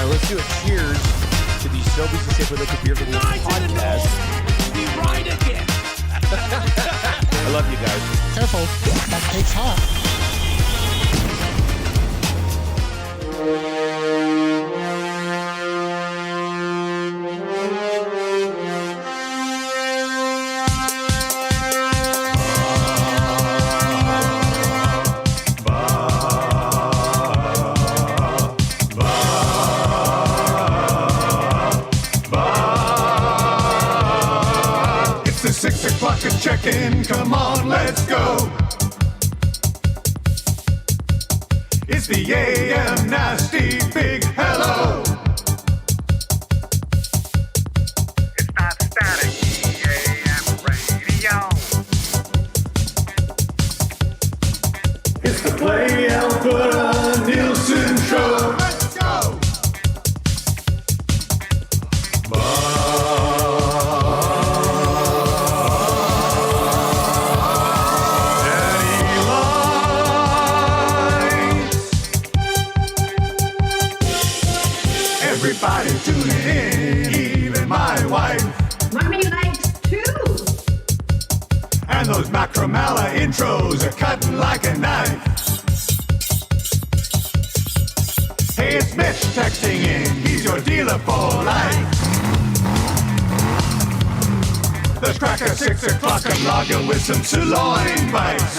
let's do a cheers to the Sobeys and Safeway Liquid Beer for the podcast. Be right again. I love you guys. Careful, that cake's hot. It's the 6 o'clock and check-in. Come on, let's go. It's the AM nasty big hello. It's not static, AM radio. It's the Play Alberta Nielson Show. Let's go. Everybody tuning in, even my wife. Mommy likes too. And those Macromala intros are cutting like a knife. Hey, it's Mitch texting in, he's your dealer for life. The cracker 6 o'clock, I'm logging with some sirloin bites.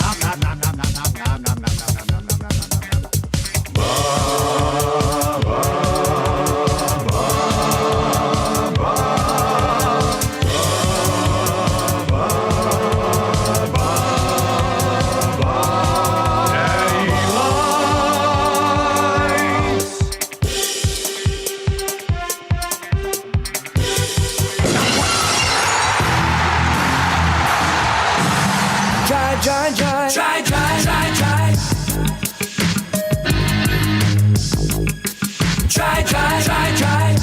Try.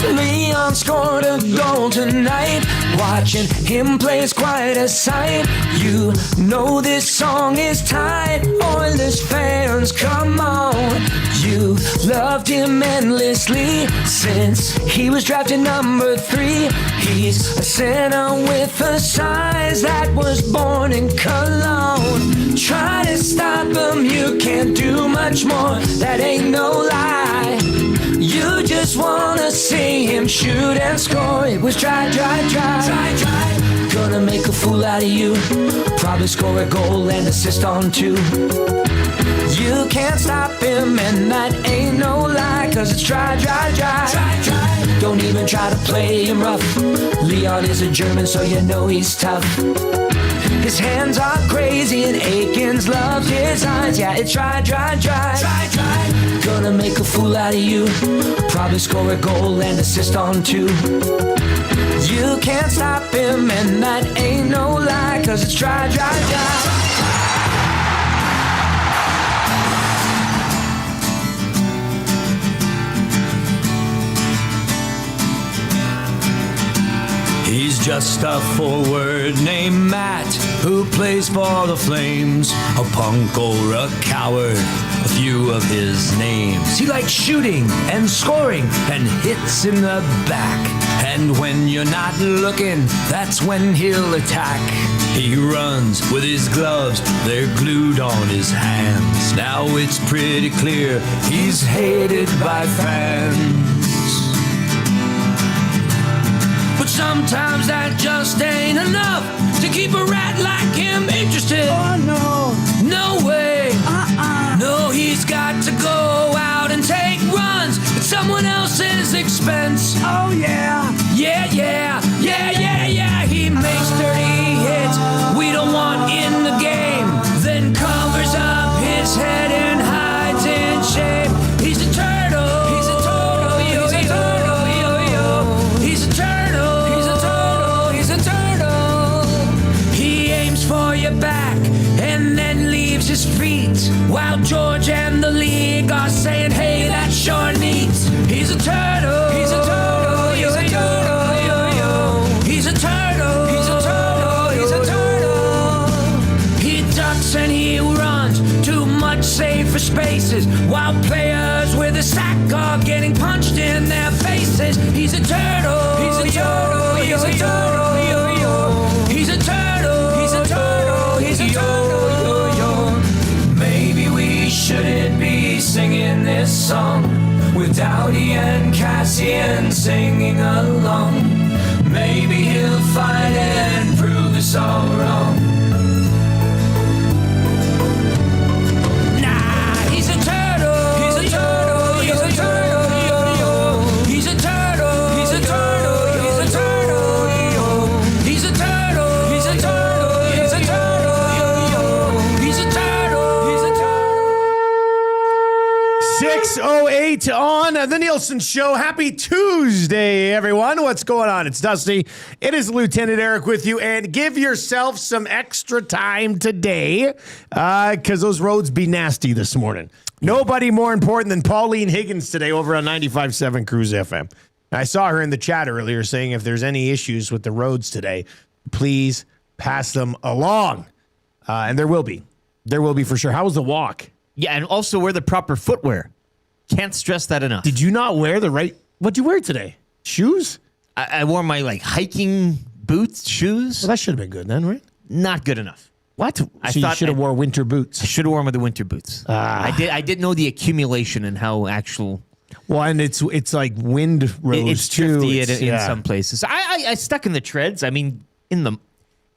Leon scored a goal tonight. Watching him play is quite a sight. You know this song is tight. Oilers fans, come on. You loved him endlessly since he was drafted number 3. He's a center with a size that was born in Cologne. Try to stop him, you can't do much more. That ain't no lie. You just wanna see him shoot and score. It was try. Gonna make a fool out of you. Probably score a goal and assist on 2. You can't stop him, and that ain't no lie. Cause it's try. Don't even try to play him rough. Leon is a German, so you know he's tough. His hands are crazy and Aikens loves his eyes. Yeah, it's try. Gonna make a fool out of you. Probably score a goal and assist on 2. You can't stop him, and that ain't no lie. Cause it's try. He's just a forward named Matt who plays for the Flames. A punk or a coward, a few of his names. He likes shooting and scoring and hits in the back. And when you're not looking, that's when he'll attack. He runs with his gloves, they're glued on his hands. Now it's pretty clear he's hated by fans. But sometimes that just ain't enough to keep a rat like him interested. Oh no. No way. No, he's got to go out and take runs at someone else's expense. Oh yeah. Yeah. He makes 30 hits we don't want in the game, then covers up his head and hides in shame. He's a turtle. He's a turtle. He's a turtle. He's a turtle. He's a turtle. He aims for your back and then leaves his feet, while George and the league are saying, hey, that's sure neat. He's a turtle. He's a turtle. He's a turtle. He's a turtle. He's a turtle. He's a turtle. He ducks and he runs too much races, while players with a sack are getting punched in their faces. He's a turtle. He's a turtle. He's a turtle. He's a turtle. He's a turtle. He's a turtle. Maybe we shouldn't be singing this song with Dowdy and Cassian singing along. Maybe he'll find it and prove us all wrong. Nah, he's a turtle. He's a turtle. He's a turtle. He's a turtle. He's a turtle. He's a turtle. He's a turtle. He's a turtle. He's a turtle. He's a turtle. He's a turtle. 6:08 on the Nielson Show. Happy Tuesday, everyone. What's going on? It's Dusty. It is Lieutenant Eric with you, and give yourself some extra time today because those roads be nasty this morning. Nobody more important than Pauline Higgins today over on 95.7 Cruise FM. I saw her in the chat earlier saying if there's any issues with the roads today, please pass them along. And there will be. There will be for sure. How was the walk? Yeah, and also wear the proper footwear. Can't stress that enough. Did you not wear the right... What'd you wear today? Shoes? I wore my hiking boots, shoes. Well, that should have been good then, right? Not good enough. What? So I you thought should have I- wore winter boots. I should have worn with the winter boots. I didn't know the accumulation and how actual... Well, and it's like wind rose It's too. drifty It's- in some places. I stuck in the treads. I mean,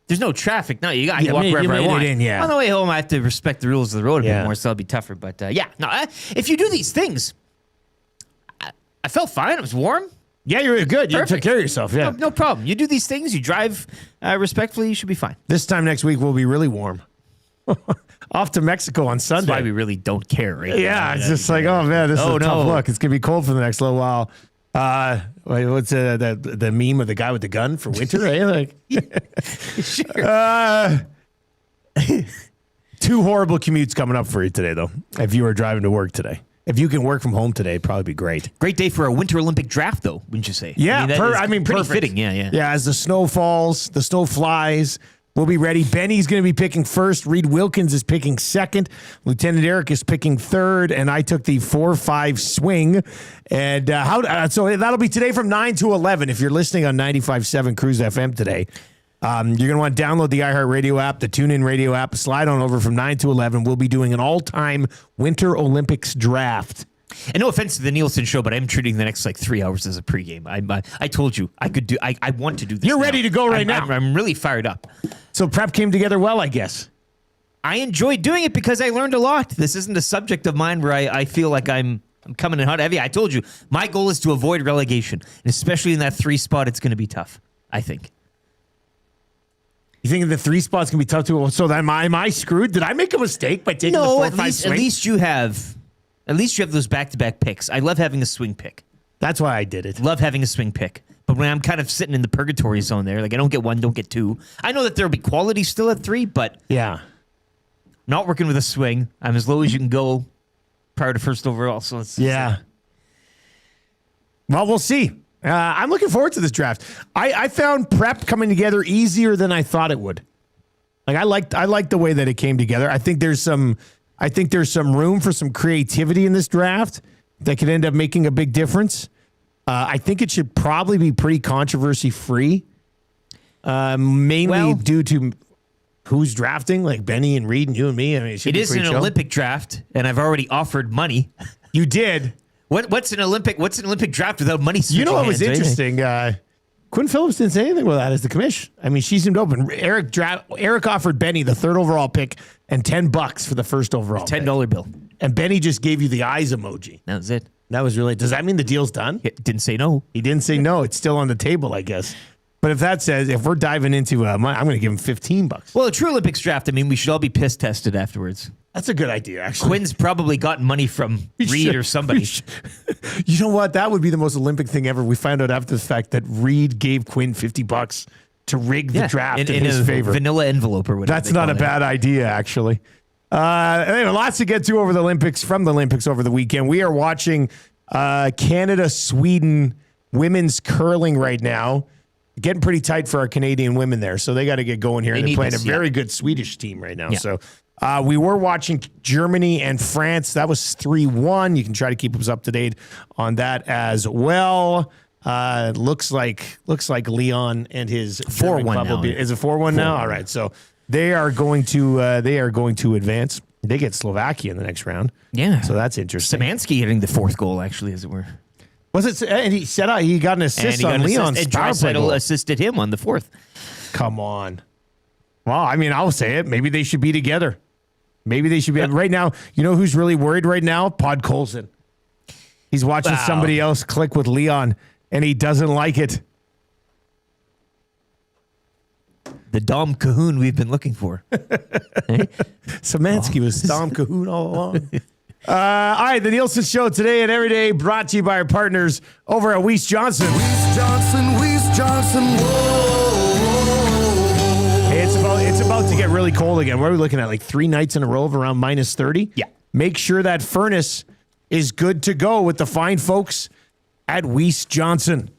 there's no traffic now. I can walk you wherever I made it want. in, yeah. On the way home, I have to respect the rules of the road a Yeah. bit more, so it'll be tougher. But if you do these things, I felt fine. It was warm. Yeah, you're good. You took Perfect. care of yourself. Yeah. No problem. You do these things. You drive respectfully. You should be fine. This time next week will be really warm. Off to Mexico on Sunday. That's why we really don't care, right? Yeah, it's just like, oh man, this is a tough look. It's gonna be cold for the next little while. What's the meme of the guy with the gun for winter? Eh? Like, Sure. 2 horrible commutes coming up for you today, though. If you are driving to work today, if you can work from home today, it'd probably be great. Great day for a Winter Olympic draft, though, wouldn't you say? Yeah, that is pretty perfect. fitting. Yeah. Yeah, as the snow falls, the snow flies, we'll be ready. Benny's going to be picking first. Reed Wilkins is picking second. Lieutenant Eric is picking third, and I took the 4-5 swing. And so that'll be today from 9 to 11. If you're listening on 95.7 Cruise FM today, you're going to want to download the iHeartRadio app, the TuneIn Radio app, slide on over from 9 to 11. We'll be doing an all-time Winter Olympics draft. And no offense to the Nielson Show, but I'm treating the next 3 hours as a pregame. I told you I could do. I want to do this. You're now. ready to go right now. I'm really fired up. So prep came together well, I guess. I enjoyed doing it because I learned a lot. This isn't a subject of mine where I feel like I'm coming in hot heavy. I told you my goal is to avoid relegation, and especially in that 3 spot, it's going to be tough. I think. You think the 3 spot's going to be tough to... So am I screwed? Did I make a mistake by taking the 4-5 swing? At least you have those back-to-back picks. I love having a swing pick. That's why I did it. Love having a swing pick. But when I'm kind of sitting in the purgatory zone there, I don't get 1, don't get 2. I know that there'll be quality still at 3, but Yeah. not working with a swing. I'm as low as you can go prior to first overall. So it's Yeah. Well, we'll see. I'm looking forward to this draft. I found prep coming together easier than I thought it would. I liked the way that it came together. I think there's some room for some creativity in this draft that could end up making a big difference. I think it should probably be pretty controversy free, mainly due to who's drafting, like Benny and Reed and you and me. I mean, it is an Olympic draft, and I've already offered money. You did. What's an Olympic draft without money? You know what was hands, interesting? Quinn Phillips didn't say anything about that as the commish. I mean, she seemed open. Eric offered Benny the 3rd overall pick and $10 for the 1st overall $10 bill. And Benny just gave you the eyes emoji. That was it. That was really... Does that mean the deal's done? It didn't say no. He didn't say no. It's still on the table, I guess. But if we're diving into... I'm going to give him $15. Well, a true Olympics draft, I mean, we should all be piss tested afterwards. That's a good idea, actually. Quinn's probably gotten money from Reed or somebody. You know what? That would be the most Olympic thing ever. We found out after the fact that Reed gave Quinn $50 to rig the draft in his favor. Vanilla envelope or whatever. That's not a bad idea, actually. Anyway, lots to get to over the Olympics, from the Olympics over the weekend. We are watching Canada-Sweden women's curling right now. Getting pretty tight for our Canadian women there, so they got to get going here. And they're playing a very good Swedish team right now. Yeah. So We were watching Germany and France. That was 3-1. You can try to keep us up to date on that as well. Looks like Leon and his 4-1 club will now. be. Is it 4-1 now? All right. So they are going to advance. They get Slovakia in the next round. Yeah. So that's interesting. Szymanski hitting the fourth goal, actually, as it were. Was it? And he said he got an assist on Leon's and power play goal. Draisaitl assisted him on the fourth. Come on. Well, I mean, I'll say it. Maybe they should be together. Maybe they should be. Right now, you know who's really worried right now? Pod Colson. He's watching somebody else click with Leon, and he doesn't like it. The Dom Cahoon we've been looking for. Szymanski was Dom Cahoon all along. All right, the Nielson Show today and every day brought to you by our partners over at Weiss Johnson. Weiss Johnson, whoa. Hey, it's about to get really cold again. What are we looking at? Like 3 nights in a row of around minus 30? Yeah. Make sure that furnace is good to go with the fine folks at Weiss Johnson.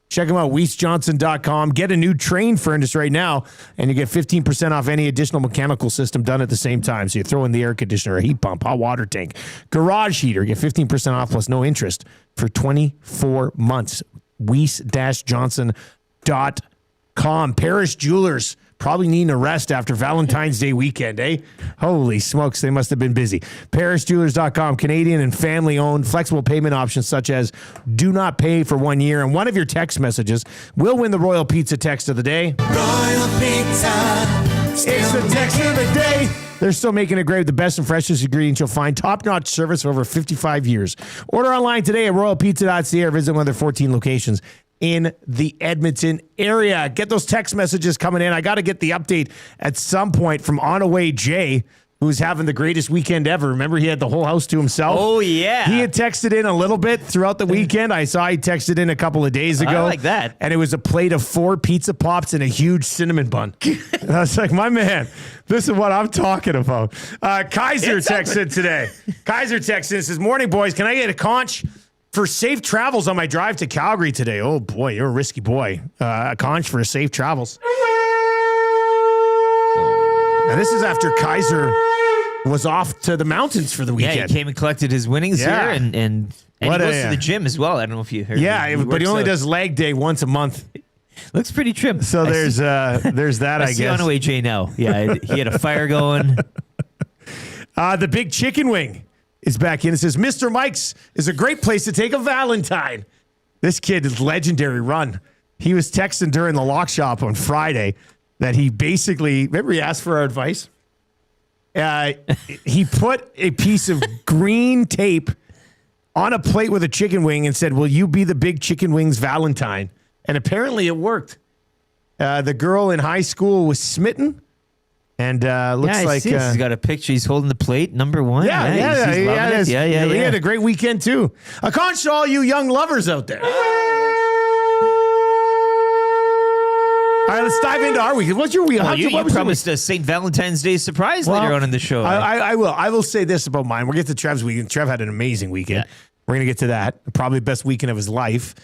Check them out, weissjohnson.com. Get a new Train furnace right now, and you get 15% off any additional mechanical system done at the same time. So you throw in the air conditioner, a heat pump, hot water tank, garage heater. Get 15% off plus no interest for 24 months. Weiss-johnson.com. Paris Jewelers probably needing a rest after Valentine's Day weekend, eh? Holy smokes, they must have been busy. ParisJewelers.com, Canadian and family-owned, flexible payment options such as do not pay for 1 year, and one of your text messages will win the Royal Pizza Text of the Day. Royal Pizza. It's the text of the day. They're still making it great with the best and freshest ingredients you'll find. Top-notch service for over 55 years. Order online today at royalpizza.ca or visit one of their 14 locations in the Edmonton area. Get those text messages coming in. I got to get the update at some point from On Away Jay, who's having the greatest weekend ever. Remember, he had the whole house to himself? Oh, yeah. He had texted in a little bit throughout the weekend. I saw he texted in a couple of days ago. I like that. And it was a plate of 4 pizza pops and a huge cinnamon bun. And I was like, my man, this is what I'm talking about. Kaiser texted today. Kaiser texted and says, morning, boys. Can I get a conch for safe travels on my drive to Calgary today? Oh, boy, you're a risky boy. A conch for safe travels. Now, this is after Kaiser was off to the mountains for the weekend. Yeah, he came and collected his winnings here, and he goes to the gym as well. I don't know if you heard. Yeah, but he only does leg day once a month. Looks pretty trim. So there's that, I see guess. On Away Jay now. Yeah, he had a fire going. The Big Chicken Wing is back in. It says, Mr. Mike's is a great place to take a Valentine. This kid is legendary run. He was texting during the lock shop on Friday that he basically, remember he asked for our advice? He put a piece of green tape on a plate with a chicken wing and said, will you be the Big Chicken Wing's Valentine? And apparently it worked. The girl in high school was smitten. And looks like he's got a picture. He's holding the plate, number 1. He He had a great weekend too. A conch to all you young lovers out there. All right, let's dive into our weekend. What's your weekend? Well, you promised a St. Valentine's Day surprise later on in the show. I will. I will say this about mine. We'll get to Trev's weekend. Trev had an amazing weekend. Yeah. We're gonna get to that. Probably the best weekend of his life.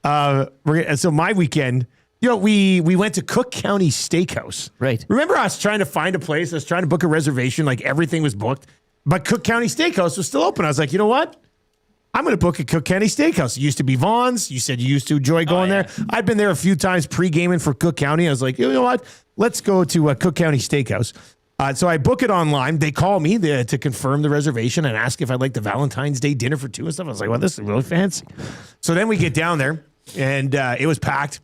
So my weekend. We went to Cook County Steakhouse. Right. Remember I was trying to find a place. I was trying to book a reservation. Like everything was booked. But Cook County Steakhouse was still open. I was like, you know what? I'm going to book a Cook County Steakhouse. It used to be Vaughn's. You said you used to enjoy going there. I'd been there a few times pre-gaming for Cook County. I was like, you know what? Let's go to Cook County Steakhouse. So I book it online. They call me to confirm the reservation and ask if I'd like the Valentine's Day dinner for 2 and stuff. I was like, well, this is really fancy. So then we get down there, and it was packed.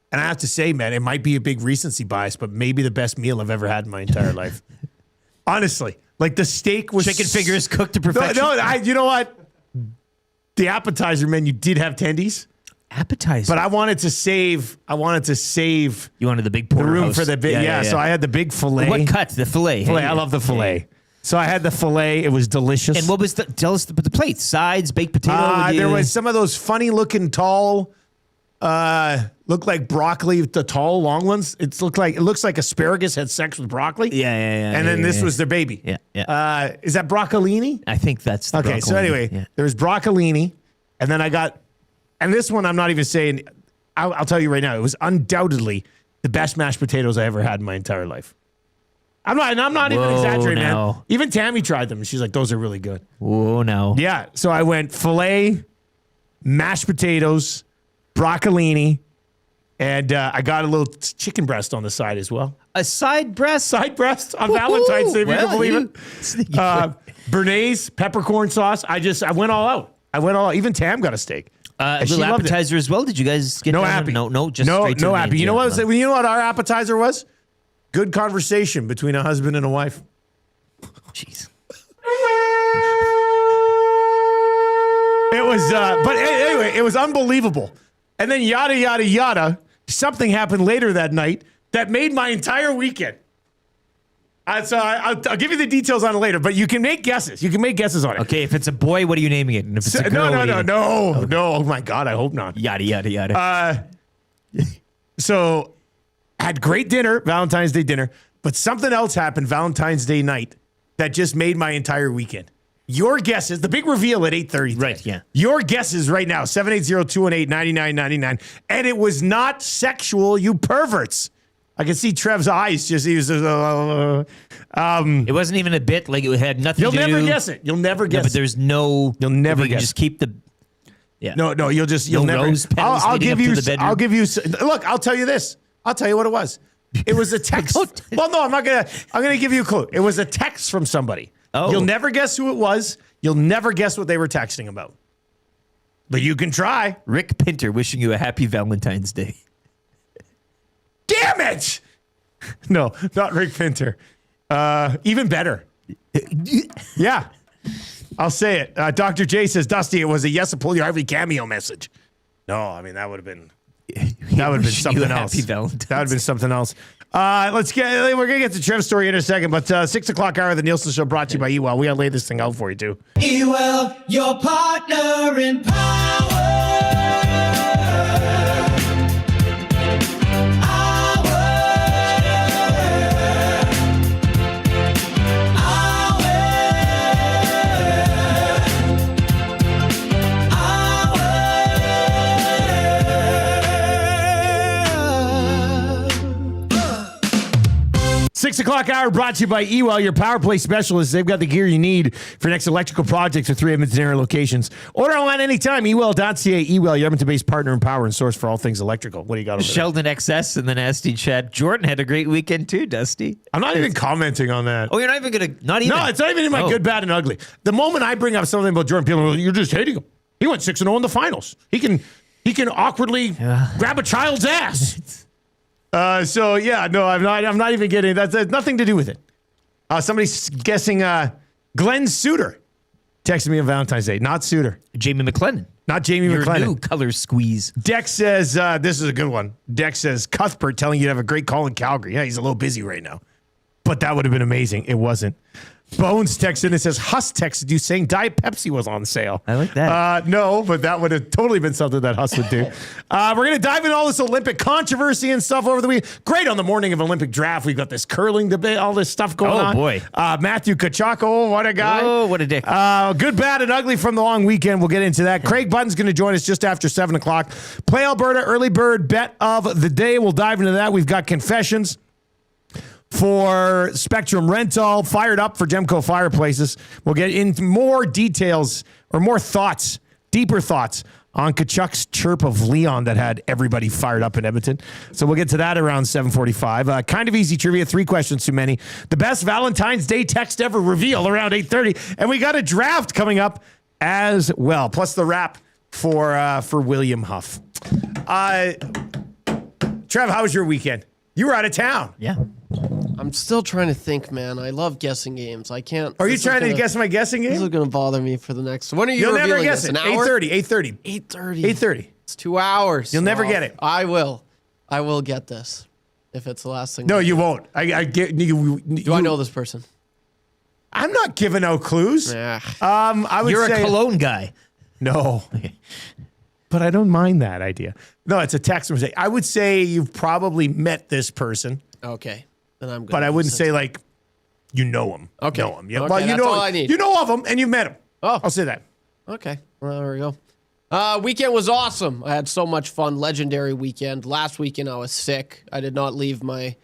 And I have to say, man, it might be a big recency bias, but maybe the best meal I've ever had in my entire life. Honestly, like the steak was Chicken fingers cooked to perfection. You know what? The appetizer menu did have tendies, Appetizer. but I wanted to save. You wanted the big the porterhouse. room for the big. Yeah, so I had the big fillet. What cut? The fillet. Fillet. I love the fillet. So I had the fillet. It was delicious. And what was tell us the plate? Sides, baked potato? There was some of those funny looking tall. Looked like broccoli, the tall, long ones. It looks like asparagus had sex with broccoli. Yeah. And then this was their baby. Yeah. Is that broccolini? I think that's the Okay. So anyway, there was broccolini, and then I got, and this one I'm not even saying. I'll tell you right now, it was undoubtedly the best mashed potatoes I ever had in my entire life. I'm not even Whoa, exaggerating, no. man. Even Tammy tried them. She's like, those are really good. Oh, no. Yeah. So I went filet, mashed potatoes, broccolini, and I got a little chicken breast on the side as well. A side breast? Side breast on Valentine's Day, if you can believe it. Sneaky. Béarnaise, peppercorn sauce. I went all out. Even Tam got a steak. A And she little loved it. appetizer as well. Did you guys get No down? happy. No, just straight to the happy. main You know what? jam. You know what our appetizer was? Good conversation between a husband and a wife. Jeez. It was, but anyway, it was unbelievable. And then yada yada yada. Something happened later that night that made my entire weekend. So I'll give you the details on it later, but you can make guesses. You can make guesses on it. Okay, if it's a boy, what are you naming it? And if it's a girl, what are you naming it? No. Oh my God, I hope not. Yada, yada, yada. So had great dinner, Valentine's Day dinner, but something else happened Valentine's Day night that just made my entire weekend. Your guesses, the big reveal at 8:30. Right, yeah. Your guesses right now, 780-218-9999. And it was not sexual, you perverts. I can see Trev's eyes just, he was, It wasn't even a bit. Like, it had nothing you'll to do. never guess it. You'll never guess No, but there's no. You'll never we can guess. just keep the. Yeah. No, you'll No never. rose petals I'll leading give up to you. the bedroom? I'll give you. Look, I'll tell you this. I'll tell you what it was. It was a text. Well, no, I'm not gonna. I'm gonna give you a clue. It was a text from somebody. Oh. You'll never guess who it was. You'll never guess what they were texting about. But you can try. Rick Pinter wishing you a happy Valentine's Day. Damn it! No, not Rick Pinter. Even better. Yeah. I'll say it. Dr. J says, Dusty, it was a yes, a pull your Harvey cameo message. No, I mean, that would have been Wishing something you a else. Happy Valentine's. That would have been something else. We're going to get to Trev's story in a second, but 6 o'clock hour of the Nielsen Show brought to you by Ewell. We got to lay this thing out for you, too. Ewell, your partner in power. Six o'clock hour brought to you by Ewell, your power play specialist. They've got the gear you need for next electrical projects at 3 Edmonton area locations. Order online anytime. Ewell.ca. Ewell, your Edmonton-based partner in power and source for all things electrical. What do you got over there? Sheldon XS in the nasty chat. Jordan had a great weekend too, Dusty. I'm not even commenting on that. Oh, you're not even gonna. Not even. No, it's not even in my Oh. good, bad, and ugly. The moment I bring up something about Jordan Peele, you're just hating him. He went 6-0 in the finals. He can awkwardly grab a child's ass. So yeah, no, I'm not even getting that. That's nothing to do with it. Somebody's guessing Glenn Suter texted me on Valentine's Day. Not Suter. Jamie McLennan. Not Jamie Your McLennan. new color squeeze. Dex says, this is a good one. Dex says, Cuthbert telling you to have a great call in Calgary. Yeah, he's a little busy right now. But that would have been amazing. It wasn't. Bones texted and says, Huss texted you saying Diet Pepsi was on sale. I like that. No, but that would have totally been something that Huss would do. We're going to dive into all this Olympic controversy and stuff over the week. Great on the morning of Olympic draft. We've got this curling debate, all this stuff going on. Oh, boy. Matthew Tkachuk, oh, what a guy. Oh, what a dick. Good, bad, and ugly from the long weekend. We'll get into that. Craig Button's going to join us just after 7 o'clock. Play Alberta early bird bet of the day. We'll dive into that. We've got confessions for Spectrum Rental, fired up for Gemco Fireplaces. We'll get into more details or more thoughts, deeper thoughts on Tkachuk's chirp of Leon that had everybody fired up in Edmonton. So we'll get to that around 7:45. Kind of easy trivia, 3 questions too many. The best Valentine's Day text ever reveal around 8:30. And we got a draft coming up as well, plus the wrap for William Huff. Trev, how was your weekend? You were out of town. Yeah. I'm still trying to think, man. I love guessing games. I can't. Are you trying to guess my guessing This is game? going to bother me for the next. When are you You'll revealing never guess this? it. An hour? 8:30. 8:30. 8:30. It's 2 hours. You'll never Oh, get it. I will. I will get this if it's the last thing. No, you won't. I get you. Do I know this person? I'm not giving out clues. Yeah. I would You're say a cologne guy. no, but I don't mind that idea. No, it's a text message. I would say you've probably met this person, Okay. Then I'm good. but I wouldn't say like you know him. Okay. Know him. Yeah. Okay, Well, you that's know all I need. You know of him, and you've met him. Oh. I'll say that. Okay. Well, there we go. Weekend was awesome. I had so much fun. Legendary weekend. Last weekend I was sick. I did not leave my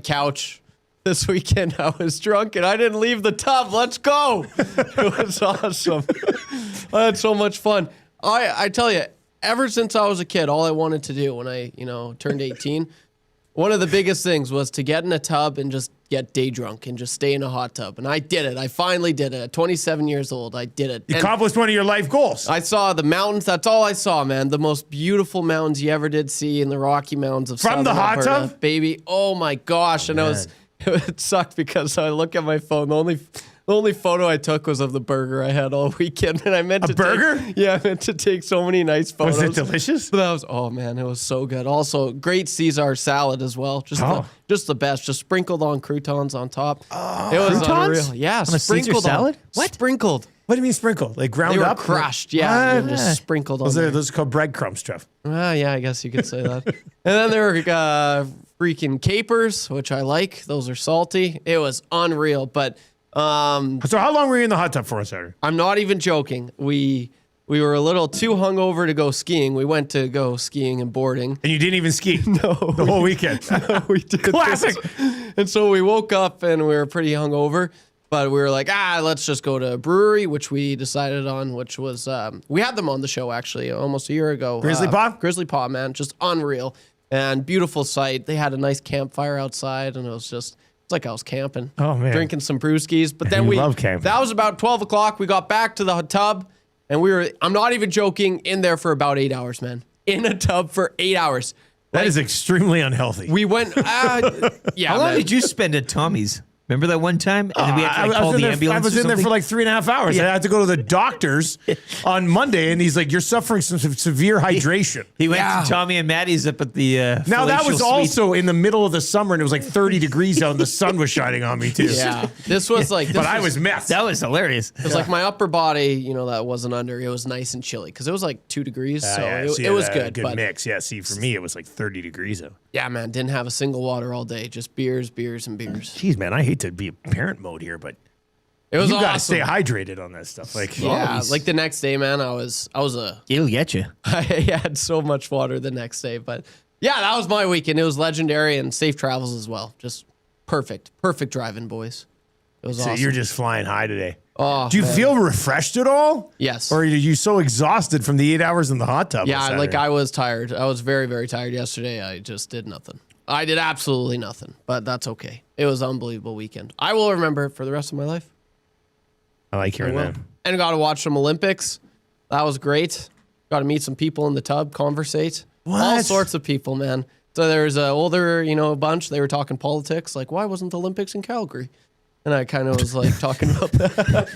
couch this weekend I was drunk and I didn't leave the tub. Let's go. It was awesome. I had so much fun. I tell you, ever since I was a kid, all I wanted to do when I, turned 18, one of the biggest things was to get in a tub and just get day drunk and just stay in a hot tub. And I did it. I finally did it. At 27 years old, I did it. You accomplished one of your life goals. I saw the mountains. That's all I saw, man. The most beautiful mountains you ever did see in the Rocky Mountains of From the hot Alberta, tub? baby. Oh my gosh. And it sucked because I look at my phone. The only photo I took was of the burger I had all weekend, and I meant to burger? I meant to take so many nice photos. Was it delicious? But that was, oh man, it was so good. Also, great Caesar salad as well. Just the best. Just sprinkled on croutons on top. It was croutons? unreal. Yeah, On a Caesar sprinkled salad? What? Sprinkled. What do you mean sprinkled? Like ground They were up? crushed. Yeah, What? just sprinkled on there. Those are called breadcrumbs, Trev. Yeah, I guess you could say that. And then there were freaking capers, which I like. Those are salty. It was unreal, but. So how long were you in the hot tub for on Saturday? I'm not even joking. We were a little too hungover to go skiing. We went to go skiing and boarding. And you didn't even ski? No. The whole weekend? No, we did. Classic. And so we woke up and we were pretty hungover, but we were like, let's just go to a brewery, which we decided on, which was, we had them on the show actually almost a year ago. Grizzly Paw? Grizzly Paw, man. Just unreal. And beautiful sight. They had a nice campfire outside and it was just... It's like I was camping. Oh, man. Drinking some brewskis. But then You love camping. That was about 12 o'clock. We got back to the tub and we were, I'm not even joking, in there for about 8 hours, man. In a tub for 8 hours. That is extremely unhealthy. We went, yeah. How long man. did you spend at Tommy's? Remember that one time? And then we had to call the ambulance. I was in there for like 3.5 hours. Yeah. I had to go to the doctor's on Monday, and he's like, "You're suffering some severe hydration." He went to Tommy and Maddie's up at the Now that palatial was suite. also in the middle of the summer, and it was like 30 degrees out, and the sun was shining on me too. Yeah. This was like, But I was messed. That was hilarious. it was like my upper body, that wasn't under. It was nice and chilly because it was like 2 degrees. So it was good. Good But mix. Yeah. See, for me, it was like 30 degrees out. yeah, man, didn't have a single water all day. Just beers, and beers. Jeez, man, I hate to be a parent mode here, but It was you got to awesome. stay hydrated on that stuff. Like, Yeah, like the next day, man, I was It'll get you. I had so much water the next day, but yeah, that was my weekend. It was legendary and safe travels as well. Just perfect driving, boys. It was so awesome. you're just flying high today. Oh, Do you man. feel refreshed at all? Yes. Or are you so exhausted from the 8 hours in the hot tub? on Yeah, like Saturday? I was tired. I was very, very tired yesterday. I just did nothing. I did absolutely nothing, but that's okay. It was an unbelievable weekend. I will remember it for the rest of my life. I like hearing that. And got to watch some Olympics. That was great. Got to meet some people in the tub, conversate. All What? sorts of people, man. So there's an older, bunch. They were talking politics. Like, why wasn't the Olympics in Calgary? And I kind of was like talking about that.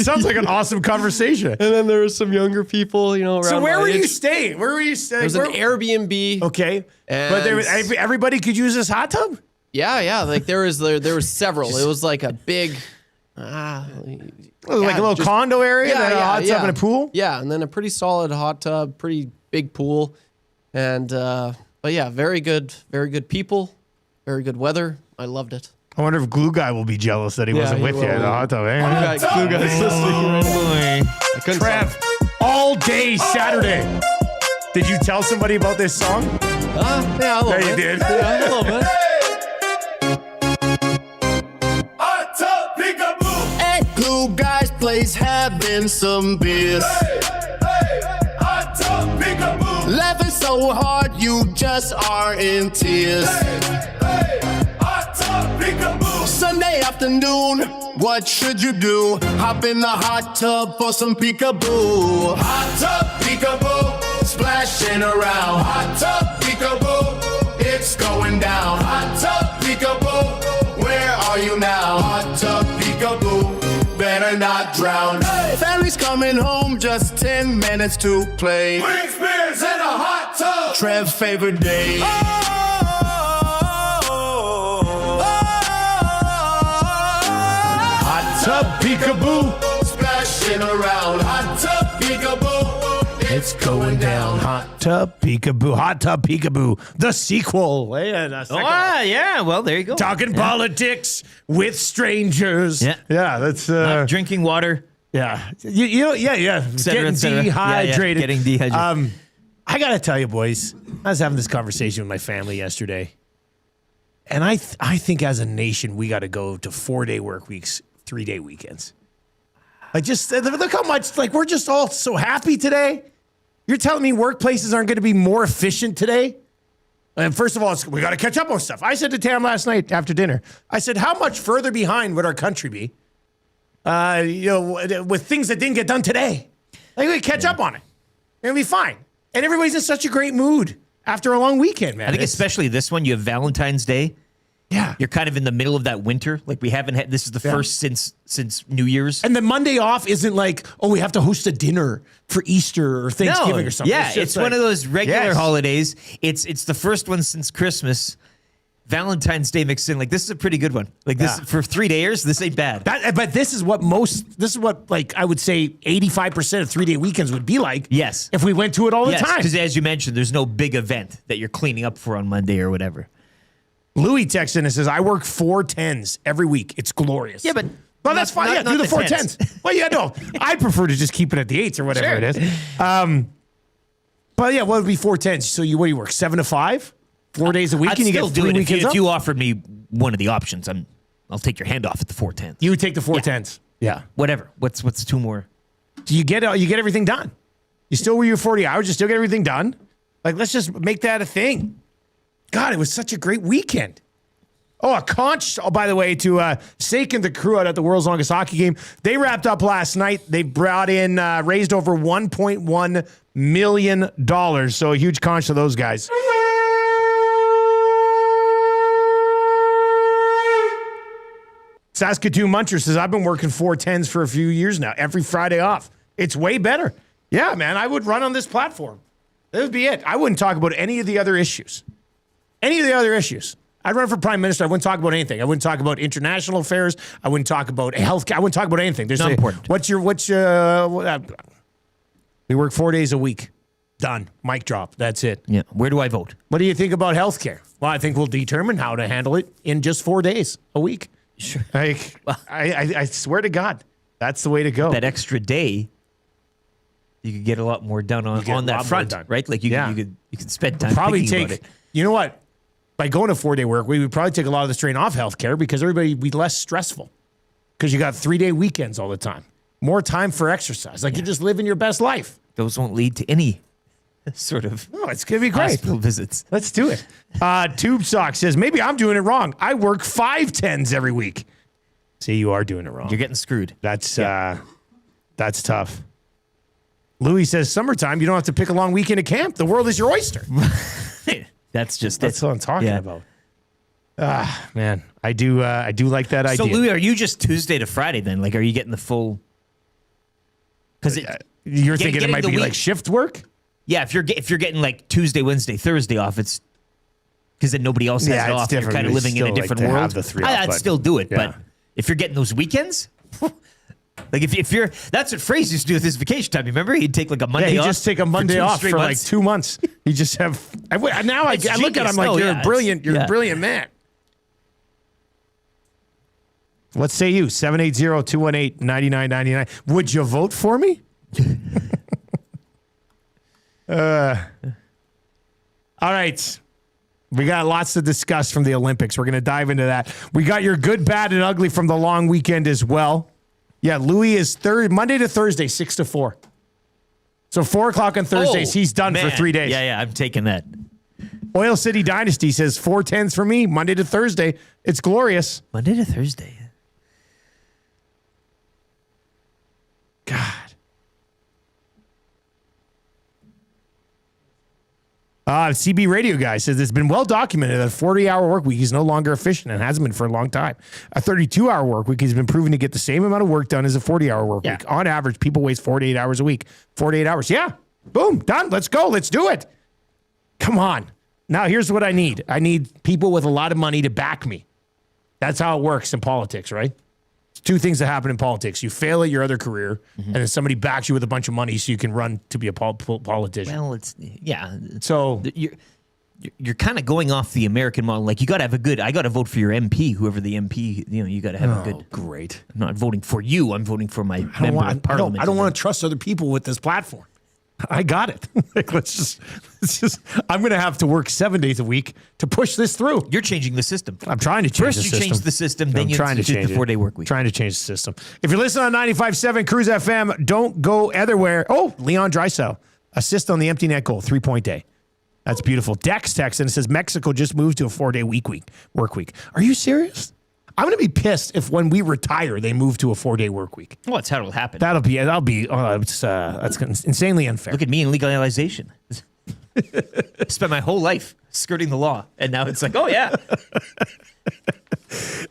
Sounds like an awesome conversation. And then there was some younger people, around So where my were you age. staying? Where were you staying? It was an Airbnb. Okay, but there was, And- everybody could use this hot tub. Yeah. Like there was several. It was like a big, Like a little just- condo area, and a hot tub and a pool. Yeah, and then a pretty solid hot tub, pretty big pool, and but yeah, very good people, very good weather. I loved it. I wonder if Glue Guy will be jealous that he wasn't he with you will. in the hot tub. Glue Eh? guy's listening right now. I couldn't Trev, all day Saturday. Did you tell somebody about this song? Yeah, a little Yeah, you bit. did. Yeah, a little bit. Hot tub peekaboo. At Glue Guy's place having some beers. Hot tub peekaboo. Laughing so hard you just are in tears. Hot tub peekaboo. Sunday afternoon, what should you do? Hop in the hot tub for some peekaboo. Hot tub peekaboo. Splashing around. Hot tub peekaboo. It's going down. Hot tub peekaboo. Where are you now? Hot tub peekaboo. Better not drown. Family's coming home, just 10 minutes to play. Wings, beers, and a hot tub. Trev's favorite day. Hot tub peekaboo. Splashing around. Hot tub peekaboo. It's going down. Hot tub peekaboo. Hot tub peekaboo. The sequel. And a second one. Yeah. Well, there you go. Talking politics with strangers. Yeah. Yeah, that's Not drinking water. yeah. Yeah. cetera, Getting et cetera. dehydrated. Getting dehydrated. I gotta tell you, boys, I was having this conversation with my family yesterday. And I think as a nation, we got to go to 4-day work weeks, 3-day weekends. Like, just look how much, like, we're just all so happy today. You're telling me workplaces aren't going to be more efficient today? And first of all, we got to catch up on stuff. I said to Tam last night after dinner, I said, how much further behind would our country be, with things that didn't get done today? Like, we catch up on it. It'll be fine. And everybody's in such a great mood after a long weekend, man. I think especially this one, you have Valentine's Day. Yeah. You're kind of in the middle of that winter. Like, we haven't had, this is the first since New Year's. And the Monday off isn't like, oh, we have to host a dinner for Easter or Thanksgiving or something. Yeah, it's one of those regular holidays. It's the first one since Christmas. Valentine's Day mixed in. Like, this is a pretty good one. Like, this for 3 days, this ain't bad. But this is what like I would say 85% of 3-day weekends would be like. Yes. If we went to it all the time. Because as you mentioned, there's no big event that you're cleaning up for on Monday or whatever. Louis texts in and says, I work 4 10s every week. It's glorious. Yeah, but well, that's fine. Yeah, do the 4 10s. Well, yeah, no. I prefer to just keep it at the 8s or whatever it is. But yeah, what would be 4 10s? So what do you work? 7 to 5? 4 days a week, I'd and you still get do 3 it. weekends If up? you offered me one of the options, I'll take your hand off at the 410. You would take the 4 10s. Yeah. Whatever. What's 2 more? Do you get everything done? You still work your 40 hours. You still get everything done. Like, let's just make that a thing. God, it was such a great weekend. Oh, a conch, by the way, to Sake and the crew out at the world's longest hockey game. They wrapped up last night. They brought in, raised over $1.1 million. So a huge conch to those guys. Saskatoon Muncher says, I've been working 4 10s for a few years now, every Friday off. It's way better. Yeah, man, I would run on this platform. That would be it. I wouldn't talk about any of the other issues. I'd run for prime minister. I wouldn't talk about anything. I wouldn't talk about international affairs. I wouldn't talk about health. I wouldn't talk about anything. There's not important. We work 4 days a week. Done. Mic drop. That's it. Yeah. Where do I vote? What do you think about healthcare? Well, I think we'll determine how to handle it in just 4 days a week. Sure. Like, I swear to God, that's the way to go. That extra day, you could get a lot more done on that front, right? Like you could spend time probably thinking about it. You know what? By going to 4-day work, we would probably take a lot of the strain off healthcare because everybody would be less stressful because you got 3-day weekends all the time. More time for exercise. Like, you're just living your best life. Those won't lead to any sort of it's going to be great. hospital visits. Let's do it. Tube Sock says, maybe I'm doing it wrong. I work 5 10s every week. See, you are doing it wrong. You're getting screwed. That's tough. Louis says, summertime, you don't have to pick a long weekend at camp. The world is your oyster. That's what I'm talking about. Man, I do like that idea. So, Louis, are you just Tuesday to Friday then? Like, are you getting the full? Because you're thinking it might be like shift work. Yeah, if you're getting like Tuesday, Wednesday, Thursday off, it's because then nobody else has it off. You're kind of living in a different world. I'd still do it, but if you're getting those weekends. Like if you're, that's what Fraser used to do with his vacation time. You remember? He'd take like a Monday off. Yeah, he'd just take a Monday off for like 2 months. He just have. I look at him like you're a brilliant. You're a brilliant man. Let's say you 780-218-9999. Would you vote for me? All right. We got lots to discuss from the Olympics. We're going to dive into that. We got your good, bad, and ugly from the long weekend as well. Yeah, Louis is Monday to Thursday, 6 to 4. So 4 o'clock on Thursdays, he's done for 3 days. Yeah, I'm taking that. Oil City Dynasty says 4 10s for me, Monday to Thursday. It's glorious. Monday to Thursday. God. CB Radio Guy says it's been well documented that a 40-hour work week is no longer efficient and hasn't been for a long time. A 32-hour work week has been proven to get the same amount of work done as a 40-hour work week. On average, people waste 48 hours a week. 48 hours. Yeah. Boom. Done. Let's go. Let's do it. Come on. Now, here's what I need. I need people with a lot of money to back me. That's how it works in politics, right? It's 2 things that happen in politics. You fail at your other career, and then somebody backs you with a bunch of money so you can run to be a politician. Well, So you're kind of going off the American model. Like, you got to have I got to vote for your MP, whoever the MP, you got to have a good. Great. I'm not voting for you. I'm voting for my member of parliament. I don't want to trust other people with this platform. I got it. Like, let's just, I'm going to have to work 7 days a week to push this through. You're changing the system. I'm trying to change First the you system. change the system, then I'm you trying to institute change the it. 4-day work week. Trying to change the system. If you're listening on 95.7 Cruise FM, don't go otherwhere. Oh, Leon Draisaitl, assist on the empty net goal, 3-point day. That's beautiful. Dex text and it says Mexico just moved to a 4-day work week. Are you serious? I'm going to be pissed if when we retire they move to a 4-day work week. Well, that's how it'll happen. That's insanely unfair. Look at me in legalization. Spent my whole life skirting the law, and now it's like, oh yeah.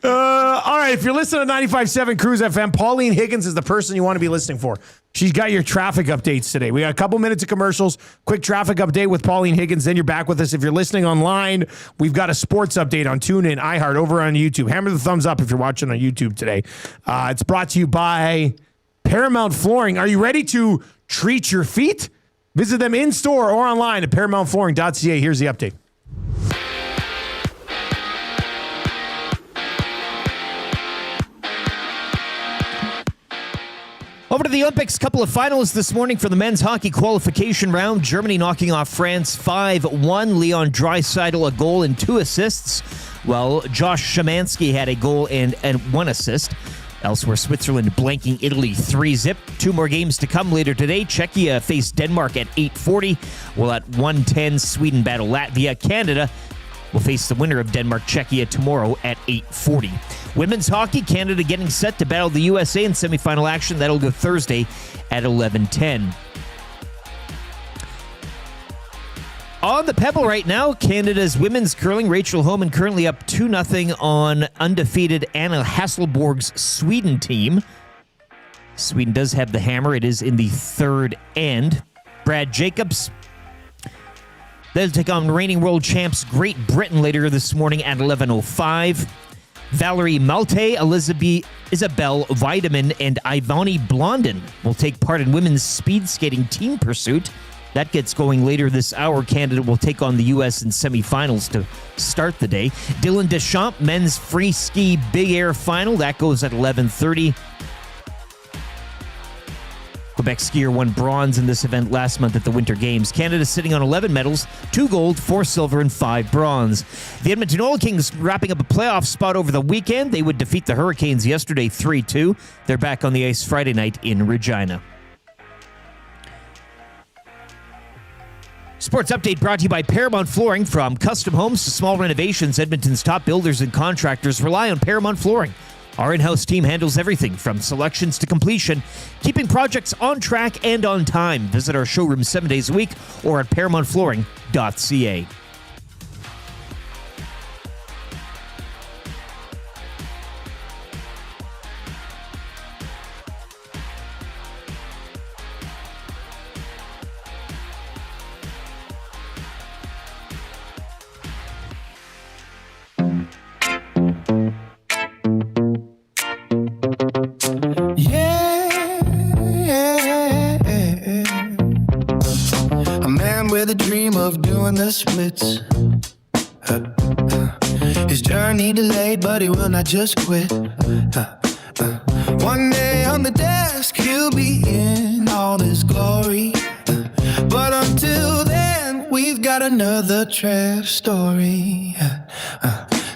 All right, if you're listening to 95.7 Cruise FM, Pauline Higgins is the person you want to be listening for. She's got your traffic updates today. We got a couple minutes of commercials, quick traffic update with Pauline Higgins, then you're back with us. If you're listening online, we've got a sports update on TuneIn, iHeart, over on YouTube. Hammer the thumbs up if you're watching on YouTube today. It's brought to you by Paramount Flooring. Are you ready to treat your feet? Visit them in-store or online at paramountflooring.ca. Here's the update. Over to the Olympics, couple of finals this morning for the men's hockey qualification round. Germany knocking off France 5-1. Leon Draisaitl a goal and 2 assists. Well, Josh Szymanski had a goal and 1 assist. Elsewhere, Switzerland blanking Italy 3-0. 2 more games to come later today. Czechia face Denmark at 8:40. Well, at 1:10, Sweden battle Latvia. Canada will face the winner of Denmark-Czechia tomorrow at 8:40. Women's hockey, Canada getting set to battle the USA in semifinal action. That'll go Thursday at 11:10. On the Pebble right now, Canada's women's curling, Rachel Homan currently up 2-0 on undefeated Anna Hasselborg's Sweden team. Sweden does have the hammer. It is in the third end. Brad Jacobs, they'll take on reigning world champs Great Britain later this morning at 11:05. Valerie Malte, Isabel Weideman, and Ivani Blondin will take part in women's speed skating team pursuit. That gets going later this hour. Canada will take on the U.S. in semifinals to start the day. Dylan Deschamps, men's free ski big air final. That goes at 11:30. Quebec skier won bronze in this event last month at the Winter Games. Canada sitting on 11 medals, 2 gold, 4 silver, and 5 bronze. The Edmonton Oil Kings wrapping up a playoff spot over the weekend. They would defeat the Hurricanes yesterday 3-2. They're back on the ice Friday night in Regina. Sports update brought to you by Paramount Flooring. From custom homes to small renovations, Edmonton's top builders and contractors rely on Paramount Flooring. Our in-house team handles everything from selections to completion, keeping projects on track and on time. Visit our showroom 7 days a week or at paramountflooring.ca. With a dream of doing the splits. His journey delayed, but he will not just quit. One day on the desk, he'll be in all his glory. But until then, we've got another Trev story.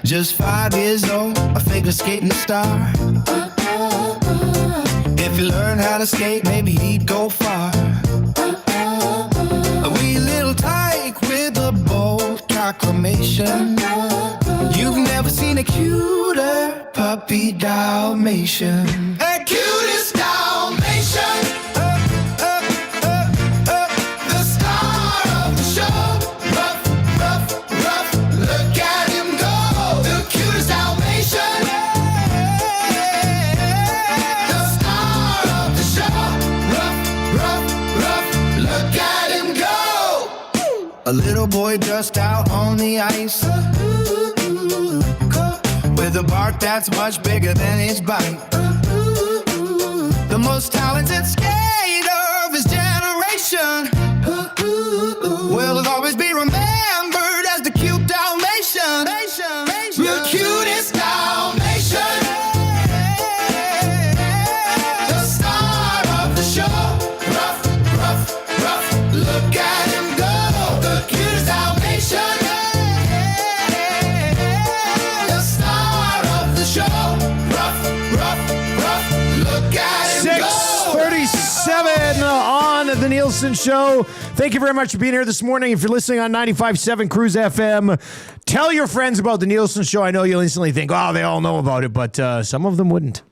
Just 5 years old, a figure skating star. If he learned how to skate, maybe he'd go far. A wee little tyke with a bold proclamation. You've never seen a cuter puppy Dalmatian. A cutest Dalmatian. The star of the show. Rough, rough, rough. Look at him go. The cutest Dalmatian. The star of the show. Rough, rough, rough. Look at him go. A little boy just out on the ice. With a bark that's much bigger than his bite. The most talented skater of his generation. Will always be remembered as the cute Dalmatian. The cutest Dalmatian. The star of the show. Rough, rough, rough. The Nielson Show. Thank you very much for being here this morning. If you're listening on 95.7 Cruise FM, tell your friends about The Nielson Show. I know you'll instantly think, oh, they all know about it, but some of them wouldn't.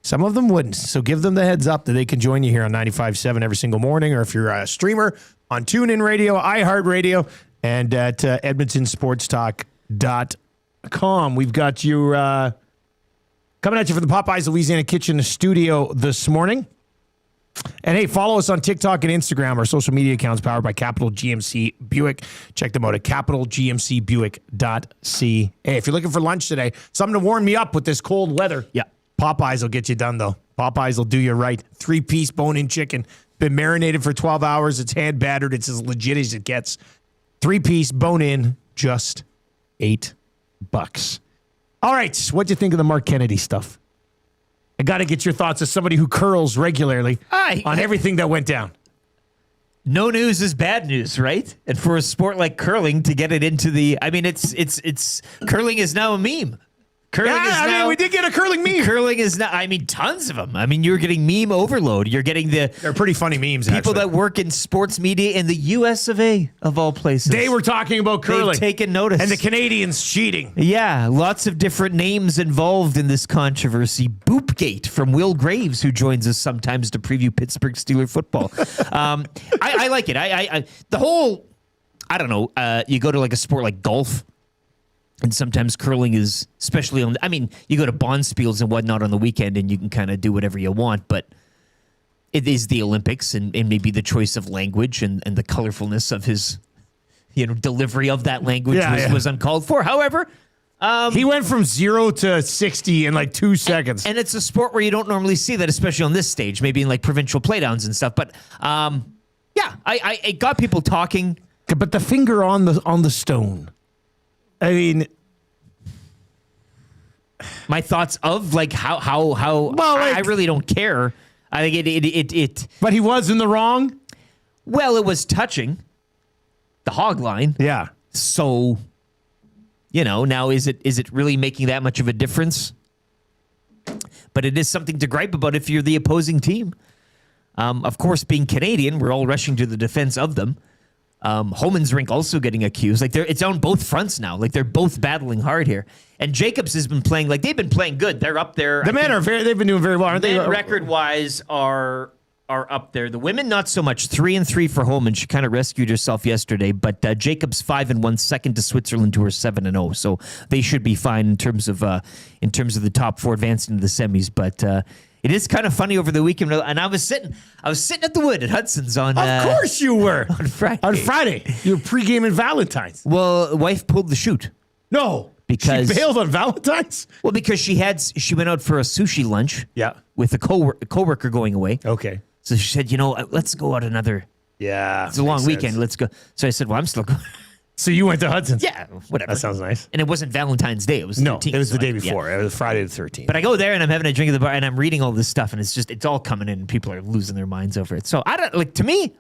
Some of them wouldn't. So give them the heads up that they can join you here on 95.7 every single morning, or if you're a streamer on TuneIn Radio, iHeartRadio, and at EdmontonSportsTalk.com. We've got you coming at you from the Popeyes Louisiana Kitchen studio this morning. And hey, follow us on TikTok and Instagram, our social media accounts powered by Capital GMC Buick. Check them out at capitalgmcbuick.ca. Hey, if you're looking for lunch today, something to warm me up with this cold weather. Yeah. Popeyes will get you done, though. Popeyes will do you right. 3-piece bone-in chicken. Been marinated for 12 hours. It's hand-battered. It's as legit as it gets. 3-piece bone-in, just $8. All right, what'd you think of the Mark Kennedy stuff? I got to get your thoughts as somebody who curls regularly on everything that went down. No news is bad news, right? And for a sport like curling to get it into the, I mean, it's curling is now a meme. We did get a curling meme. Curling is now, I mean, tons of them. I mean, you're getting meme overload. You're getting They're pretty funny memes, people actually. that work in sports media in the US of A, of all places. They were talking about curling. They've taken notice. And the Canadians cheating. Yeah, lots of different names involved in this controversy. Boopgate from Will Graves, who joins us sometimes to preview Pittsburgh Steelers football. I like it. The whole, I don't know, you go to like a sport like golf, and sometimes curling is, especially on, I mean, you go to Bonspiels and whatnot on the weekend and you can kind of do whatever you want, but it is the Olympics and maybe the choice of language and the colorfulness of his, delivery of that language was uncalled for. However, he went from 0 to 60 in like 2 seconds. And it's a sport where you don't normally see that, especially on this stage, maybe in like provincial playdowns and stuff. But it got people talking. But the finger on the stone. I mean, my thoughts of like how I really don't care. I think it. But he was in the wrong. Well, it was touching the hog line. Yeah. So, now is it really making that much of a difference? But it is something to gripe about if you're the opposing team. Of course, being Canadian, we're all rushing to the defense of them. Homan's Rink also getting accused. Like it's on both fronts now. Like they're both battling hard here. And Jacobs has been playing they've been playing good. They're up there. The men they've been doing very well, aren't they? Record wise are up there. The women not so much. 3-3 for Homan. She kind of rescued herself yesterday. But Jacobs 5-1, second to Switzerland, who are 7-0. So they should be fine in terms of the top four advancing to the semis. But it is kind of funny over the weekend, and I was sitting at the Wood at Hudson's on. Of course you were on Friday. On Friday, you were pregame in Valentine's. Well, wife pulled the chute. No, because she bailed on Valentine's. Well, because she went out for a sushi lunch. Yeah, with a coworker going away. Okay, so she said, let's go out another. Yeah, it's a long weekend. Let's go. So I said, well, I'm still going. So you went to Hudson's? Yeah, whatever. That sounds nice. And it wasn't Valentine's Day. It was 13th. It was the day before. Yeah. It was Friday the 13th. But I go there and I'm having a drink at the bar and I'm reading all this stuff and it's all coming in and people are losing their minds over it. So to me,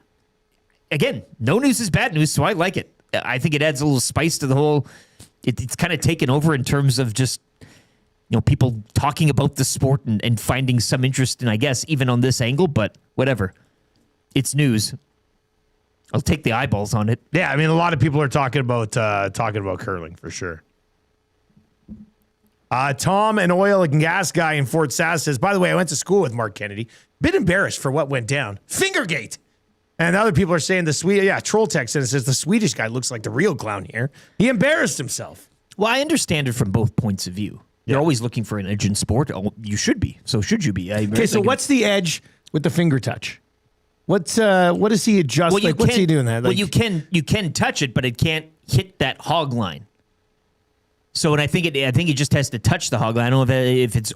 again, no news is bad news, so I like it. I think it adds a little spice to the whole. It's kind of taken over in terms of just people talking about the sport and finding some interest in, I guess, even on this angle. But whatever, it's news. I'll take the eyeballs on it. Yeah, I mean, a lot of people are talking about curling for sure. Tom, an oil and gas guy in Fort Sask, says, by the way, I went to school with Mark Kennedy. Bit embarrassed for what went down. Fingergate. And other people are saying Troll text and it says the Swedish guy looks like the real clown here. He embarrassed himself. Well, I understand it from both points of view. You're always looking for an edge in sport. Oh, you should be. So should you be? Okay, so what's the edge with the finger touch? What does he adjust? Well, what's he doing that? Well, you can touch it, but it can't hit that hog line. So, and I think it just has to touch the hog line. I don't know if it's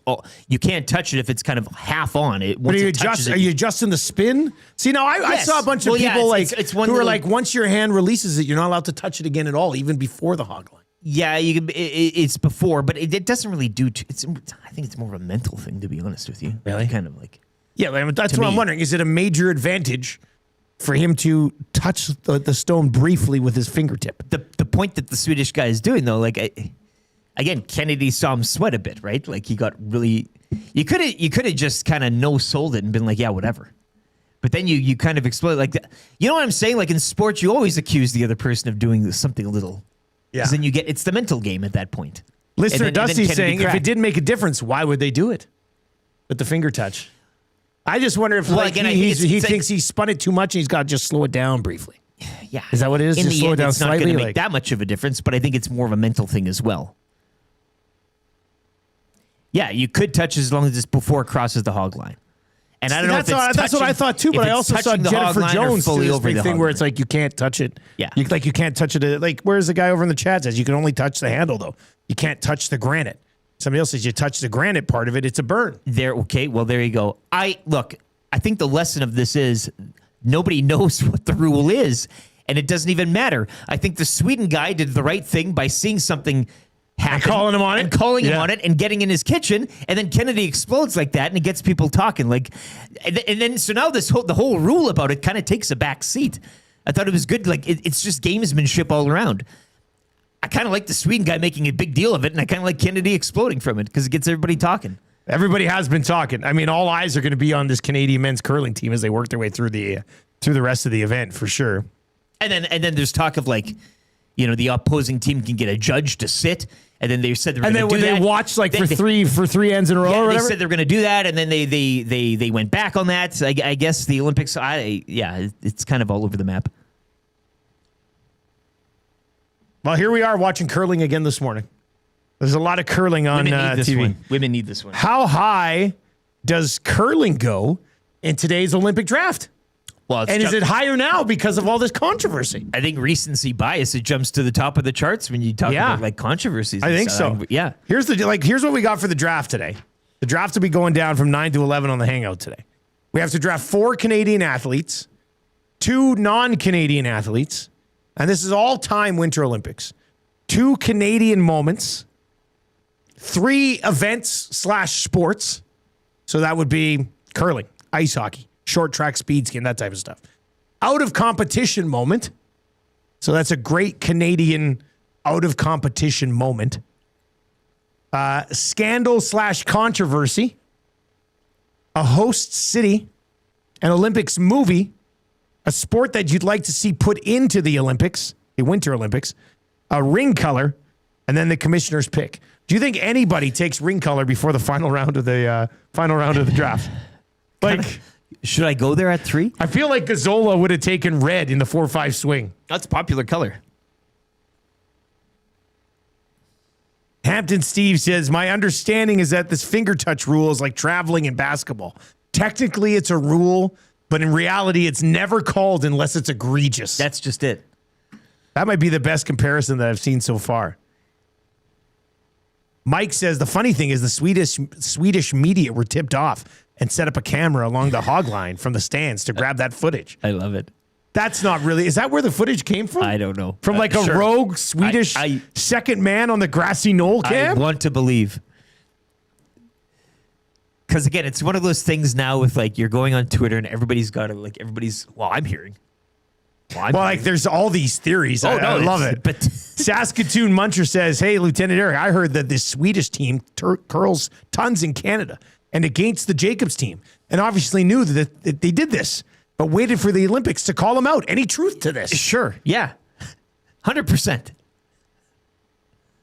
you can't touch it if it's kind of half on it. But are you adjusting the spin? See, now I saw a bunch of people who are like, once your hand releases it, you're not allowed to touch it again at all, even before the hog line. Yeah, you can. It's before, but it doesn't really do. I think it's more of a mental thing, to be honest with you. Really, kind of like. Yeah, that's what I'm wondering. Is it a major advantage for him to touch the stone briefly with his fingertip? The point that the Swedish guy is doing, though, again, Kennedy saw him sweat a bit, right? Like he got really. You could have just kind of no-sold it and been like, yeah, whatever. But then you kind of explode like that. You know what I'm saying? Like in sports, you always accuse the other person of doing something a little. Yeah. Because then it's the mental game at that point. Listener And then Dusty's Kennedy saying if it cracked. didn't make a difference, why would they do it with the finger touch? I just wonder if Well, again, I think he it's thinks he spun it too much and he's got to just slow it down briefly. Yeah. Is that what it is? In Just the slow it end, down it's not slightly? going to make Like- that much of a difference, but I think it's more of a mental thing as well. Yeah, you could touch as long as it's before it crosses the hog line. And I don't know if That's what I thought too, but I also saw Jennifer Jones do this big thing where it's like you can't touch it. Yeah. You can't touch it. Like, where's the guy over in the chat says you can only touch the handle though. You can't touch the granite. Somebody else says you touch the granite part of it, it's a burn. Okay, well there you go. I think the lesson of this is nobody knows what the rule is, and it doesn't even matter. I think the Sweden guy did the right thing by seeing something happen And calling him on it? and calling him Yeah. on it and getting in his kitchen, and then Kennedy explodes like that and it gets people talking like, and then so now the whole rule about it kind of takes a back seat. I thought it was good. Like it's just gamesmanship all around. I kind of like the Sweden guy making a big deal of it, and I kind of like Kennedy exploding from it because it gets everybody talking. Everybody has been talking. I mean, all eyes are going to be on this Canadian men's curling team as they work their way through the rest of the event for sure. And then there's talk of like, the opposing team can get a judge to sit, and then they said they're going to do And then that. they watch like They- for three ends in a row Yeah, or they whatever. said they were going to do that, and then they went back on that. I guess the Olympics. It's kind of all over the map. Well, here we are watching curling again this morning. There's a lot of curling on Women need this TV. one. Women need this one. How high does curling go in today's Olympic draft? Well, And is it higher now because of all this controversy? I think recency bias. It jumps to the top of the charts when you talk Yeah. about like controversies. I and think stuff. so. Yeah. Here's what we got for the draft today. The draft will be going down from 9 to 11 on the Hangout today. We have to draft 4 Canadian athletes, 2 non-Canadian athletes, and this is all-time Winter Olympics. 2 Canadian moments, 3 events/sports. So that would be curling, ice hockey, short track, speed skiing, that type of stuff. Out of competition moment. So that's a great Canadian out of competition moment. Scandal/controversy. A host city. An Olympics movie. A sport that you'd like to see put into the Olympics, the Winter Olympics. A ring color. And then the commissioner's pick. Do you think anybody takes ring color before the final round of the draft? Like, Should I go there at 3? I feel like Gazzola would have taken red in the 4-5 swing. That's a popular color. Hampton Steve says, my understanding is that this finger touch rule is like traveling in basketball. Technically, it's a rule, but in reality, it's never called unless it's egregious. That's just it. That might be the best comparison that I've seen so far. Mike says, the funny thing is the Swedish media were tipped off and set up a camera along the hog line from the stands to grab that footage. I love it. That's not really, is that where the footage came from? I don't know. From like a Sure. rogue Swedish second man on the grassy knoll I cam? want to believe. Because again, it's one of those things now with like you're going on Twitter and everybody's got it. Like I'm hearing. Well, like there's all these theories. I love it. But Saskatoon Muncher says, hey, Lieutenant Eric, I heard that this Swedish team curls tons in Canada and against the Jacobs team, and obviously knew that they did this, but waited for the Olympics to call them out. Any truth to this? sure, yeah, 100%.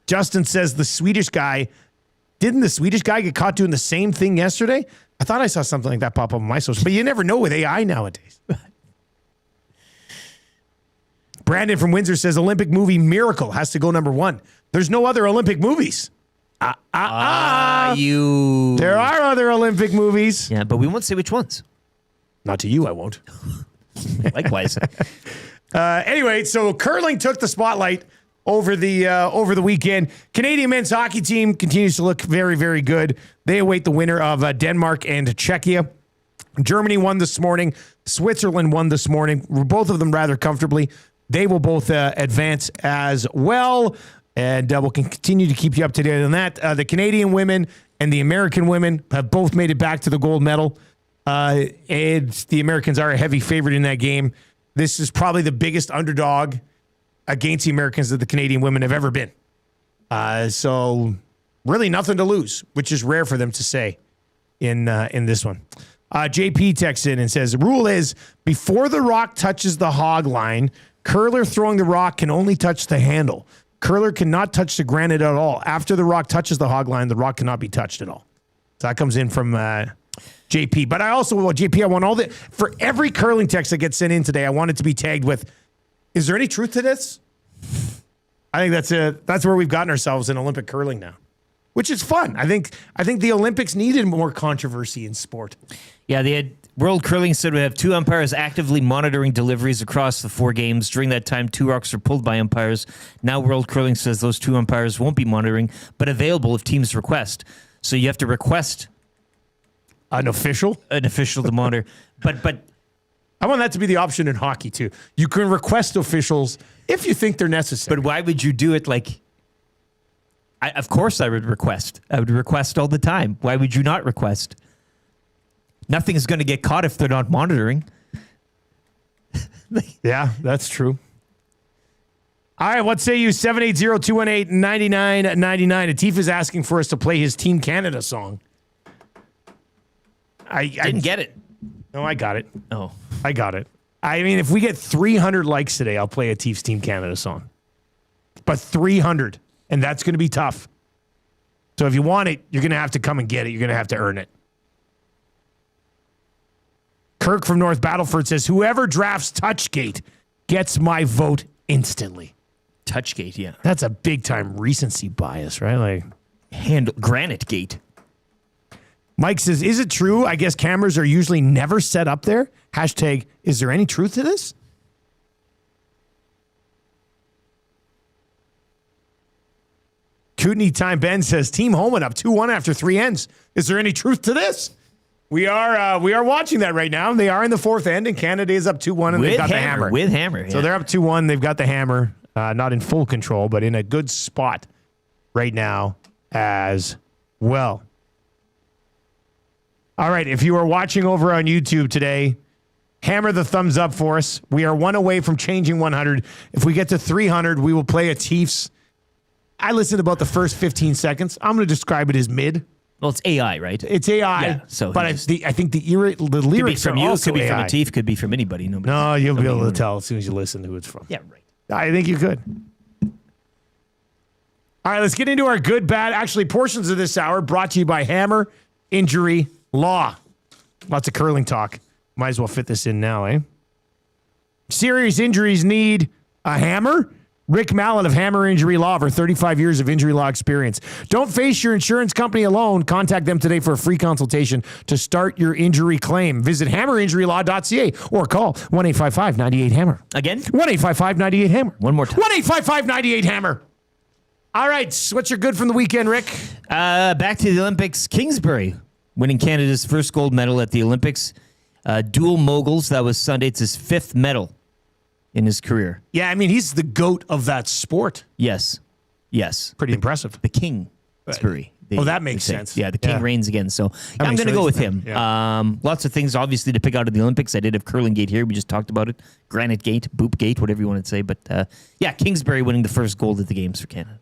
Justin says didn't the Swedish guy get caught doing the same thing yesterday? I thought I saw something like that pop up on my social, but you never know with AI nowadays. Brandon from Windsor says Olympic movie Miracle has to go number 1. There's no other Olympic movies. There are other Olympic movies. Yeah, but we won't say which ones. Not to you, I won't. Likewise. Anyway, so curling took the spotlight over the weekend. Canadian men's hockey team continues to look very, very good. They await the winner of Denmark and Czechia. Germany won this morning. Switzerland won this morning. Both of them rather comfortably. They will both advance as well. And we'll continue to keep you up to date on that. The Canadian women and the American women have both made it back to the gold medal. And the Americans are a heavy favorite in that game. This is probably the biggest underdog against the Americans that the Canadian women have ever been. So really nothing to lose, which is rare for them to say in this one. JP texts in and says, the rule is before the rock touches the hog line, curler throwing the rock can only touch the handle. Curler cannot touch the granite at all. After the rock touches the hog line, the rock cannot be touched at all. So that comes in from JP. But I also, JP, I want for every curling text that gets sent in today, I want it to be tagged with, is there any truth to this? I think that's where we've gotten ourselves in Olympic curling now, which is fun. I think the Olympics needed more controversy in sport. Yeah, they had World Curling said we have 2 umpires actively monitoring deliveries across the 4 games. During that time, 2 rocks were pulled by umpires. Now World Curling says those 2 umpires won't be monitoring, but available if teams request. So you have to request an official to monitor. But I want that to be the option in hockey too. You can request officials if you think they're necessary. But why would you do it like? Of course, I would request. I would request all the time. Why would you not request? Nothing's going to get caught if they're not monitoring. Yeah, that's true. All right, what say you? 780-218-9999. Atif is asking for us to play his Team Canada song. I didn't get it. No, I got it. Oh. I got it. I mean, if we get 300 likes today, I'll play Atif's Team Canada song. But 300, and that's going to be tough. So if you want it, you're going to have to come and get it. You're going to have to earn it. Kirk from North Battleford says, whoever drafts Touchgate gets my vote instantly. Touchgate, yeah. That's a big-time recency bias, right? Like Granite Gate. Mike says, is it true? I guess cameras are usually never set up there. Hashtag, is there any truth to this? Kootenai Time Ben says, Team Homan up 2-1 after 3 ends. Is there any truth to this? We are watching that right now. They are in the 4th end, and Canada is up 2-1, and they've got the hammer. With hammer, yeah. So they're up 2-1. They've got the hammer, not in full control, but in a good spot right now as well. All right, if you are watching over on YouTube today, hammer the thumbs up for us. We are 1 away from changing 100. If we get to 300, we will play a Chiefs. I listened about the first 15 seconds. I'm going to describe it as mid. Well, it's AI, right? It's AI. Yeah, so but I think the lyrics from are you, also could be AI. from Atif, could be from anybody. No, you'll be able to tell as soon as you listen who it's from. Yeah, right. I think you could. All right, let's get into our good, bad. Actually, portions of this hour brought to you by Hammer Injury Law. Lots of curling talk. Might as well fit this in now, eh? Serious injuries need a hammer? Rick Mallett of Hammer Injury Law, over 35 years of injury law experience. Don't face your insurance company alone. Contact them today for a free consultation to start your injury claim. Visit hammerinjurylaw.ca or call 1-855-98-HAMMER. Again? 1-855-98-HAMMER. One more time. 1-855-98-HAMMER. All right, what's your good from the weekend, Rick? Back to the Olympics. Kingsbury winning Canada's first gold medal at the Olympics. Dual moguls. That was Sunday. It's his 5th medal in his career. Yeah, I mean, he's the GOAT of that sport. Yes. Pretty impressive. The Kingsbury. That makes sense. Yeah, the king reigns again. So I'm going to go with him. Yeah. Lots of things, obviously, to pick out of the Olympics. I did have Curling Gate here. We just talked about it. Granite Gate, Boop Gate, whatever you want to say. But Kingsbury winning the first gold at the Games for Canada.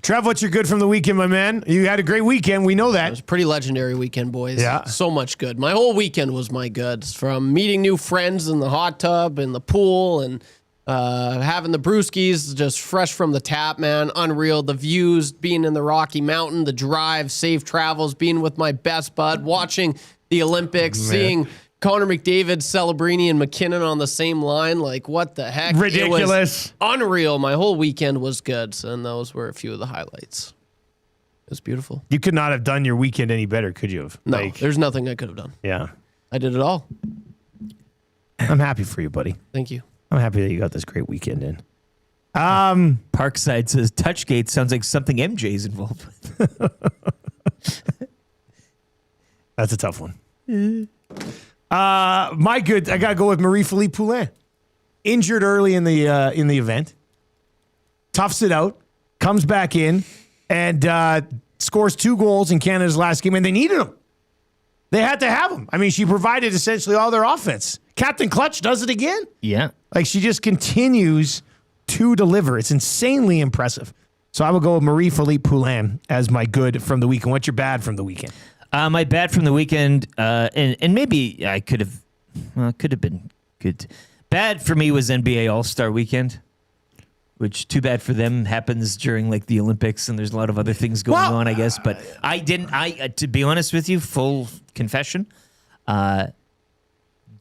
Trev, what's your good from the weekend, my man? You had a great weekend. We know that. It was a pretty legendary weekend, boys. Yeah. So much good. My whole weekend was my goods. From meeting new friends in the hot tub and the pool and having the brewskis just fresh from the tap, man. Unreal. The views, being in the Rocky Mountain, the drive, safe travels, being with my best bud, watching the Olympics, seeing Connor McDavid, Celebrini, and McKinnon on the same line. Like, what the heck? Ridiculous. It was unreal. My whole weekend was good, and those were a few of the highlights. It was beautiful. You could not have done your weekend any better, could you have? No, there's nothing I could have done. Yeah. I did it all. I'm happy for you, buddy. Thank you. I'm happy that you got this great weekend in. Parkside says Touchgate sounds like something MJ's involved with. That's a tough one. My good, I got to go with Marie-Philippe Poulin. Injured early in the event. Toughs it out. Comes back in and scores 2 goals in Canada's last game, and they needed him. They had to have him. I mean, she provided essentially all their offense. Captain Clutch does it again. Yeah. Like, she just continues to deliver. It's insanely impressive. So I will go with Marie-Philippe Poulin as my good from the weekend. What's your bad from the weekend? My bad from the weekend, and maybe I could have, well, it could have been good. Bad for me was NBA All-Star Weekend, which too bad for them happens during like the Olympics, and there's a lot of other things going on, I guess. But I didn't. To be honest with you, full confession,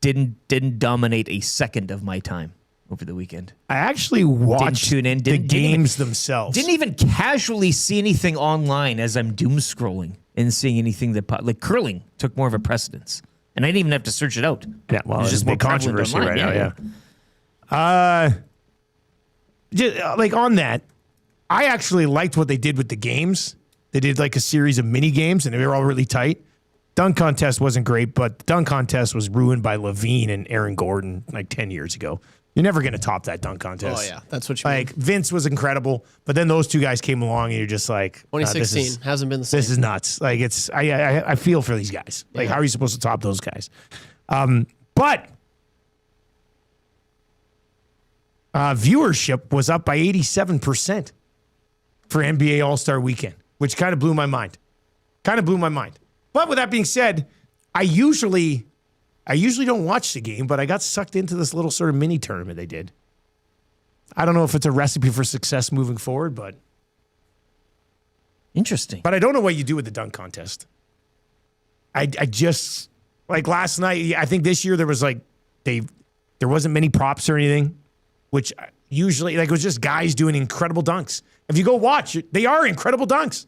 didn't dominate a second of my time over the weekend. I actually watched tune in, the games themselves. Didn't even casually see anything online as I'm doom scrolling and seeing anything that like curling took more of a precedence, and I didn't even have to search it out. Yeah, well, it's just more more prevalent controversy online. right now. Yeah. Just, like on that, I actually liked what they did with the games. They did like a series of mini games, and they were all really tight. Dunk contest wasn't great, but the dunk contest was ruined by Levine and Aaron Gordon like 10 years ago. You're never going to top that dunk contest. Oh, yeah. That's what you mean. Vince was incredible, but then those two guys came along, and you're just like, 2016 hasn't been the same. This is nuts. Like, it's I feel for these guys. Like, how are you supposed to top those guys? But viewership was up by 87% for NBA All-Star Weekend, which kind of blew my mind. But with that being said, I usually don't watch the game, but I got sucked into this little sort of mini tournament they did. I don't know if it's a recipe for success moving forward, but interesting. But I don't know what you do with the dunk contest. I just like last night. I think this year there was like there wasn't many props or anything, which usually like it was just guys doing incredible dunks. If you go watch, they are incredible dunks,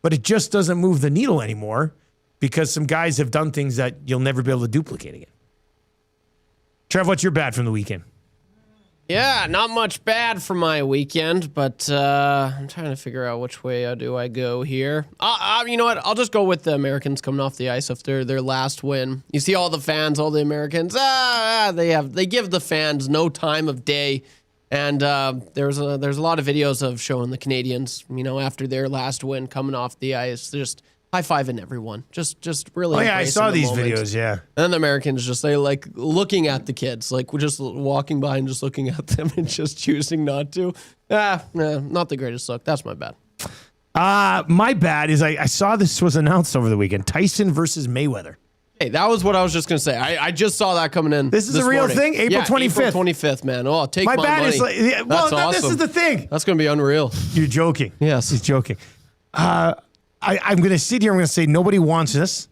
but it just doesn't move the needle anymore because some guys have done things that you'll never be able to duplicate again. Trev, what's your bad from the weekend? Yeah, not much bad for my weekend, but I'm trying to figure out which way do I go here. You know what? I'll just go with the Americans coming off the ice after their last win. You see all the fans, all the Americans. They give the fans no time of day, and there's a lot of videos of showing the Canadians, after their last win coming off the ice, just high-fiving everyone. Just really. Oh yeah, I saw these moment. videos. Yeah, and then the Americans they like looking at the kids, like we're just walking by and just looking at them and just choosing not to. Not the greatest look. That's my bad. My bad is I saw this was announced over the weekend. Tyson versus Mayweather. Hey, that was what I was just gonna say. I just saw that coming in. This is a real morning. thing. April 25th. April 25th, man. Oh, take my my bad money. is like, That's awesome. This is the thing. That's gonna be unreal. You're joking. Yes, he's joking. I'm going to sit here. I'm going to say nobody wants this.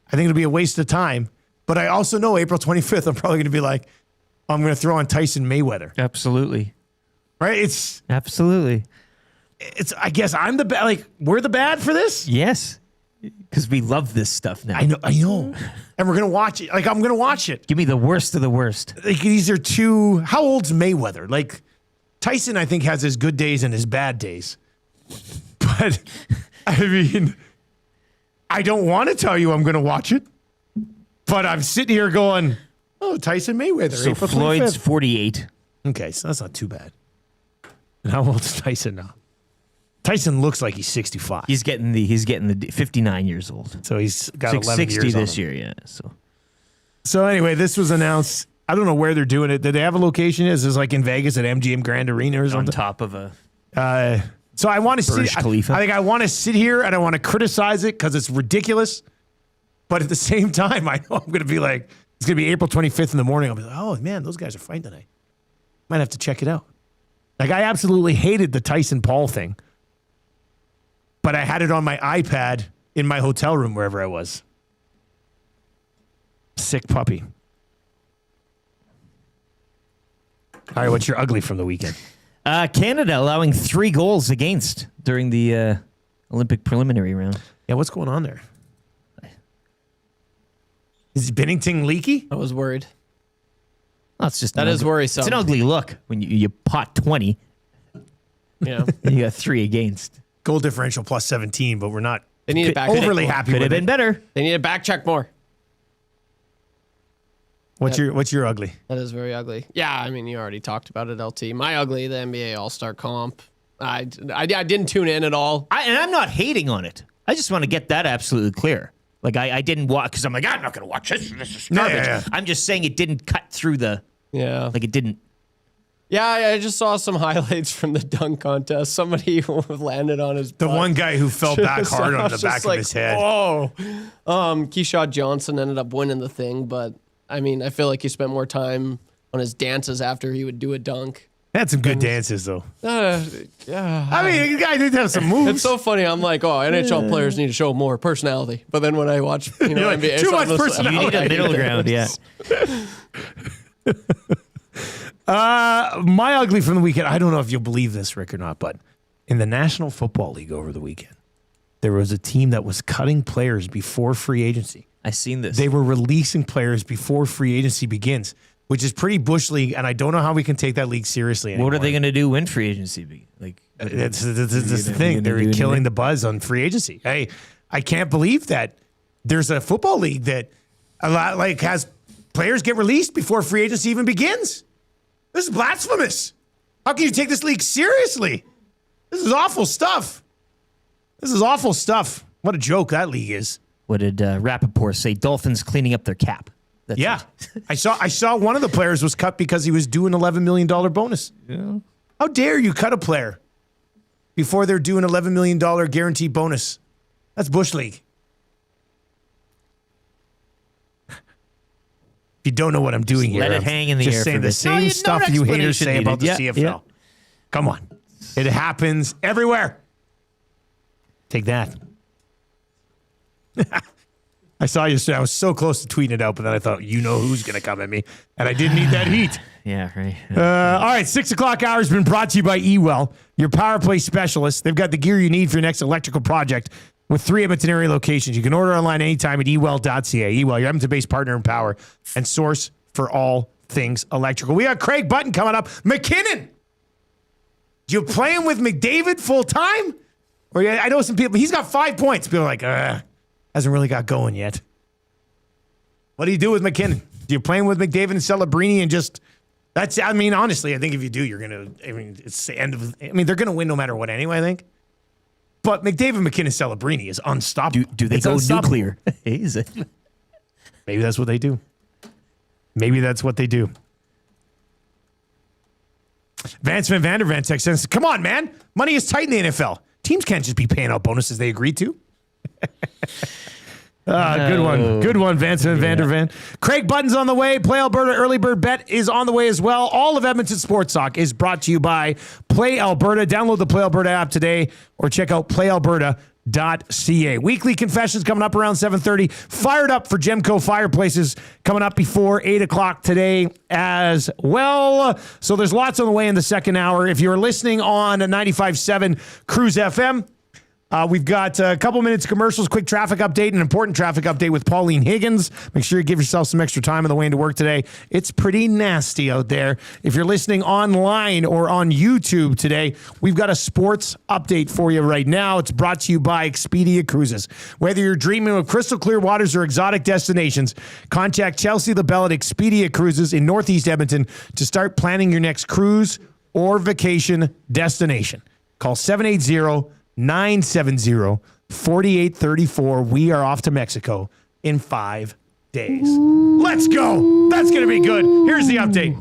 I think it'll be a waste of time. But I also know April 25th, I'm probably going to be like, I'm going to throw on Tyson Mayweather. Absolutely. Right? Absolutely. I guess I'm the bad. Like, we're the bad for this? Yes. Because we love this stuff now. I know. And we're going to watch it. Like, I'm going to watch it. Give me the worst of the worst. Like, these are two. How old's Mayweather? Like, Tyson, I think, has his good days and his bad days. But I mean, I don't want to tell you I'm going to watch it, but I'm sitting here going, oh, Tyson Mayweather. So April Floyd's 25th. 48. Okay, so that's not too bad. And how old is Tyson now? Tyson looks like he's 65. He's getting the 59 years old. So he's got 11 60 years this on him. year, yeah. So anyway, this was announced. I don't know where they're doing it. Did they have a location? Is this like in Vegas at MGM Grand Arena or something? On top of a... So I want to sit. I think I want to sit here and I want to criticize it because it's ridiculous. But at the same time, I know I'm going to be like, it's going to be April 25th in the morning. I'll be like, oh man, those guys are fighting tonight. Might have to check it out. Like I absolutely hated the Tyson Paul thing, but I had it on my iPad in my hotel room wherever I was. Sick puppy. All right, what's your ugly from the weekend? Canada allowing 3 goals against during the Olympic preliminary round. Yeah, what's going on there? Is Bennington leaky? I was worried. Well, it's just that is worrisome. It's an ugly look when you pot 20. Yeah, and you got 3 against. Goal differential plus 17, but we're not. They need to back overly happy. Could have with been it. better. They need to back check more. What's your ugly? That is very ugly. Yeah, I mean, you already talked about it, LT. My ugly, the NBA All-Star comp. I didn't tune in at all. And I'm not hating on it. I just want to get that absolutely clear. Like, I didn't watch, because I'm like, I'm not going to watch this. This is garbage. Yeah. I'm just saying it didn't cut through the... Yeah. Like, it didn't... Yeah, I just saw some highlights from the dunk contest. Somebody landed on his The butt. one guy who fell back hard I on was the back just of his head. Whoa. Keyshawn Johnson ended up winning the thing, but I mean, I feel like he spent more time on his dances after he would do a dunk. Had some good dances, though. Yeah. I mean, the guy did have some moves. It's so funny. I'm like, NHL players need to show more personality. But then when I watch, You're like, NBA, too much I'm just personality. You need a middle ground, yeah. My ugly from the weekend, I don't know if you'll believe this, Rick, or not, but in the National Football League over the weekend, there was a team that was cutting players before free agency. I seen this. They were releasing players before free agency begins, which is pretty bush league, and I don't know how we can take that league seriously anymore. What are they going to do when free agency? That's the thing. They're killing the buzz on free agency. I can't believe that there's a football league that a lot has players get released before free agency even begins. This is blasphemous. How can you take this league seriously? This is awful stuff. What a joke that league is. What did Rappaport say? Dolphins cleaning up their cap. That's Yeah. it. I saw one of the players was cut because he was due an $11 million bonus. Yeah. How dare you cut a player before they're due an $11 million guaranteed bonus? That's Bush League. If you don't know what I'm doing here, let it I'm hang in the just air saying for the this. same stuff you haters say about the explanation CFL. needed. Yeah. Come on. It happens everywhere. Take that. I saw you. I was so close to tweeting it out, but then I thought, you know who's going to come at me. And I didn't need that heat. Yeah, right. All right, 6 o'clock hour has been brought to you by Ewell, your power play specialist. They've got the gear you need for your next electrical project with 3 Edmonton area locations. You can order online anytime at ewell.ca. Ewell, your Edmonton-based partner in power and source for all things electrical. We got Craig Button coming up. McKinnon. Do you play him with McDavid full time? Or I know some people, he's got 5 points. People are like, hasn't really got going yet. What do you do with McKinnon? Do you play him with McDavid and Celebrini and just... honestly, I think if you do, you're going to, it's the end of, they're going to win no matter what anyway, I think. But McDavid, McKinnon, Celebrini is unstoppable. Do they It's go unstoppable. nuclear? Is it? Maybe that's what they do. Vance Van Vandervan text says, come on, man. Money is tight in the NFL. Teams can't just be paying out bonuses they agreed to. Good one, Vance Van Vandervan. Craig Button's on the way. Play Alberta Early Bird Bet is on the way as well. All of Edmonton Sports Talk is brought to you by Play Alberta. Download the Play Alberta app today or check out playalberta.ca. Weekly confessions coming up around 7:30. Fired up for Gemco Fireplaces coming up before 8 o'clock today as well. So there's lots on the way in the second hour. If you're listening on 95.7 Cruise FM, we've got a couple minutes of commercials, quick traffic update, an important traffic update with Pauline Higgins. Make sure you give yourself some extra time on the way into work today. It's pretty nasty out there. If you're listening online or on YouTube today, we've got a sports update for you right now. It's brought to you by Expedia Cruises. Whether you're dreaming of crystal clear waters or exotic destinations, contact Chelsea LaBelle at Expedia Cruises in Northeast Edmonton to start planning your next cruise or vacation destination. Call 780-970-4834. We are off to Mexico in 5 days. Let's go. That's going to be good. Here's the update.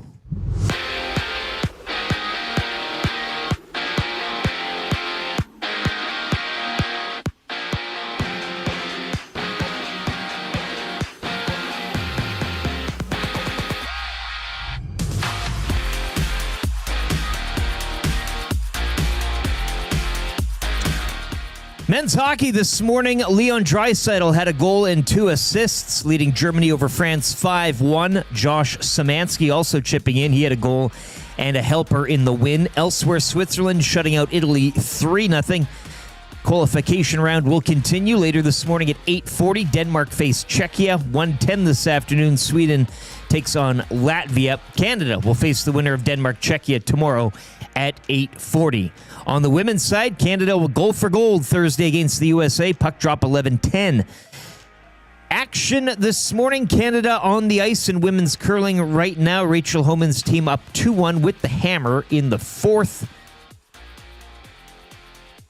Men's hockey this morning, Leon Draisaitl had a goal and 2 assists, leading Germany over France 5-1. Josh Szymanski also chipping in. He had a goal and a helper in the win. Elsewhere, Switzerland shutting out Italy 3-0. Qualification round will continue later this morning at 8:40. Denmark face Czechia. 1:10 this afternoon. Sweden takes on Latvia. Canada will face the winner of Denmark-Czechia tomorrow at 8:40. On the women's side, Canada will go for gold Thursday against the USA. Puck drop 11-10. Action this morning. Canada on the ice in women's curling right now. Rachel Homan's team up 2-1 with the hammer in the 4th.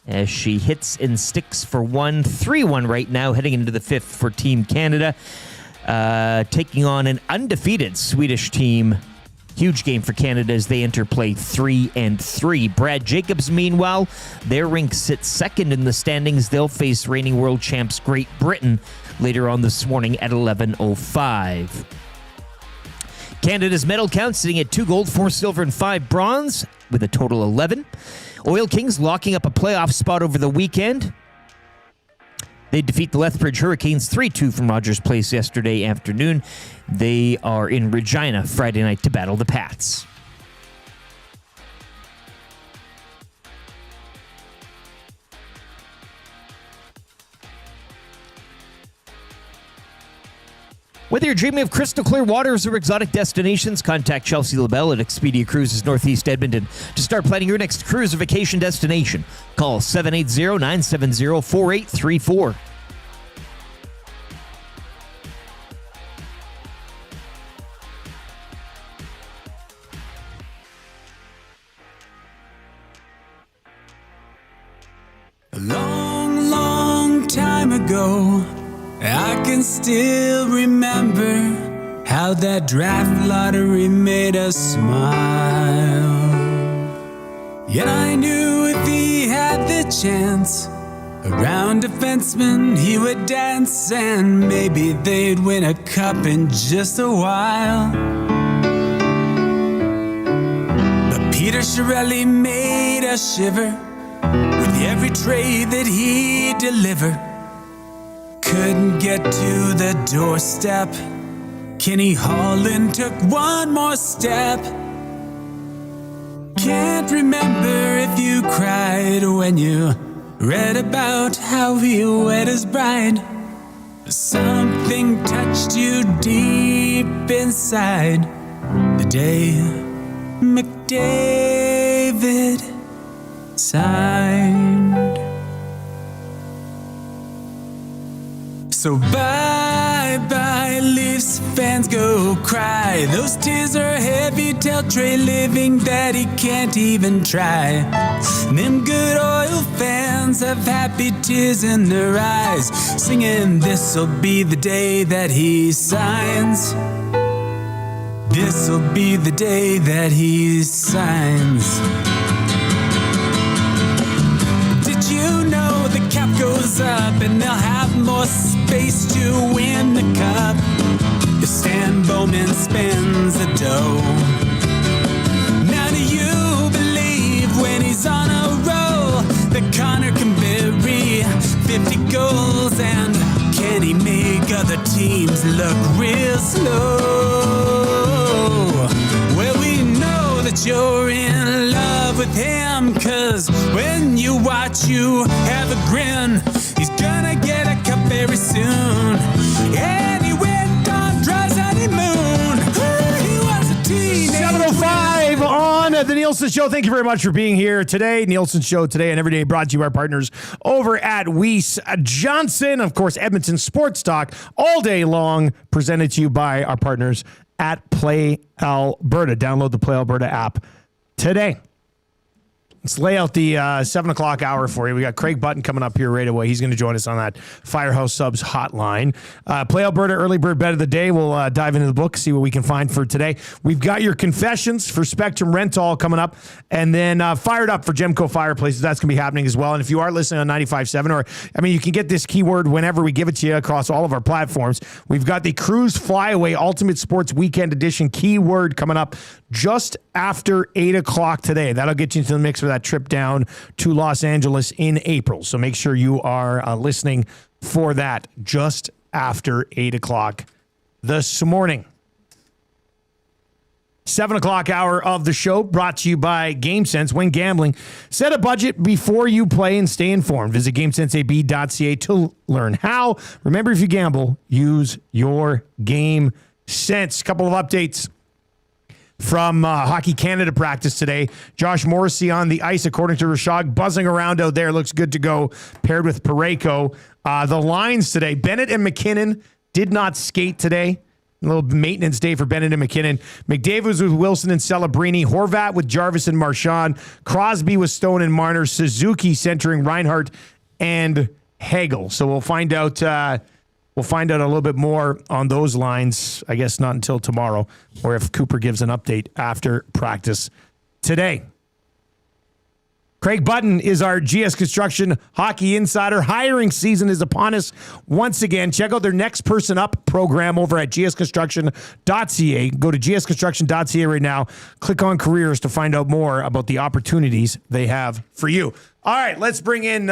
As she hits and sticks for 3-1 right now, heading into the 5th for Team Canada. Taking on an undefeated Swedish team Huge game for Canada as they enter play 3-3. Brad Jacobs, meanwhile, their rink sits second in the standings. They'll face reigning world champs Great Britain later on this morning at 11:05. Canada's medal count sitting at 2 gold, 4 silver, and 5 bronze with a total 11. Oil Kings locking up a playoff spot over the weekend. They defeat the Lethbridge Hurricanes 3-2 from Rogers Place yesterday afternoon. They are in Regina Friday night to battle the Pats. Whether you're dreaming of crystal clear waters or exotic destinations, contact Chelsea LaBelle at Expedia Cruises Northeast Edmonton to start planning your next cruise or vacation destination. Call 780-970-4834. A long, long time ago, I can still remember how that draft lottery made us smile. Yet I knew if he had the chance, around a defenseman he would dance, and maybe they'd win a cup in just a while. But Peter Chiarelli made us shiver with every trade that he delivered. Couldn't get to the doorstep. Kenny Holland took one more step. Can't remember if you cried when you read about how he wed his bride. Something touched you deep inside the day McDavid signed. So bye-bye, Leafs fans, go cry. Those tears are heavy, tell Trey Living that he can't even try. Them good Oil fans have happy tears in their eyes, singing this'll be the day that he signs. This'll be the day that he signs. Did you know the cap goes up and they'll have more space to win the cup if Stan Bowman spends the dough? Now do you believe when he's on a roll that Connor can bury 50 goals, and can he make other teams look real slow? Well, we know that you're in love with him, 'cause when you watch, you have a grin. He's gonna get a cup very soon. And he went on Draisaitl moon. He was a teenager. 7:05 on the Nielson Show. Thank you very much for being here today. Nielson Show today and every day brought to you by our partners over at Weiss Johnson. Of course, Edmonton Sports Talk all day long, presented to you by our partners at Play Alberta. Download the Play Alberta app today. Let's lay out the 7 o'clock hour for you. We got Craig Button coming up here right away. He's going to join us on that Firehouse Subs hotline. Play Alberta Early Bird Bet of the Day. We'll dive into the book, see what we can find for today. We've got your confessions for Spectrum Rental coming up, and then Fired Up for Gemco Fireplaces. That's going to be happening as well. And if you are listening on 95.7, or, I mean, you can get this keyword whenever we give it to you across all of our platforms. We've got the Cruise Flyaway Ultimate Sports Weekend Edition keyword coming up just after 8 o'clock today. That'll get you into the mix for that trip down to Los Angeles in April. So make sure you are listening for that just after 8 o'clock this morning. 7 o'clock hour of the show brought to you by GameSense. When gambling, set a budget before you play and stay informed. Visit GameSenseAB.ca to learn how. Remember, if you gamble, use your game sense. Couple of updates from Hockey Canada practice today. Josh Morrissey on the ice, according to Rashog, buzzing around out there. Looks good to go, paired with Parayko. The lines today, Bennett and McKinnon did not skate today. A little maintenance day for Bennett and McKinnon. McDavid was with Wilson and Celebrini. Horvat with Jarvis and Marchand. Crosby with Stone and Marner. Suzuki centering Reinhart and Hagel. So we'll find out we'll find out a little bit more on those lines, I guess not until tomorrow, or if Cooper gives an update after practice today. Craig Button is our GS Construction Hockey Insider. Hiring season is upon us once again. Check out their Next Person Up program over at gsconstruction.ca. Go to gsconstruction.ca right now. Click on careers to find out more about the opportunities they have for you. All right, let's bring in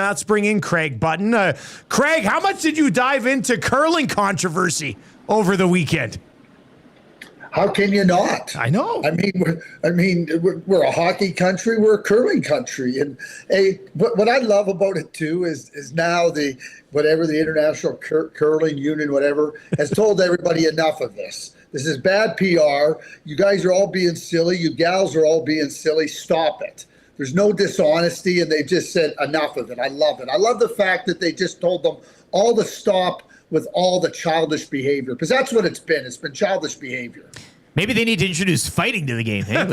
Craig Button. Craig, how much did you dive into curling controversy over the weekend? How can you not? I know. We're a hockey country. We're a curling country, and what I love about it too is now the International Curling Union has told everybody enough of this. This is bad PR. You guys are all being silly. You gals are all being silly. Stop it. There's no dishonesty, and they just said enough of it. I love it. I love the fact that they just told them all to stop with all the childish behavior, because that's what it's been. It's been childish behavior. Maybe they need to introduce fighting to the game. Hey,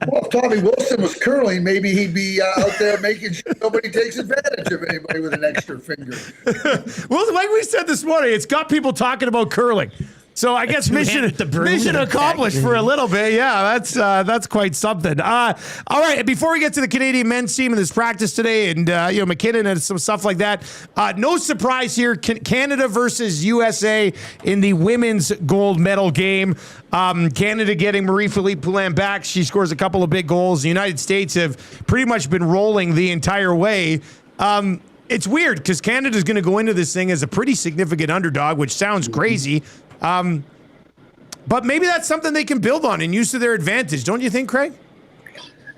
well, if Tommy Wilson was curling, maybe he'd be out there making sure nobody takes advantage of anybody with an extra finger. Well, like we said this morning, it's got people talking about curling. So I guess mission accomplished for a little bit. Yeah, that's quite something. All right, before we get to the Canadian men's team and this practice today, and McKinnon and some stuff like that, no surprise here. Canada versus USA in the women's gold medal game. Canada getting Marie-Philippe Poulin back. She scores a couple of big goals. The United States have pretty much been rolling the entire way. It's weird because Canada's going to go into this thing as a pretty significant underdog, which sounds crazy. But maybe that's something they can build on and use to their advantage. Don't you think, Craig?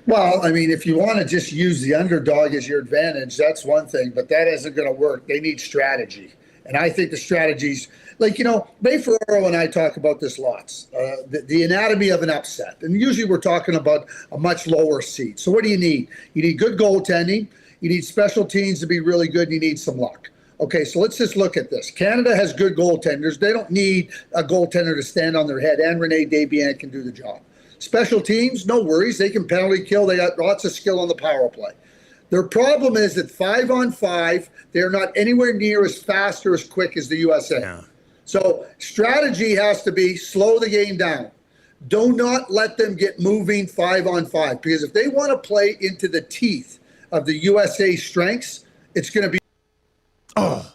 Well, if you want to just use the underdog as your advantage, that's one thing, but that isn't going to work. They need strategy. And I think the strategies, Ray Ferraro and I talk about this lots, the anatomy of an upset. And usually we're talking about a much lower seed. So what do you need? You need good goaltending. You need special teams to be really good. And you need some luck. Okay, so let's just look at this. Canada has good goaltenders. They don't need a goaltender to stand on their head, and Renee Desbiens can do the job. Special teams, no worries. They can penalty kill. They got lots of skill on the power play. Their problem is that 5-on-5, they're not anywhere near as fast or as quick as the USA. Yeah. So strategy has to be slow the game down. Do not let them get moving 5-on-5, because if they want to play into the teeth of the USA strengths, it's going to be. Oh,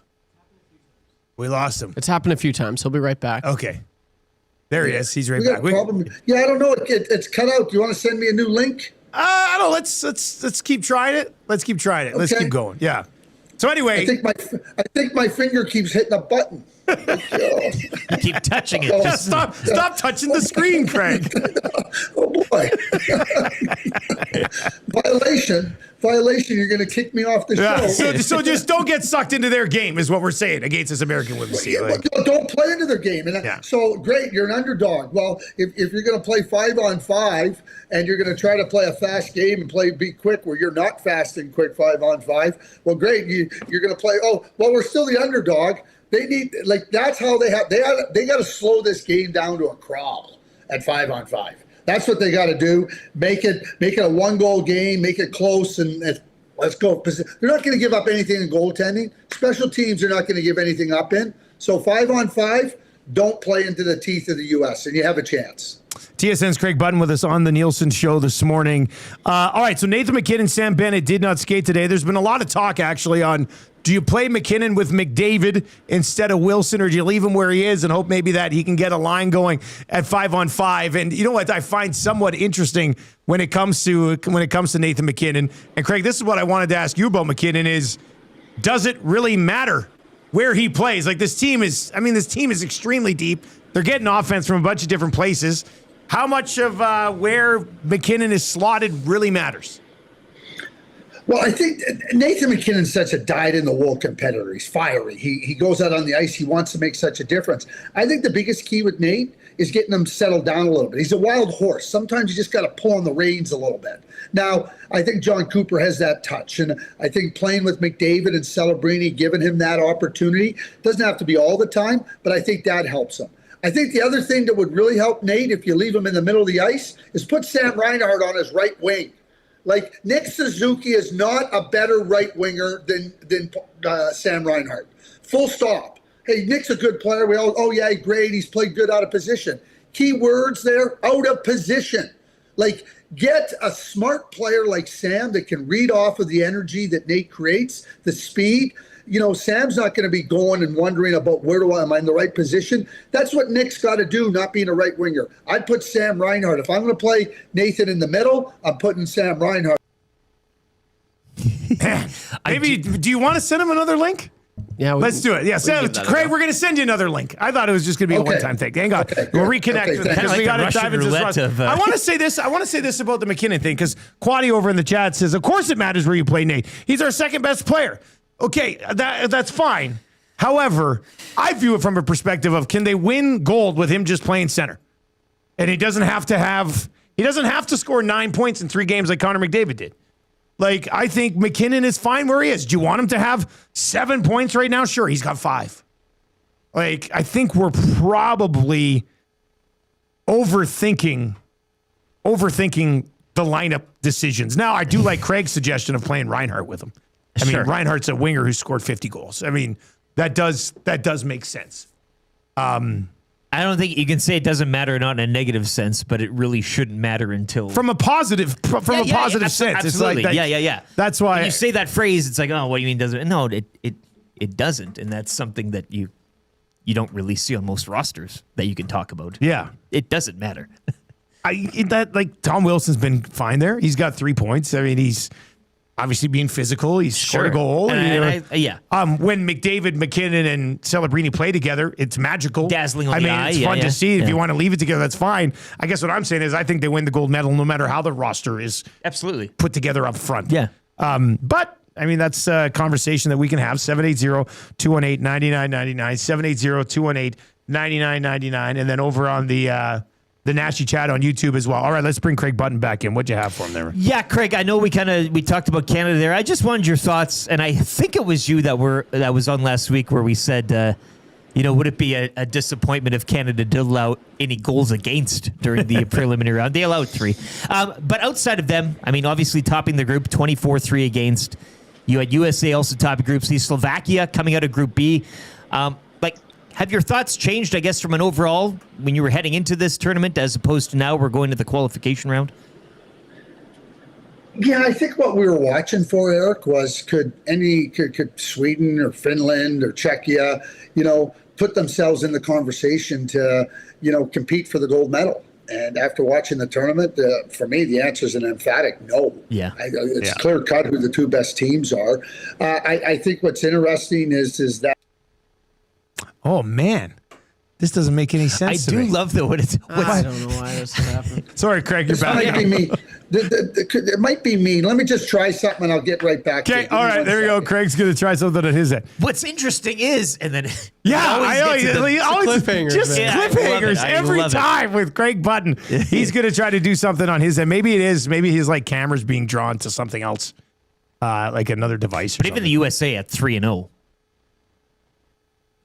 we lost him. It's happened a few times. He'll be right back. Okay. There he is. He's right back. Yeah, I don't know. It's cut out. Do you want to send me a new link? I don't know. Let's keep trying it. Let's keep trying it. Okay. Let's keep going. Yeah. So anyway, I think my finger keeps hitting a button. Keep touching it. Just stop touching the screen, Craig. Oh boy. Violation. You're going to kick me off the show. So just don't get sucked into their game is what we're saying against this American women's team. Don't play into their game. And so great, you're an underdog. Well, if you're going to play 5-on-5 and you're going to try to play a fast game and be quick where you're not fast and quick 5-on-5, well, great. You're going to play. Oh, well, we're still the underdog. They need that's how they got to slow this game down to a crawl at 5-on-5. That's what they got to do. Make it a 1-goal game. Make it close, and let's go. They're not going to give up anything in goaltending. Special teams are not going to give anything up in. So 5-on-5, don't play into the teeth of the U.S. and you have a chance. TSN's Craig Button with us on the Nielsen Show this morning. All right, so Nathan McKinnon, Sam Bennett did not skate today. There's been a lot of talk, actually, on do you play McKinnon with McDavid instead of Wilson, or do you leave him where he is and hope maybe that he can get a line going at 5-on-5? And you know what I find somewhat interesting when it comes to Nathan McKinnon, and Craig, this is what I wanted to ask you about McKinnon is, does it really matter where he plays? Like this team is extremely deep. They're getting offense from a bunch of different places. How much of where McKinnon is slotted really matters? Well, I think Nathan McKinnon's such a dyed-in-the-wool competitor. He's fiery. He goes out on the ice. He wants to make such a difference. I think the biggest key with Nate is getting him settled down a little bit. He's a wild horse. Sometimes you just got to pull on the reins a little bit. Now, I think John Cooper has that touch, and I think playing with McDavid and Celebrini, giving him that opportunity, doesn't have to be all the time, but I think that helps him. I think the other thing that would really help Nate, if you leave him in the middle of the ice, is put Sam Reinhart on his right wing. Like, Nick Suzuki is not a better right winger than Sam Reinhart. Full stop. Hey, Nick's a good player. Yeah, great. He's played good out of position. Key words there, out of position. Like, get a smart player like Sam that can read off of the energy that Nate creates, the speed. Sam's not going to be going and wondering about am I in the right position? That's what Nick's got to do, not being a right winger. I'd put Sam Reinhart. If I'm going to play Nathan in the middle, I'm putting Sam Reinhart. Maybe, do you want to send him another link? Yeah, let's do it. Yeah, Craig, we're going to send you another link. I thought it was just going to be a one-time thing. Hang on, we'll reconnect because we got to dive into this. I want to say this. I want to say this about the McKinnon thing because Quaddy over in the chat says, "Of course it matters where you play, Nate. He's our second best player." Okay, that's fine. However, I view it from a perspective of can they win gold with him just playing center, and he doesn't have to score 9 points in 3 games like Connor McDavid did. Like, I think McKinnon is fine where he is. Do you want him to have 7 points right now? Sure, he's got 5. Like, I think we're probably overthinking the lineup decisions. Now, I do like Craig's suggestion of playing Reinhart with him. I mean, Reinhardt's a winger who scored 50 goals. I mean, that does make sense. I don't think you can say it doesn't matter, not in a negative sense, but it really shouldn't matter until from a positive sense. Absolutely. It's like that, That's why when you say that phrase. It's like, oh, what do you mean doesn't? No, it doesn't, and that's something that you don't really see on most rosters that you can talk about. Yeah, it doesn't matter. Tom Wilson's been fine there. He's got 3 points. I mean, he's obviously being physical. He's scored a goal. When McDavid, McKinnon, and Celebrini play together, it's magical. Dazzling on the eye. It's fun to see. If you want to leave it together, that's fine. I guess what I'm saying is I think they win the gold medal no matter how the roster is absolutely put together up front. Yeah. But, I mean, that's a conversation that we can have. 780-218-9999. 780-218-9999. And then over on the Nasty Chat on YouTube as well. All right, let's bring Craig Button back in. What'd you have for him there? Yeah, Craig, I know we talked about Canada there. I just wanted your thoughts, and I think it was you that was on last week where we said, would it be a disappointment if Canada did allow any goals against during the preliminary round? They allowed 3. But outside of them, I mean, obviously topping the group, 24-3 against. You had USA also topping Group C. Slovakia coming out of Group B. Have your thoughts changed, I guess, from an overall when you were heading into this tournament as opposed to now we're going to the qualification round? Yeah, I think what we were watching for, Eric, was could Sweden or Finland or Czechia, put themselves in the conversation to, compete for the gold medal. And after watching the tournament, for me, the answer is an emphatic no. Yeah, it's clear cut who the 2 best teams are. I think what's interesting is that. Oh, man. This doesn't make any sense to me. I do love, though, what it's... I don't know why this happened. Sorry, Craig, you're back. It might be me. It might be me. Let me just try something, and I'll get right back to you. Okay, all right, there we go. Craig's going to try something at his end. What's interesting is, and then... cliffhangers. Just cliffhangers every time with Craig Button. He's going to try to do something on his end. Maybe it is. Maybe his camera's being drawn to something else, like another device or But something. even the USA at 3-0.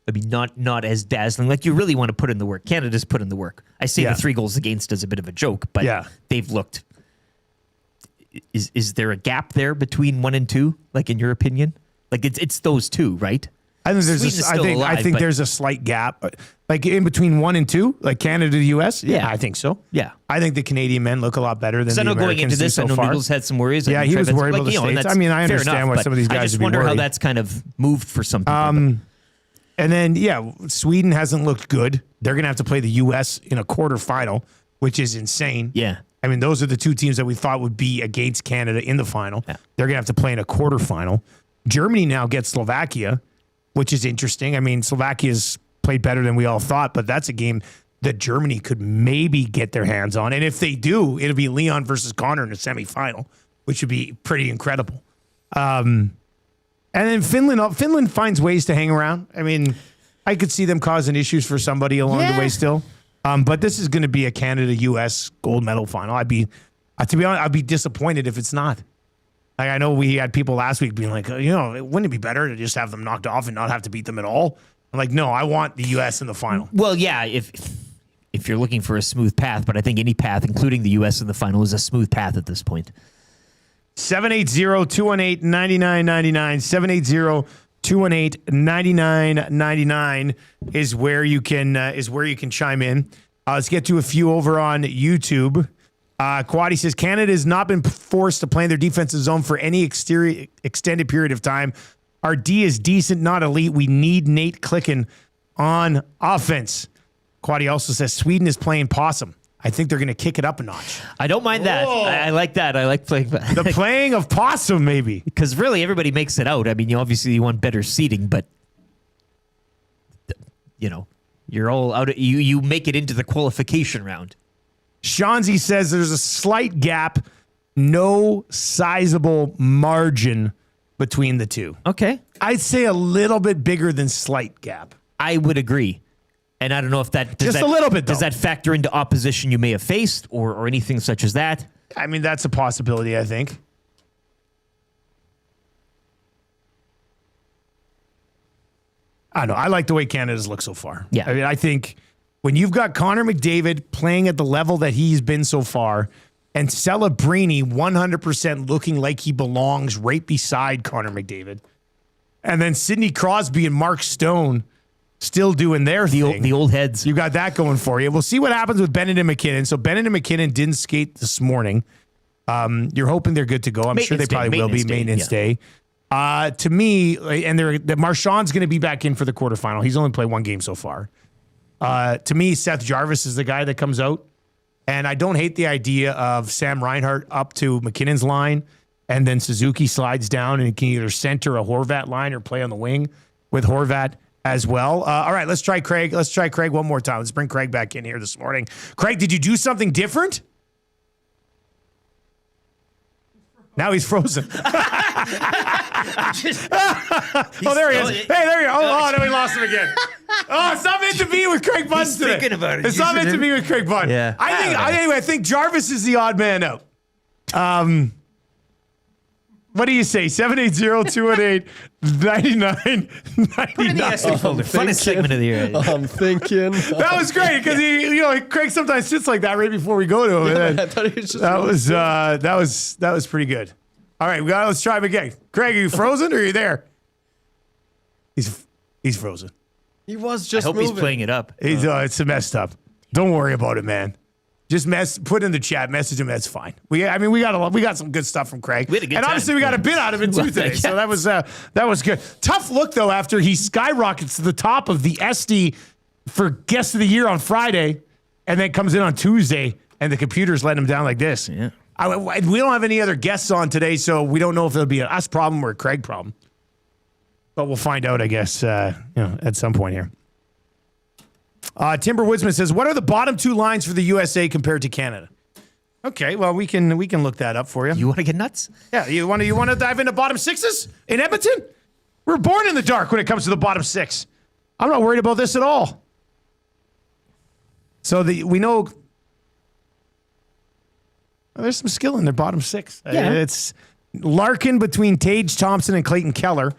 I mean, not as dazzling. Like, you really want to put in the work. Canada's put in the work. I say the 3 goals against as a bit of a joke, but they've looked. Is there a gap there between 1 and 2? Like, in your opinion, like it's those 2, right? I think there's. I think there's a slight gap, like in between 1 and 2, like Canada to the U.S. Yeah, I think so. Yeah, I think the Canadian men look a lot better than the Americans going into this. So I know far. Noodles had some worries. Yeah, he was worried about the States. I mean, I understand why some of these guys would be worried. I just wonder how that's kind of moved for some people. And then, Sweden hasn't looked good. They're going to have to play the U.S. in a quarterfinal, which is insane. Yeah. I mean, those are the 2 teams that we thought would be against Canada in the final. Yeah. They're going to have to play in a quarterfinal. Germany now gets Slovakia, which is interesting. I mean, Slovakia's played better than we all thought, but that's a game that Germany could maybe get their hands on. And if they do, it'll be Leon versus Connor in the semifinal, which would be pretty incredible. And then Finland finds ways to hang around. I mean, I could see them causing issues for somebody along the way still. But this is going to be a Canada-U.S. gold medal final. To be honest, I'd be disappointed if it's not. Like, I know we had people last week being like, wouldn't it be better to just have them knocked off and not have to beat them at all? I'm like, no, I want the U.S. in the final. Well, yeah, if you're looking for a smooth path, but I think any path, including the U.S. in the final, is a smooth path at this point. 780-218-9999. 780-218-9999 is where you can chime in. Let's get to a few over on YouTube. Quaddy says Canada has not been forced to play in their defensive zone for any extended period of time. Our D is decent, not elite. We need Nate clicking on offense. Quaddy also says Sweden is playing possum. I think they're going to kick it up a notch. I don't mind that. I like that. I like playing the playing of possum, maybe. Because really, everybody makes it out. I mean, obviously you want better seating, but you're all out. You make it into the qualification round. Shanzi says there's a slight gap, no sizable margin between the two. Okay. I'd say a little bit bigger than slight gap. I would agree. And I don't know if that a little bit, though. Does that factor into opposition you may have faced or anything such as that? I mean, that's a possibility, I think. I don't know. I like the way Canada's looked so far. Yeah. I mean, I think when you've got Connor McDavid playing at the level that he's been so far and Celebrini 100% looking like he belongs right beside Connor McDavid, and then Sidney Crosby and Mark Stone still doing their thing. The old heads. You got that going for you. We'll see what happens with Bennett and McKinnon. So Bennett and McKinnon didn't skate this morning. You're hoping they're good to go. I'm sure they probably will be maintenance day. To me, and Marchand's going to be back in for the quarterfinal. He's only played one game so far. To me, Seth Jarvis is the guy that comes out. And I don't hate the idea of Sam Reinhart up to McKinnon's line, and then Suzuki slides down and can either center a Horvat line or play on the wing with Horvat as well. All right, let's try Craig. Let's try Craig one more time. Let's bring Craig back in here this morning. Craig, did you do something different? Now he's frozen. Oh, there he is. Hey, there you go. Oh, no, we lost him again. Oh, it's not meant to be with Craig Bunn today. Thinking about it. It's not meant to be with Craig Bunn. Yeah. I think Jarvis is the odd man out. What do you say? 780-218-9999. Put in the SD folder. Funnest segment of the year. I'm thinking. That was great because Craig sometimes sits like that right before we go to him. I thought he was just that was pretty good. All right, let's try him again. Craig, are you frozen or are you there? He's frozen. He was just. I hope moving. he's playing it up. It's messed up. Don't worry about it, man. Just put in the chat, message him. That's fine. We got some good stuff from Craig, We had a good and obviously time. we got a bit out of it too today. So that was good. Tough look though after he skyrockets to the top of the SD for guest of the year on Friday, and then comes in on Tuesday, and the computer's letting him down like this. Yeah. We don't have any other guests on today, so we don't know if it'll be an us problem or a Craig problem. But we'll find out, I guess, at some point here. Timber Woodsman says, what are the bottom two lines for the USA compared to Canada? Okay, well, we can look that up for you. You want to get nuts? Yeah, you want to dive into bottom sixes in Edmonton? We're born in the dark when it comes to the bottom six. I'm not worried about this at all. So we know there's some skill in their bottom six. Yeah. It's Larkin between Tage Thompson and Clayton Keller.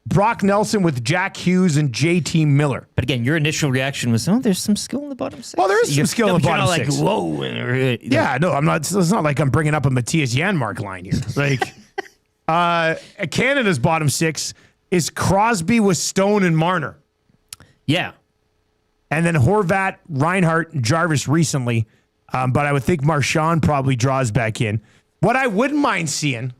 Brock Nelson with Jack Hughes and JT Miller. But again, your initial reaction was, there's some skill in the bottom six. Well, there is some skill in the bottom like, six. Whoa. Yeah, no, I'm not. It's not like I'm bringing up a Matthias Janmark line here. Like, Canada's bottom six is Crosby with Stone and Marner. Yeah. And then Horvat, Reinhart, and Jarvis recently. But I would think Marchand probably draws back in. What I wouldn't mind seeing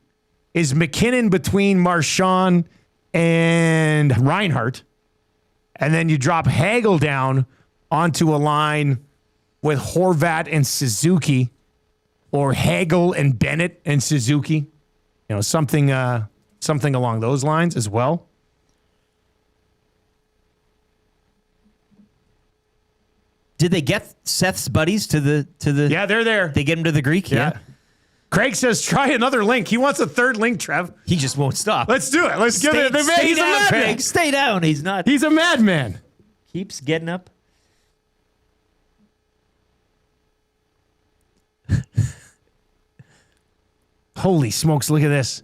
is McKinnon between Marchand and Reinhart. And then you drop Hagel down onto a line with Horvat and Suzuki, or Hagel and Bennett and Suzuki. Something along those lines as well. Did they get Seth's buddies to the? Yeah, they're there. They get him to the Greek. Yeah. Craig says, try another link. He wants a third link, Trev. He just won't stop. Let's do it. Let's give it. Stay He's a down, madman. Craig. Stay down. He's not. He's a madman. Keeps getting up. Holy smokes, look at this.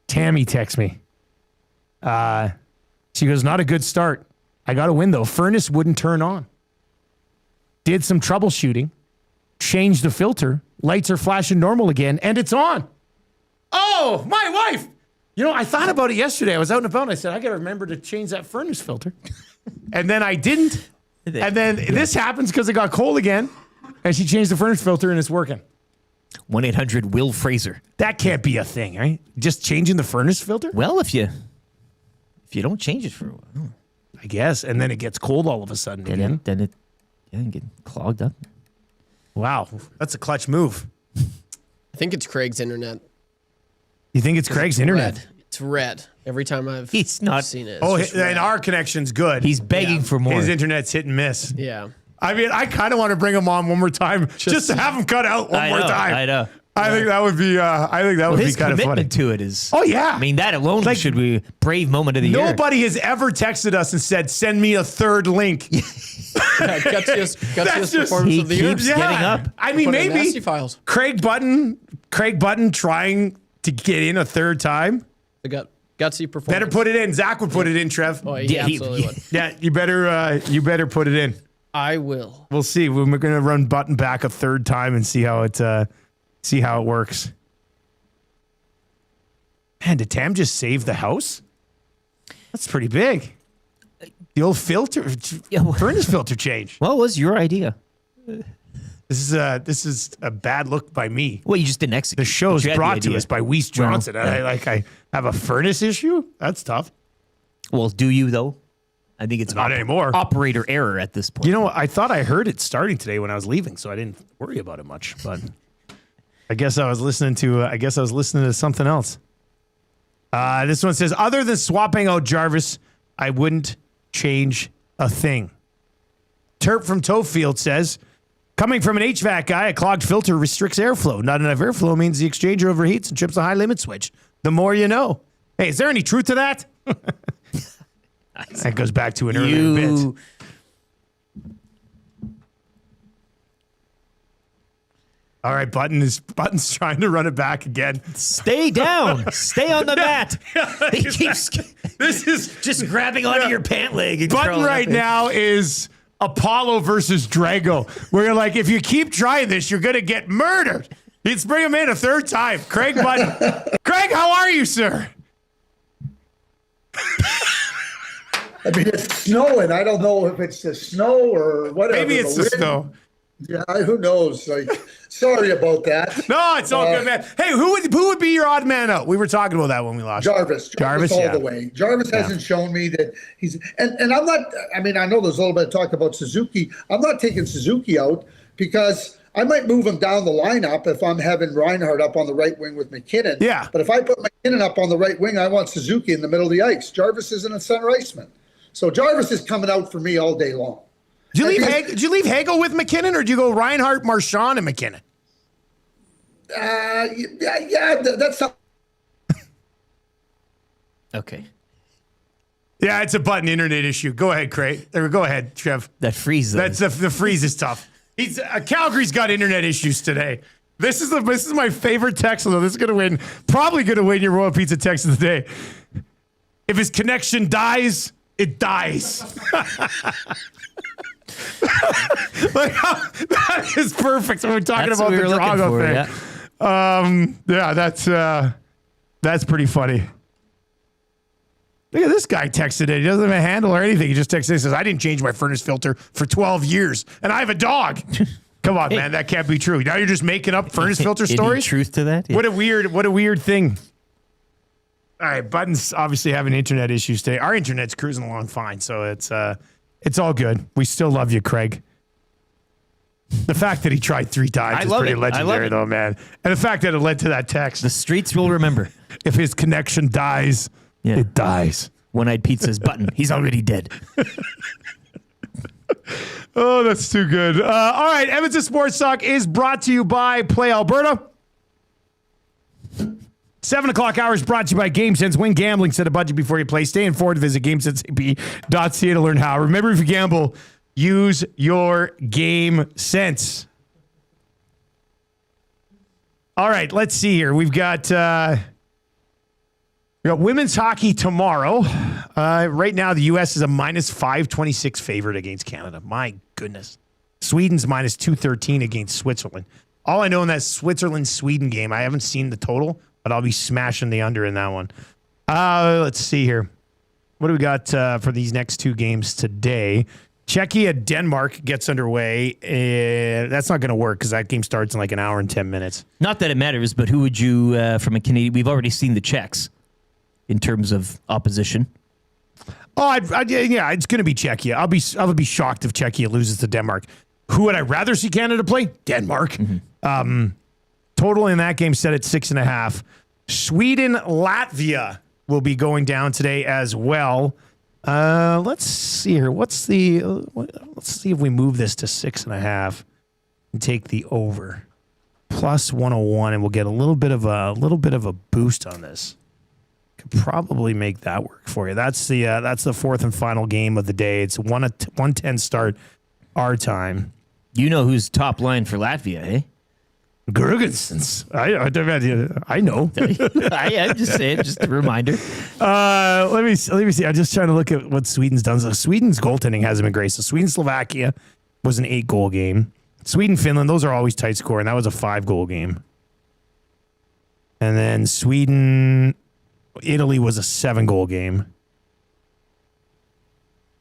Tammy texts me. She goes, not a good start. I got a win, though. Furnace wouldn't turn on. Did some troubleshooting. Changed the filter. Lights are flashing normal again, and it's on. Oh, Oh, my wife. You know, I thought about it yesterday. I was out and about and I said, I got to remember to change that furnace filter. And then I didn't. And then this happens because it got cold again. And she changed the furnace filter and it's working. 1-800-WILL Fraser. That can't be a thing, right? Just changing the furnace filter? Well, if you don't change it for a while, I guess. And then it gets cold all of a sudden again. then it get clogged up. Wow. That's a clutch move. I think it's Craig's internet. You think it's Craig's internet? Red. It's red. Every time I've seen it. Oh, it's and our connection's good. He's begging for more. His internet's hit and miss. Yeah. I mean, I kind of want to bring him on one more time just to have him cut out one more time. I know. I think that would be. I think that would be kind of funny. His commitment to it is. Oh yeah. I mean, that alone should be a brave moment of the year. Nobody has ever texted us and said, "Send me a third link." Gutsiest performance of the year. Keeps getting up. I mean, maybe nasty files. Craig Button trying to get in a third time. The gutsy performance. Better put it in. Zach would put it in. Trev. Oh, he absolutely would. Yeah, you better put it in. I will. We'll see. We're going to run Button back a third time and see how it works. Man, did Tam just save the house? That's pretty big. The old furnace filter change. What was your idea? This is a bad look by me. Well, you just didn't execute. The show's You had the brought to idea. us by Weiss Johnson. Well, I have a furnace issue? That's tough. Well, do you though? I think it's not anymore. Operator error at this point. You know what? I thought I heard it starting today when I was leaving, so I didn't worry about it much. But I guess I was listening to something else. This one says, other than swapping out Jarvis, I wouldn't change a thing. Terp from Toefield says, coming from an HVAC guy, a clogged filter restricts airflow. Not enough airflow means the exchanger overheats and trips a high limit switch. The more you know. Hey, is there any truth to that? That goes back to an earlier bit. All right, Button's trying to run it back again. Stay down. Stay on the mat. He keeps this is just grabbing onto your pant leg. And Button right now is Apollo versus Drago, where you're like, if you keep trying this, you're going to get murdered. Let's bring him in a third time. Craig Button. Craig, how are you, sir? I mean, it's snowing. I don't know if it's the snow or whatever. Maybe it's the wind. snow. Yeah, who knows? Like, sorry about that. No, it's all good, man. Hey, who would be your odd man out? We were talking about that when we lost. Jarvis all yeah. the way. Jarvis hasn't shown me that he's and I'm not. I mean, I know there's a little bit of talk about Suzuki. I'm not taking Suzuki out because I might move him down the lineup if I'm having Reinhardt up on the right wing with McKinnon. Yeah. But if I put McKinnon up on the right wing, I want Suzuki in the middle of the ice. Jarvis isn't a center iceman. So Jarvis is coming out for me all day long. Did you leave Hagel with McKinnon, or do you go Reinhardt, Marchand, and McKinnon? That's not. Okay. Yeah, it's a Button internet issue. Go ahead, Craig. Or go ahead, Trev. That freeze. That's the freeze is tough. He's Calgary's got internet issues today. This is my favorite text. Though this is probably gonna win your Royal Pizza text of the day. If his connection dies, it dies. That is perfect. When we're talking about the Drago thing. Yeah, that's pretty funny. Look at this guy texted it. He doesn't have a handle or anything. He just texted and says, I didn't change my furnace filter for 12 years, and I have a dog. Come on, man. That can't be true. Now you're just making up furnace filter stories? Truth to that? Yeah. What a weird thing. All right, Button's obviously having internet issues today. Our internet's cruising along fine, so it's all good. We still love you, Craig. The fact that he tried 3 times is pretty legendary, though, man. And the fact that it led to that text. The streets will remember. If his connection dies, it dies. One-Eyed Pizza's Button. He's already dead. Oh, that's too good. All right, Edmonton Sports Talk is brought to you by Play Alberta. 7 o'clock hour is brought to you by GameSense. Win gambling, set a budget before you play. Stay informed. Visit GameSenseAP.ca to learn how. Remember, if you gamble, use your game sense. All right, let's see here. We've got women's hockey tomorrow. Right now, the U.S. is a minus 526 favorite against Canada. My goodness. Sweden's minus 213 against Switzerland. All I know in that Switzerland-Sweden game, I haven't seen the total, but I'll be smashing the under in that one. Let's see here. What do we got for these next two games today? Czechia, Denmark gets underway. That's not going to work because that game starts in like an hour and 10 minutes. Not that it matters, but who would you, from a Canadian, we've already seen the Czechs in terms of opposition. Oh, yeah, it's going to be Czechia. I would be shocked if Czechia loses to Denmark. Who would I rather see Canada play? Denmark. Mm-hmm. Total in that game set at 6.5. Sweden, Latvia will be going down today as well. Let's see here. Let's see if we move this to 6.5 and take the over plus 101, and we'll get a little bit of a boost on this. Could probably make that work for you. That's the fourth and final game of the day. It's 1:10 start our time. You know who's top line for Latvia, eh? Gergensons. I know. I'm just saying, just a reminder. Let me see. I'm just trying to look at what Sweden's done. So Sweden's goaltending hasn't been great. So Sweden-Slovakia was an 8-goal game. Sweden-Finland, those are always tight scoring. That was a 5-goal game. And then Sweden-Italy was a 7-goal game.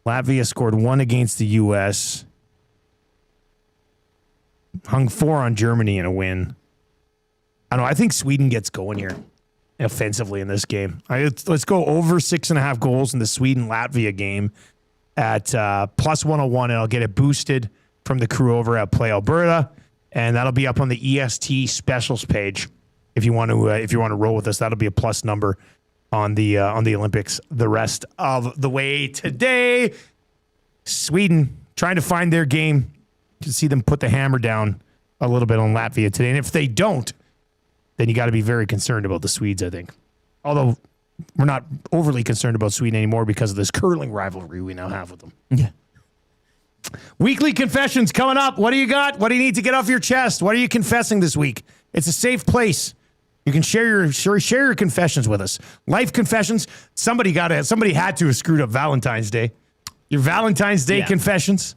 Latvia scored 1 against the U.S., hung 4 on Germany in a win. I don't know. I think Sweden gets going here offensively in this game. Let's go over 6.5 goals in the Sweden-Latvia game at plus 101, and I'll get it boosted from the crew over at Play Alberta, and that'll be up on the EST specials page if you want to roll with us. That'll be a plus number on the Olympics the rest of the way today. Sweden trying to find their game. To see them put the hammer down a little bit on Latvia today. And if they don't, then you got to be very concerned about the Swedes, I think. Although we're not overly concerned about Sweden anymore because of this curling rivalry we now have with them. Yeah. Weekly confessions coming up. What do you got? What do you need to get off your chest? What are you confessing this week? It's a safe place. You can share your confessions with us. Life confessions. Somebody had to have screwed up Valentine's Day. Your Valentine's Day confessions.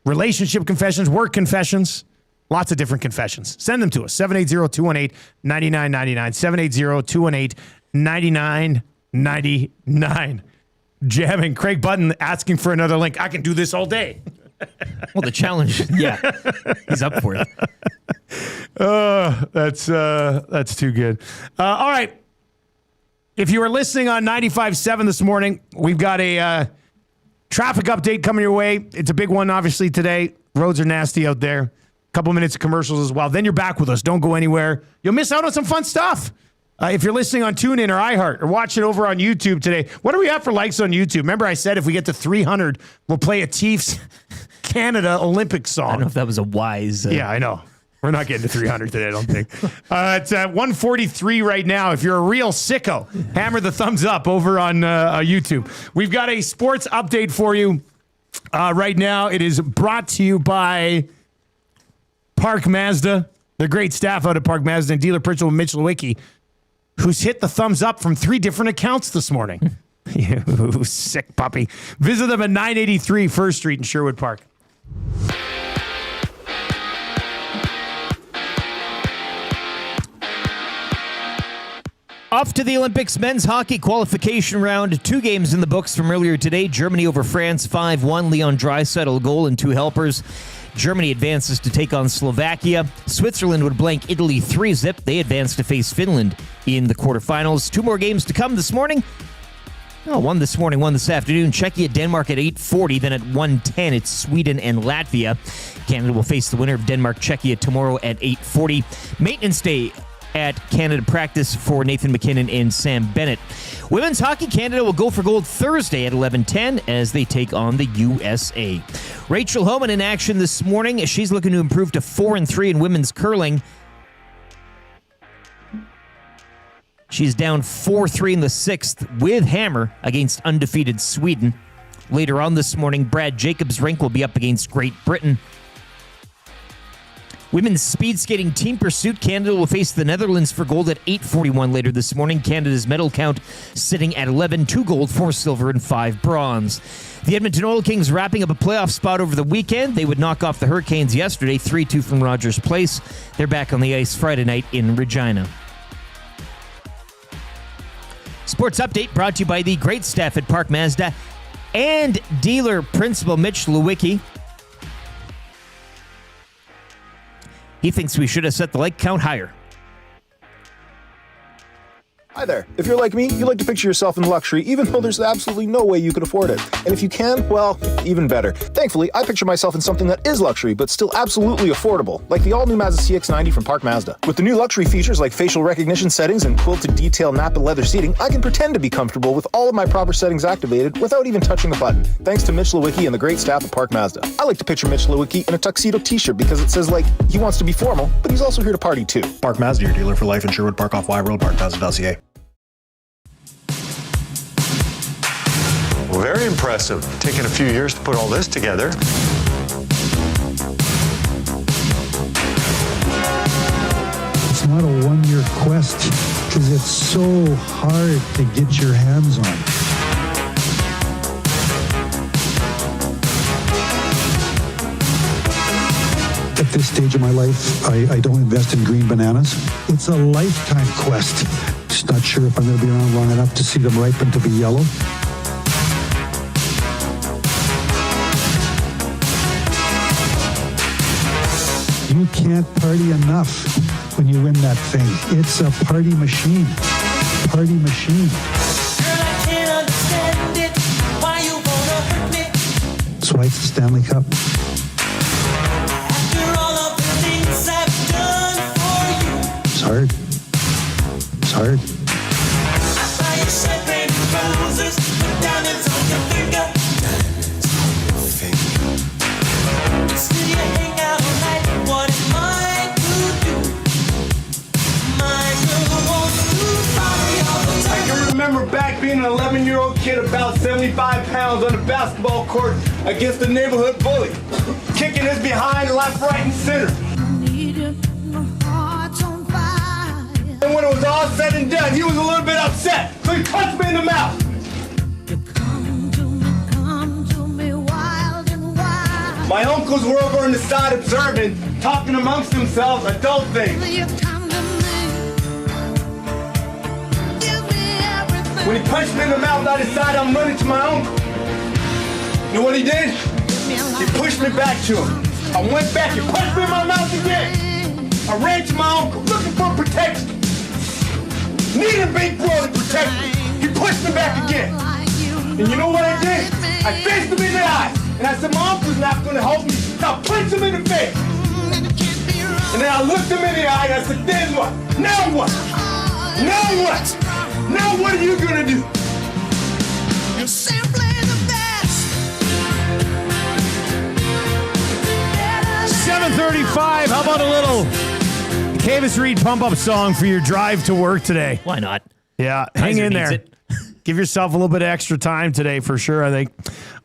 Relationship confessions, work confessions, lots of different confessions. Send them to us, 780-218-9999, 780-218-9999. Jamming. Craig Button asking for another link. I can do this all day. Well, the challenge, yeah, he's up for it. That's too good. All right. If you were listening on 95.7 this morning, we've got a traffic update coming your way. It's a big one, obviously, today. Roads are nasty out there. A couple minutes of commercials as well. Then you're back with us. Don't go anywhere. You'll miss out on some fun stuff. If you're listening on TuneIn or iHeart or watching over on YouTube today, what do we have for likes on YouTube? Remember I said if we get to 300, we'll play a Chiefs Canada Olympic song. I don't know if that was a wise... Yeah, I know. We're not getting to 300 today, I don't think. It's at 143 right now. If you're a real sicko, hammer the thumbs up over on YouTube. We've got a sports update for you right now. It is brought to you by Park Mazda, the great staff out at Park Mazda, and dealer Pritchell Mitchell Wicki, who's hit the thumbs up from 3 different accounts this morning. You sick puppy. Visit them at 983 First Street in Sherwood Park. Off to the Olympics men's hockey qualification round. 2 games in the books from earlier today. Germany over France 5-1. Leon Draisaitl goal and 2 helpers. Germany advances to take on Slovakia. Switzerland would blank Italy 3-0. They advance to face Finland in the quarterfinals. 2 more games to come this morning. One this morning, 1 this afternoon. Czechia, Denmark at 8:40. Then at 1:10, it's Sweden and Latvia. Canada will face the winner of Denmark, Czechia tomorrow at 8:40. Maintenance day at Canada practice for Nathan McKinnon and Sam Bennett. Women's hockey, Canada will go for gold Thursday at 11:10 as they take on the USA. Rachel Homan in action this morning. She's looking to improve to 4-3 in women's curling. She's down 4-3 in the 6th with hammer against undefeated Sweden. Later on this morning, Brad Jacobs-Rink will be up against Great Britain. Women's speed skating team pursuit, Canada will face the Netherlands for gold at 8:41 later this morning. Canada's medal count sitting at 11, 2 gold, 4 silver, and 5 bronze. The Edmonton Oil Kings wrapping up a playoff spot over the weekend. They would knock off the Hurricanes yesterday, 3-2 from Rogers Place. They're back on the ice Friday night in Regina. Sports Update brought to you by the great staff at Park Mazda and dealer principal Mitch Lewicki. He thinks we should have set the like count higher. Hi there. If you're like me, you like to picture yourself in luxury, even though there's absolutely no way you could afford it. And if you can, well, even better. Thankfully, I picture myself in something that is luxury, but still absolutely affordable, like the all-new Mazda CX-90 from Park Mazda. With the new luxury features like facial recognition settings and quilted detail Napa leather seating, I can pretend to be comfortable with all of my proper settings activated without even touching the button, thanks to Mitch Lewicki and the great staff at Park Mazda. I like to picture Mitch Lewicki in a tuxedo t-shirt because it says, like, he wants to be formal, but he's also here to party too. Park Mazda, your dealer for life in Sherwood Park off Y Road, parkmazda.ca. Well, very impressive. Taking a few years to put all this together. It's not a one-year quest because it's so hard to get your hands on. At this stage of my life, I don't invest in green bananas. It's a lifetime quest. Just not sure if I'm going to be around long enough to see them ripen to be yellow. You can't party enough when you win that thing. It's a party machine. Party machine. Girl, I can't understand it. Why you wanna hurt me? That's why it's the Stanley Cup. After all of the things I've done for you. It's hard. It's hard. I buy you champagne and roses, put diamonds on your finger. Still you hang out all night. What am I to do? My girl wants to party all the time. I can remember back being an 11-year-old kid about 75 pounds on the basketball court against a neighborhood bully, kicking his behind left, right, and center. And when it was all said and done, he was a little bit upset, so he punched me in the mouth. My uncles were over on the side observing, talking amongst themselves adult things. When he punched me in the mouth, I decided I'm running to my uncle. You know what he did? He pushed me back to him. I went back, he punched me in my mouth again. I ran to my uncle looking for protection. Needed a big bro to protect me. He pushed me back again. And you know what I did? I faced him in the eyes. And I said, my uncle's not going to help me. Now punch him in the face. And then I looked him in the eye and I said, then what? Now what? Now what? Now what are you going to do? You're simply the best. 7:35. How about a little Cavis Reed pump-up song for your drive to work today? Why not? Yeah, hang in there. Give yourself a little bit of extra time today for sure, I think.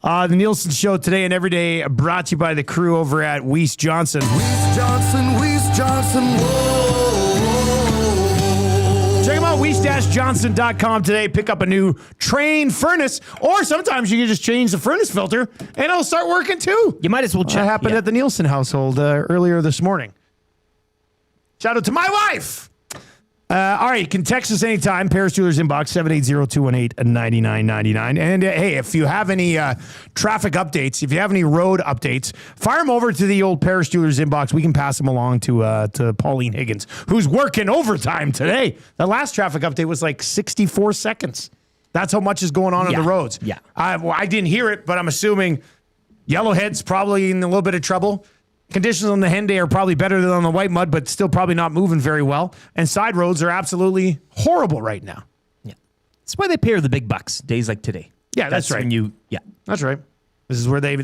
The Nielson Show today and every day brought to you by the crew over at Weiss Johnson. Weiss Johnson, whoa. Check them out, weiss-johnson.com today. Pick up a new Train furnace, or sometimes you can just change the furnace filter and it'll start working too. You might as well check. That happened at the Nielson household earlier this morning. Shout out to my wife. All right, you can text us anytime. Paris Jewelers inbox 780-218-9999. And hey, if you have any traffic updates, if you have any road updates, fire them over to the old Paris Jewelers inbox. We can pass them along to Pauline Higgins, who's working overtime today. The last traffic update was like 64 seconds. That's how much is going on the roads. Yeah. I didn't hear it, but I'm assuming Yellowhead's probably in a little bit of trouble. Conditions on the Henday are probably better than on the White Mud, but still probably not moving very well. And side roads are absolutely horrible right now. Yeah. That's why they pay her the big bucks days like today. Yeah, that's right. When that's right. This is where they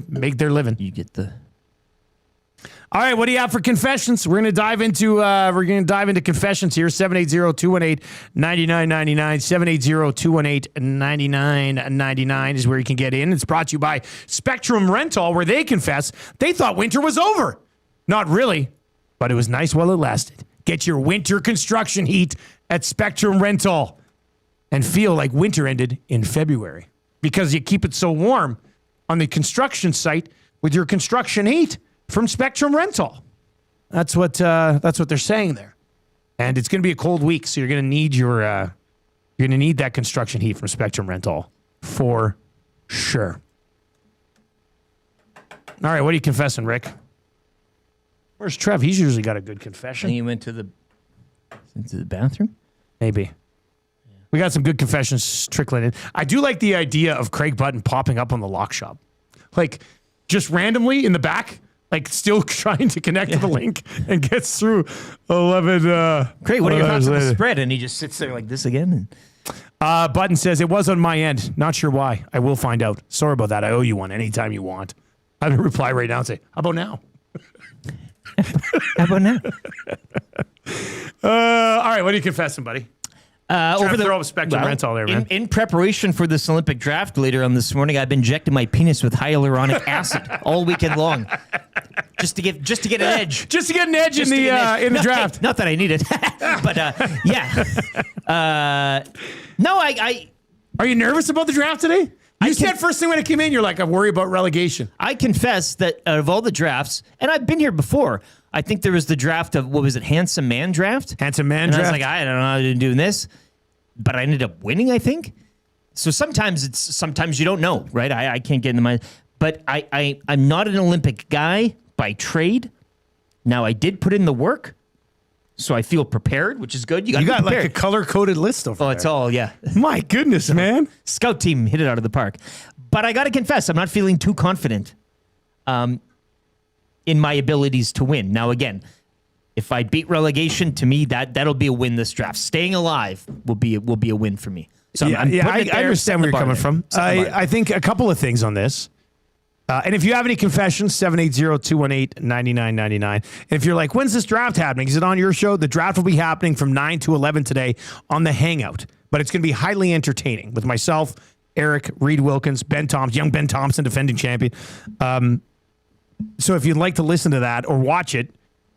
make their living. You get the. All right, what do you have for confessions? We're gonna dive into confessions here. 780-218-9999. 780-218-9999 is where you can get in. It's brought to you by Spectrum Rental, where they confess they thought winter was over. Not really, but it was nice while it lasted. Get your winter construction heat at Spectrum Rental and feel like winter ended in February because you keep it so warm on the construction site with your construction heat from Spectrum Rental. That's what they're saying there. And it's going to be a cold week, so you're going to need your You're going to need that construction heat from Spectrum Rental for sure. All right, what are you confessing, Rick? Where's Trev? He's usually got a good confession. And he went to the bathroom? Maybe. We got some good confessions trickling in. I do like the idea of Craig Button popping up on the lock shop. Like, just randomly in the back, like still trying to connect to the link and gets through 11. Great, what are your thoughts on the spread? And he just sits there like this again. Button says, it was on my end. Not sure why. I will find out. Sorry about that. I owe you one anytime you want. I would reply right now and say, how about now? How about now? All right, what are you confessing, buddy? Over the throw up Spectrum Rental there, man. In preparation for this Olympic draft later on this morning, I've been injecting my penis with hyaluronic acid all weekend long, just to get an edge. Just to get an edge in the draft. Not that I need it, but yeah. No, I. Are you nervous about the draft today? You said first thing when it came in, you're like, I worry about relegation. I confess that out of all the drafts, and I've been here before, I think there was the draft of, what was it, Handsome Man draft? Handsome Man and draft. I was like, I don't know how to do this, but I ended up winning, I think. So sometimes you don't know, right? I can't get in the mind. But I'm not an Olympic guy by trade. Now, I did put in the work, so I feel prepared, which is good. You got like a color-coded list over there. Oh, it's all, yeah. My goodness, man. Scout team hit it out of the park. But I got to confess, I'm not feeling too confident in my abilities to win. Now, again, if I beat relegation, to me, that'll be a win this draft. Staying alive will be a win for me. So I understand where you're coming from. I think a couple of things on this. And if you have any confessions, 780-218-9999. And if you're like, when's this draft happening? Is it on your show? The draft will be happening from 9 to 11 today on the Hangout. But it's going to be highly entertaining with myself, Eric, Reed Wilkins, young Ben Thompson, defending champion. So if you'd like to listen to that or watch it,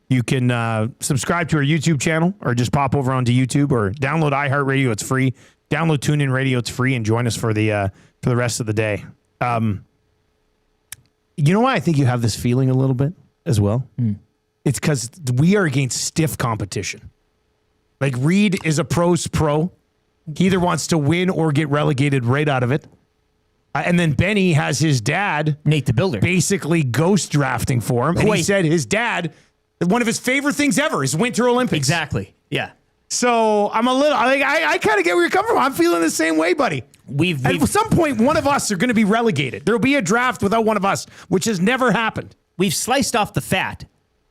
you can subscribe to our YouTube channel or just pop over onto YouTube or download iHeartRadio. It's free. Download TuneIn Radio. It's free. And join us for the rest of the day. You know why I think you have this feeling a little bit as well? It's because we are against stiff competition. Like Reed is a pro's pro. He either wants to win or get relegated right out of it. And then Benny has his dad, Nate the Builder, basically ghost drafting for him. And he said his dad, one of his favorite things ever is Winter Olympics. Exactly. Yeah. So I'm a little, I kind of get where you're coming from. I'm feeling the same way, buddy. At some point, one of us are going to be relegated. There'll be a draft without one of us, which has never happened. We've sliced off the fat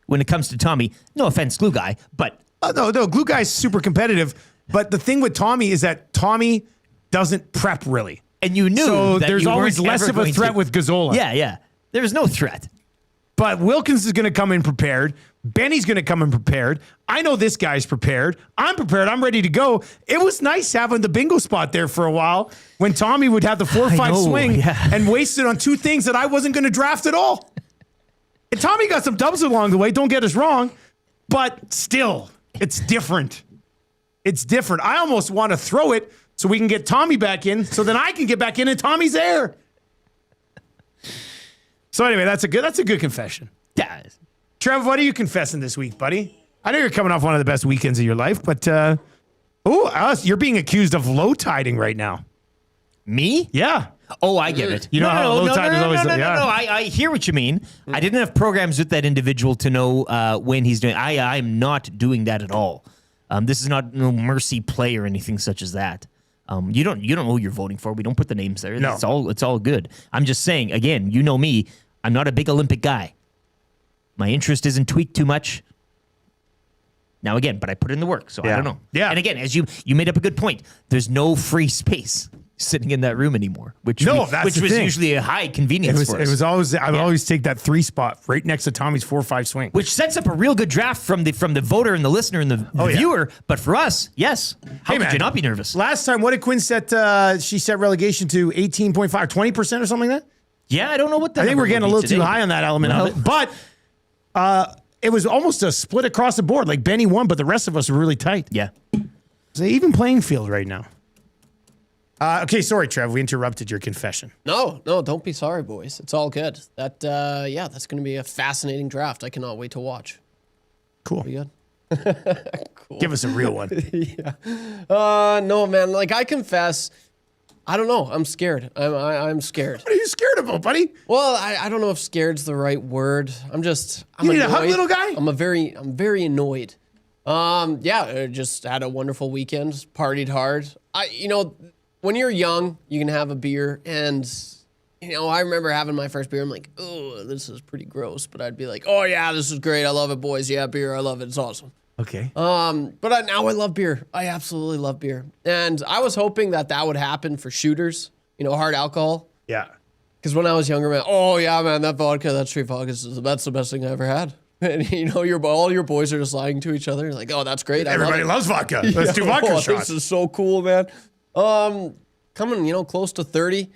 when it comes to Tommy. No offense, Glue Guy, but... No, Glue Guy's super competitive. But the thing with Tommy is that Tommy doesn't prep really. And you knew so that there's you always less of a threat with Gazzola. Yeah. There's no threat. But Wilkins is going to come in prepared. Benny's going to come in prepared. I know this guy's prepared. I'm prepared. I'm ready to go. It was nice having the bingo spot there for a while when Tommy would have the 4-5 swing and waste it on two things that I wasn't going to draft at all. And Tommy got some dubs along the way. Don't get us wrong. But still, it's different. It's different. I almost want to throw it so we can get Tommy back in so then I can get back in and Tommy's there. So anyway, that's a good confession. Yeah. Trev, what are you confessing this week, buddy? I know you're coming off one of the best weekends of your life, but you're being accused of low tiding right now. Me? Yeah. Oh, I get it. You know how low tide is always. No. I hear what you mean. I didn't have programs with that individual to know when he's doing. I'm not doing that at all. This is not no mercy play or anything such as that. You don't know who you're voting for. We don't put the names there. No. It's all good. I'm just saying, again, you know me. I'm not a big Olympic guy. My interest isn't tweaked too much. Now, again, but I put in the work, so I don't know. Yeah. And again, as you made up a good point, there's no free space sitting in that room anymore, which was usually a high convenience for us. It was always, I would always take that 3 spot right next to Tommy's 4-5 swing. Which sets up a real good draft from the voter and the listener and the viewer. But for us, yes. How could you not be nervous? Last time, what did Quinn set? She set relegation to 18.5, 20% or something like that? Yeah, I don't know what that I think we're getting a little too high on that element of it. But it was almost a split across the board. Like Benny won, but the rest of us were really tight. Yeah. It's an even playing field right now. Okay, sorry, Trev. We interrupted your confession. No, don't be sorry, boys. It's all good. That's going to be a fascinating draft. I cannot wait to watch. Cool. Pretty good. Cool. Give us a real one. Yeah. No, man. Like, I confess, I don't know. I'm scared. I'm scared. What are you scared about, buddy? Well, I don't know if scared's the right word. I'm You need annoyed. a hug, little guy? I'm very annoyed. I just had a wonderful weekend. Partied hard. When you're young, you can have a beer, and I remember having my first beer. I'm like, oh, this is pretty gross. But I'd be like, oh yeah, this is great. I love it, boys. Yeah, beer. I love it. It's awesome. Okay. But now I love beer. I absolutely love beer. And I was hoping that would happen for shooters, hard alcohol. Yeah. Because when I was younger, man, oh yeah, man, that straight vodka, that's the best thing I ever had. And all your boys are just lying to each other. You're like, oh, that's great. Everybody loves vodka. Let's do vodka shots. This is so cool, man. Coming, close to 30,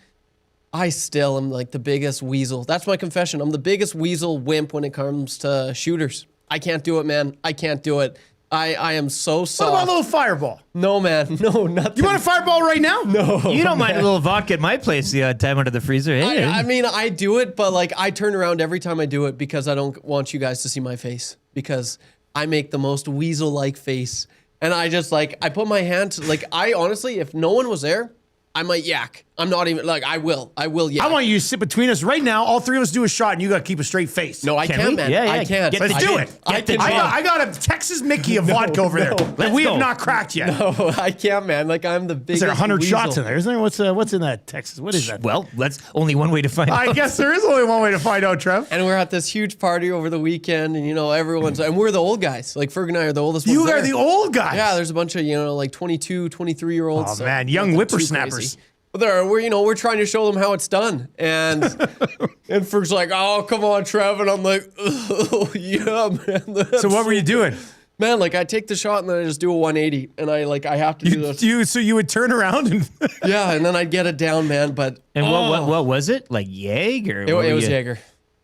I still am like the biggest weasel. That's my confession. I'm the biggest weasel wimp when it comes to shooters. I can't do it, man. I can't do it. I am so soft. What about a little fireball? No, man. No, nothing. You want a fireball right now? No. You don't mind a little vodka at my place the odd time under the freezer. Hey, I mean, I do it, but like I turn around every time I do it because I don't want you guys to see my face because I make the most weasel-like face. And I just I put my hand, I honestly, if no one was there, I might yak. I'm not even, I will yak. I want you to sit between us right now. All three of us do a shot, and you got to keep a straight face. No, I can't, man. Yeah, I can't. Let's do it. I got a Texas Mickey of vodka over there that we have not cracked yet. No, I can't, man. I'm the biggest Is there 100 weasel. shots in there? Isn't there? What's in that Texas? What is that? Well, that's only one way to find out. I guess there is only one way to find out, Trev. And we're at this huge party over the weekend, and everyone's, and we're the old guys. Like Ferg and I are the oldest ones You there. are the old guys. Yeah, there's a bunch of 22, 23-year-olds. Oh man, young whippersnappers. But we're trying to show them how it's done, and Ferg's like, "Oh, come on, Trev," and I'm like, "Oh, yeah, man." So what were you doing? Man, I take the shot and then I just do a 180, and I have to do this. So you would turn around and yeah, and then I'd get it down, man. But what was it? Like Jaeger? It was Jaeger,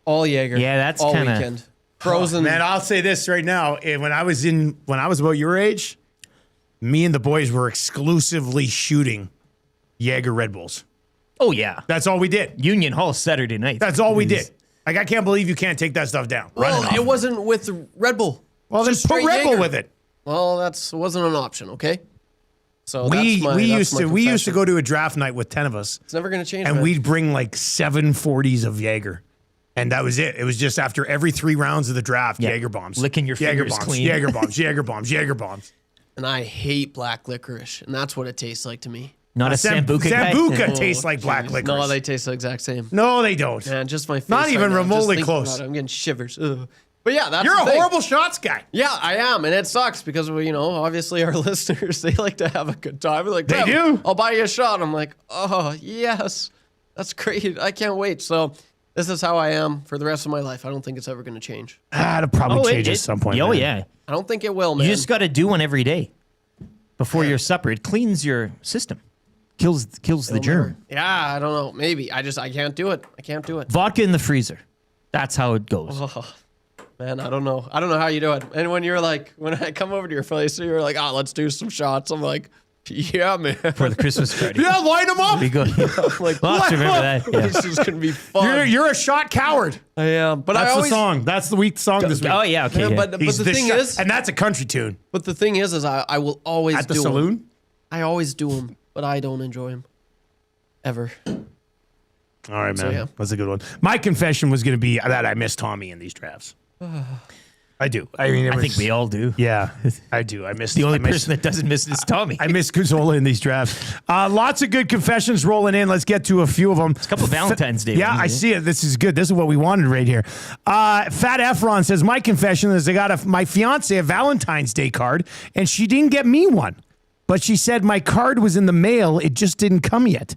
all Jaeger. Yeah, that's all kinda weekend. Frozen. Man, I'll say this right now: when I was about your age, me and the boys were exclusively shooting Jaeger Red Bulls. Oh yeah, that's all we did. Union Hall Saturday night. That's all we did. I can't believe you can't take that stuff down. Well, it wasn't with the Red Bull. Well, then put Red Bull with it. Well, wasn't an option. Okay. So we used to go to a draft night with 10 of us. It's never gonna change. And man. we'd bring 740s of Jaeger. And that was it. It was just after every 3 rounds of the draft, Jaeger bombs. Licking your fingers clean. Jaeger bombs, Jaeger bombs, Jaeger bombs. And I hate black licorice, and that's what it tastes like to me. Not a Sambuca guy? Sambuca tastes like black licorice. No, they taste the exact same. No, they don't. Man, just my face. Not even right now, remotely just close. about it, I'm getting shivers. Ugh. But yeah, that's You're the a thing. horrible shots guy. Yeah, I am, and it sucks because obviously our listeners, they like to have a good time. They're like, they do. I'll buy you a shot. I'm like, oh yes, that's great. I can't wait. So this is how I am for the rest of my life. I don't think it's ever going to change. It'll probably change at some point. Oh man. yeah. I don't think it will, man. You just got to do one every day before your supper. It cleans your system. Kills the germ. Yeah, I don't know. Maybe. I can't do it. I can't do it. Vodka in the freezer. That's how it goes. Oh, man, I don't know. I don't know how you do it. And when I come over to your place, you're like, let's do some shots. I'm like, yeah, man. For the Christmas party. Yeah, line them up. We go. Like, lots of remember that. Yeah. This is going to be fun. You're a shot coward. I am. But that's the song. That's the week song this week. Oh, yeah. Okay. Yeah, Yeah. But the thing is. And that's a country tune. But the thing is I will always do At the saloon? them. I always do them, but I don't enjoy them. Ever. All right, man. So, yeah. That's a good one. My confession was going to be that I miss Tommy in these drafts. I do. I mean, I think we all do. Yeah, I do. I miss the only person that doesn't miss is Tommy. I miss Guzzola in these drafts. Lots of good confessions rolling in. Let's get to a few of them. It's a couple of Valentine's Day. Yeah, I see it. This is good. This is what we wanted right here. Fat Efron says, my confession is I got my fiance a Valentine's Day card, and she didn't get me one. But she said my card was in the mail. It just didn't come yet.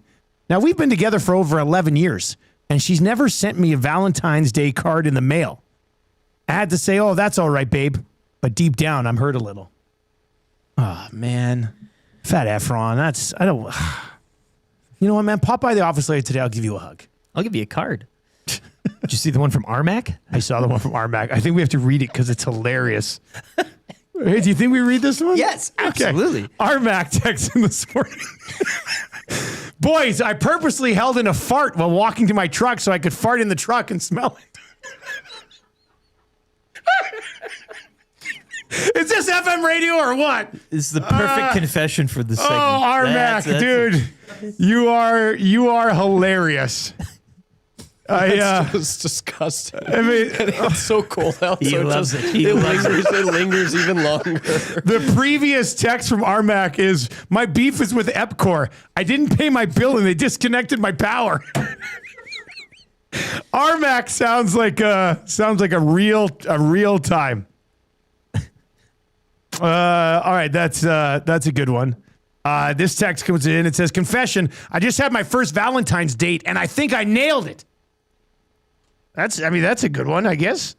Now, we've been together for over 11 years, and she's never sent me a Valentine's Day card in the mail. I had to say, oh, that's all right, babe. But deep down, I'm hurt a little. Oh, man. Fat Efron, you know what, man? Pop by the office later today. I'll give you a hug. I'll give you a card. Did you see the one from Armac? I saw the one from Armac. I think we have to read it because it's hilarious. Hey, do you think we read this one? Yes, absolutely. Okay. Armac texting this morning. Boys, I purposely held in a fart while walking to my truck so I could fart in the truck and smell it. Is this FM radio or what? This is the perfect confession for the segment. Oh, Armac, dude, you are hilarious. It's disgusting. I mean, it's so cold out. He So loves just, it. He loves it lingers even longer. The previous text from Armac is, my beef is with Epcor. I didn't pay my bill and they disconnected my power. Armac sounds like a real time. All right, that's a good one. This text comes in. It says, confession, I just had my first Valentine's date and I think I nailed it. That's a good one, I guess.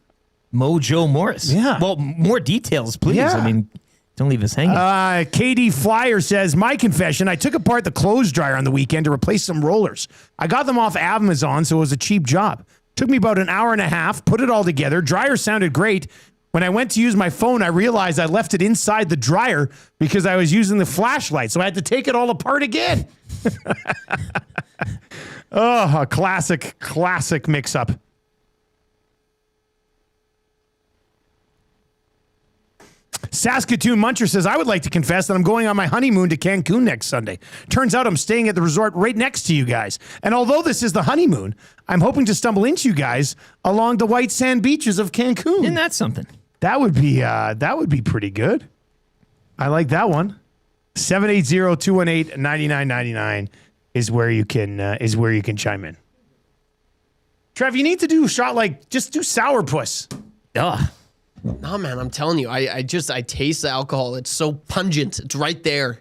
Mojo Morris. Yeah. Well, more details, please. Yeah. I mean, don't leave us hanging. KD Flyer says, my confession, I took apart the clothes dryer on the weekend to replace some rollers. I got them off Amazon, so it was a cheap job. Took me about an hour and a half, put it all together. Dryer sounded great. When I went to use my phone, I realized I left it inside the dryer because I was using the flashlight, so I had to take it all apart again. Oh, a classic mix-up. Saskatoon Muncher says, I would like to confess that I'm going on my honeymoon to Cancun next Sunday. Turns out I'm staying at the resort right next to you guys. And although this is the honeymoon, I'm hoping to stumble into you guys along the white sand beaches of Cancun. Isn't that something? That would be pretty good. I like that one. 780-218-9999 is where you can chime in. Trev, you need to do a shot just do sourpuss. Ugh. No, man, I'm telling you, I taste the alcohol. It's so pungent. It's right there.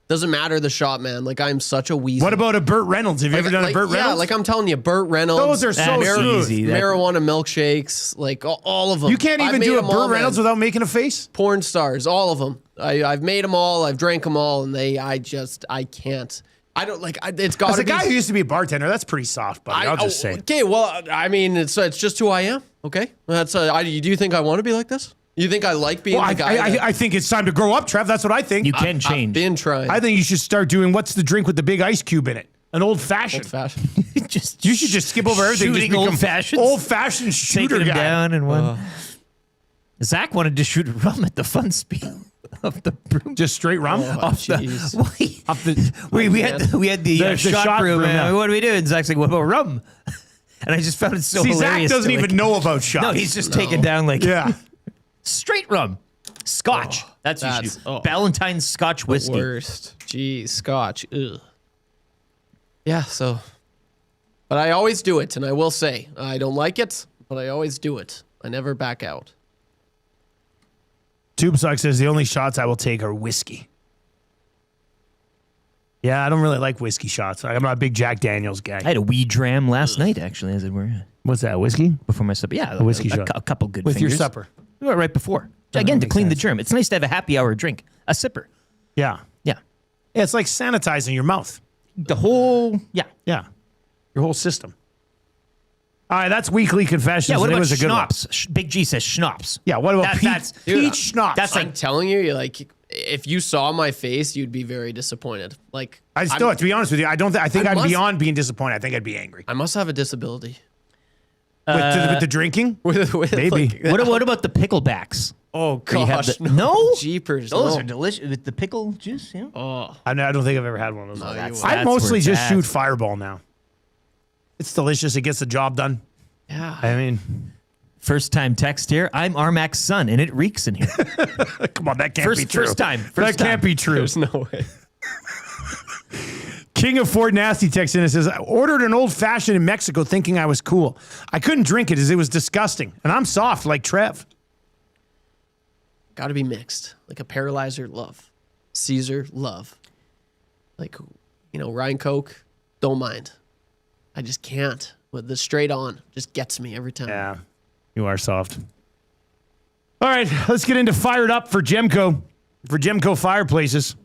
Doesn't matter the shot, man. Like, I'm such a weasel. What about a Burt Reynolds? Have you ever done a Burt Reynolds? Yeah, like I'm telling you, Burt Reynolds. Those are so smooth. Marijuana milkshakes, like all of them. You can't even do a Burt Reynolds without making a face? Porn stars, all of them. I've made them all. I've drank them all, and I can't. I don't like. It's got to be. As a guy who used to be a bartender, that's pretty soft, buddy. I'll just say. Okay, well, I mean, it's just who I am. Okay, that's. Do you think I want to be like this? You think I like being the guy? I think it's time to grow up, Trev. That's what I think. You can change. I've been trying. I think you should start doing what's the drink with the big ice cube in it? An old fashioned. You should just skip over everything. Shooting old fashioned. Old fashioned shooter Taking him guy. down in one. Zach wanted to shoot rum at the fun speed of the broom. Just straight rum? We had the shot broom. Yeah. What do we do? And Zach's like, what about rum? And I just found it so hilarious. Zach doesn't even know about shots. No, he's just taken down straight rum. Scotch. That's what you do. Valentine Scotch whiskey. Worst. Jeez, Scotch. Ugh. Yeah, so. But I always do it, and I will say, I don't like it, but I always do it. I never back out. TubeSuck says the only shots I will take are whiskey. Yeah, I don't really like whiskey shots. I'm not a big Jack Daniels guy. I had a wee dram last night, actually, as it were. What's that, whiskey? Before my supper. Yeah, a whiskey shot. A couple good with fingers. your supper. Right before. Again, to clean the germ. It's nice to have a happy hour drink. A sipper. Yeah. Yeah. Yeah, it's like sanitizing your mouth. The whole, yeah. Your whole system. All right, that's weekly confessions. Yeah, what about was a good one. schnapps? Big G says schnapps. Yeah, what about peach schnapps? That's like, I'm telling you, like, if you saw my face, you'd be very disappointed. Like, to be honest with you, I think I'd be beyond being disappointed. I think I'd be angry. I must have a disability. With the drinking? With Maybe. What about the picklebacks? Oh, gosh. No? Jeepers. Those are delicious. With the pickle juice, yeah. Oh. I don't think I've ever had one of those. That's I mostly where just it's shoot at. Fireball now. It's delicious. It gets the job done. Yeah. I mean, first time text here. I'm Armac's son, and it reeks in here. Come on, that can't be true. First time. Can't be true. There's no way. King of Fort Nasty texts in and says, I ordered an old fashioned in Mexico thinking I was cool. I couldn't drink it as it was disgusting. And I'm soft like Trev. Got to be mixed. Like a paralyzer, love. Caesar, love. Like, Ryan Coke, don't mind. I just can't. With the straight on, just gets me every time. Yeah, you are soft. All right, let's get into Fired Up for Gemco Fireplaces.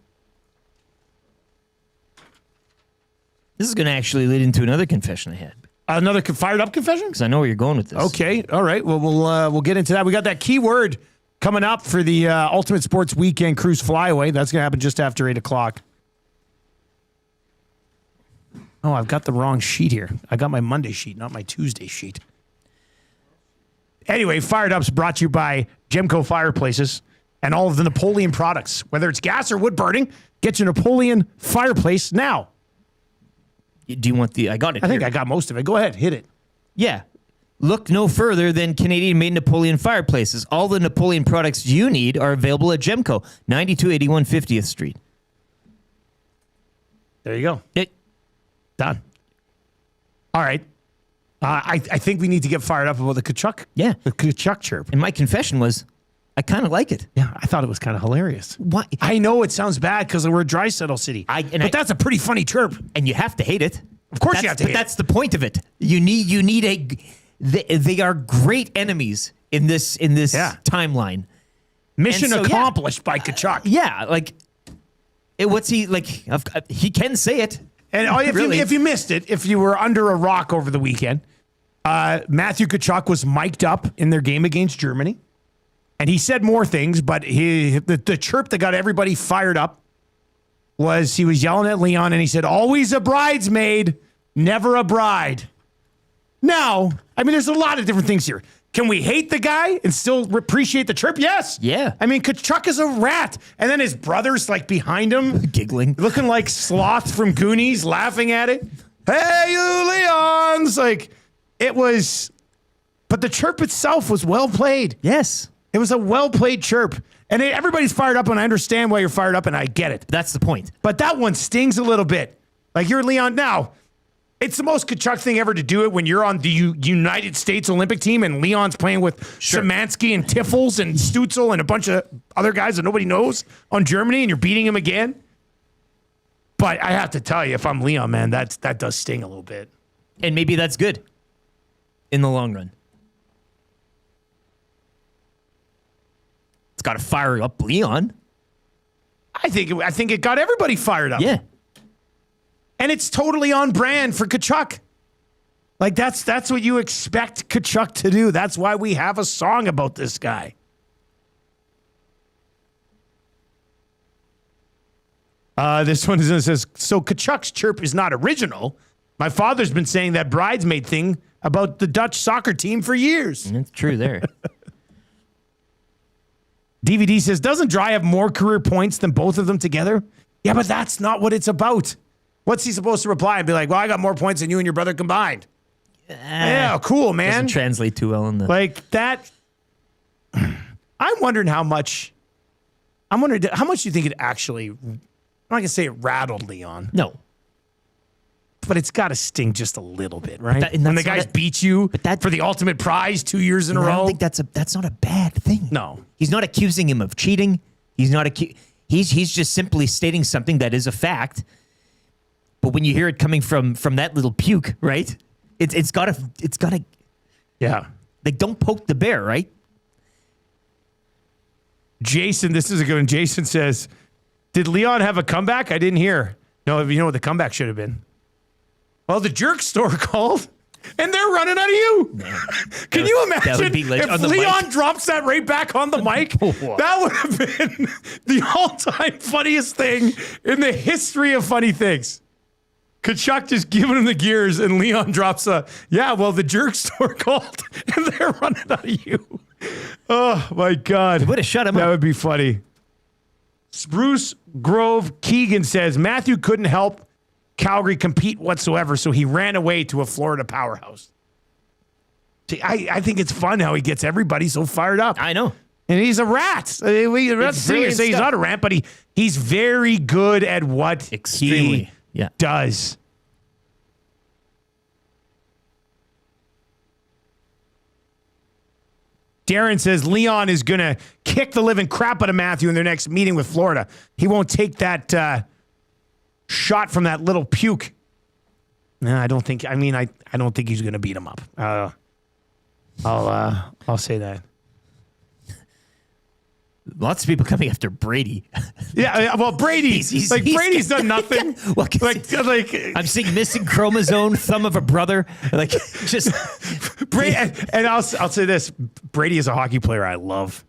This is going to actually lead into another confession I had. Another Fired Up confession? Because I know where you're going with this. Okay, all right. Well, we'll get into that. We got that keyword coming up for the Ultimate Sports Weekend Cruise Flyaway. That's going to happen just after 8 o'clock. Oh, I've got the wrong sheet here. I got my Monday sheet, not my Tuesday sheet. Anyway, Fired Up's brought to you by Gemco Fireplaces. and all of the Napoleon products. Whether it's gas or wood burning, get your Napoleon fireplace now. Do you want the... I got it. I think I got most of it. Go ahead, hit it. Yeah. Look no further than Canadian-made Napoleon fireplaces. All the Napoleon products you need are available at Gemco, 9281 50th Street. There you go. Done. All right. I think we need to get fired up about the Tkachuk. Yeah. The Tkachuk chirp. And my confession was, I kind of like it. Yeah, I thought it was kind of hilarious. Why? I know it sounds bad because we're a Draisaitl city. But that's a pretty funny chirp. And you have to hate it. Of course you have to hate it. But that's the point of it. You need a... They are great enemies in this timeline. Mission accomplished by Tkachuk. Yeah, like... What's he... Like, he can say it. And if you missed it, if you were under a rock over the weekend, Matthew Tkachuk was mic'd up in their game against Germany. And he said more things, but the chirp that got everybody fired up was he was yelling at Leon and he said, always a bridesmaid, never a bride. Now, I mean, there's a lot of different things here. Can we hate the guy and still appreciate the chirp? Yes. Yeah. I mean, Tkachuk is a rat. And then his brother's like behind him. Giggling. Looking like Sloth from Goonies, laughing at it. Hey, you Leons. Like, it was... But the chirp itself was well played. Yes. It was a well-played chirp. And everybody's fired up, and I understand why you're fired up, and I get it. That's the point. But that one stings a little bit. Like, you're Leon now. It's the most Tkachuk thing ever to do it when you're on the United States Olympic team and Leon's playing with Szymanski and Tiffels and Stutzel and a bunch of other guys that nobody knows on Germany, and you're beating him again. But I have to tell you, if I'm Leon, man, that does sting a little bit. And maybe that's good in the long run. It's got to fire up Leon. I think it got everybody fired up. Yeah. And it's totally on brand for Tkachuk. Like, that's what you expect Tkachuk to do. That's why we have a song about this guy. This one says, so Tkachuk's chirp is not original. My father's been saying that bridesmaid thing about the Dutch soccer team for years. That's true there. DVD says, doesn't Dry have more career points than both of them together? Yeah, but that's not what it's about. What's he supposed to reply and be like, well, I got more points than you and your brother combined? Yeah, cool, man. Doesn't translate too well in the... Like that. I'm wondering how much do you think it actually, I'm not going to say it rattled Leon. No. But it's got to sting just a little bit, right? And when the guys beat you for the ultimate prize 2 years in a row. I don't think that's not a bad thing. No. He's not accusing him of cheating. He's not he's just simply stating something that is a fact. But when you hear it coming from that little puke, right? It's gotta yeah. Like, don't poke the bear, right? Jason, this is a good one. Jason says, did Leon have a comeback? I didn't hear. No, you know what the comeback should have been? Well, the jerk store called, and they're running out of you. Man, Can you imagine if Leon drops that right back on the mic? That would have been the all-time funniest thing in the history of funny things. Tkachuk just giving him the gears, and Leon drops the jerk store called, and they're running out of you. Oh, my God. They would have shut him up. That would be funny. Spruce Grove Keegan says, Matthew couldn't help Calgary compete whatsoever, so he ran away to a Florida powerhouse. See, I think it's fun how he gets everybody so fired up. I know. And he's a rat. We're not sitting here saying he's not a rat, but he's very good at what he does. Darren says Leon is going to kick the living crap out of Matthew in their next meeting with Florida. He won't take that shot from that little puke. No, I don't think. I mean, I don't think he's going to beat him up. I'll say that. Lots of people coming after Brady. Yeah, well, Brady. Brady's done nothing. Like I'm seeing missing chromosome, thumb of a brother. Like just Brady. And I'll say this: Brady is a hockey player I love.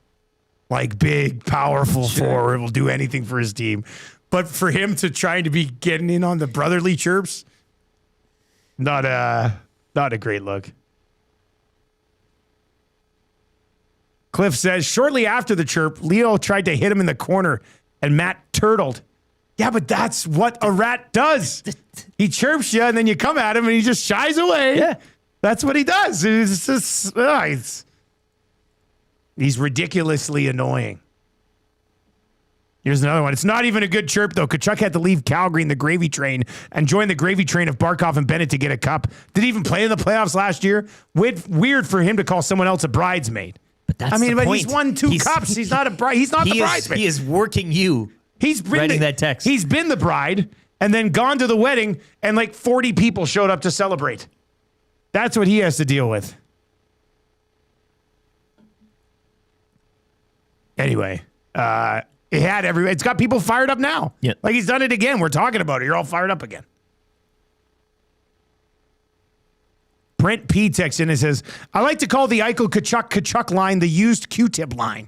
Like big, powerful forward, will do anything for his team. But for him to try to be getting in on the brotherly chirps, not a great look. Cliff says, shortly after the chirp, Leo tried to hit him in the corner and Matt turtled. Yeah, but that's what a rat does. He chirps you and then you come at him and he just shies away. Yeah. That's what he does. It's just, he's ridiculously annoying. Here's another one. It's not even a good chirp, though. Tkachuk had to leave Calgary in the gravy train and join the gravy train of Barkov and Bennett to get a cup. Did he even play in the playoffs last year? Weird for him to call someone else a bridesmaid. But that's the but point. he's won two cups. He's not a bride. He's not the bridesmaid. He is working you. He's writing that text. He's been the bride and then gone to the wedding and like 40 people showed up to celebrate. That's what he has to deal with. Anyway, it's got people fired up now. Yeah. Like he's done it again. We're talking about it. You're all fired up again. Brent P texts in and says, I like to call the Eichel Tkachuk line the used Q-tip line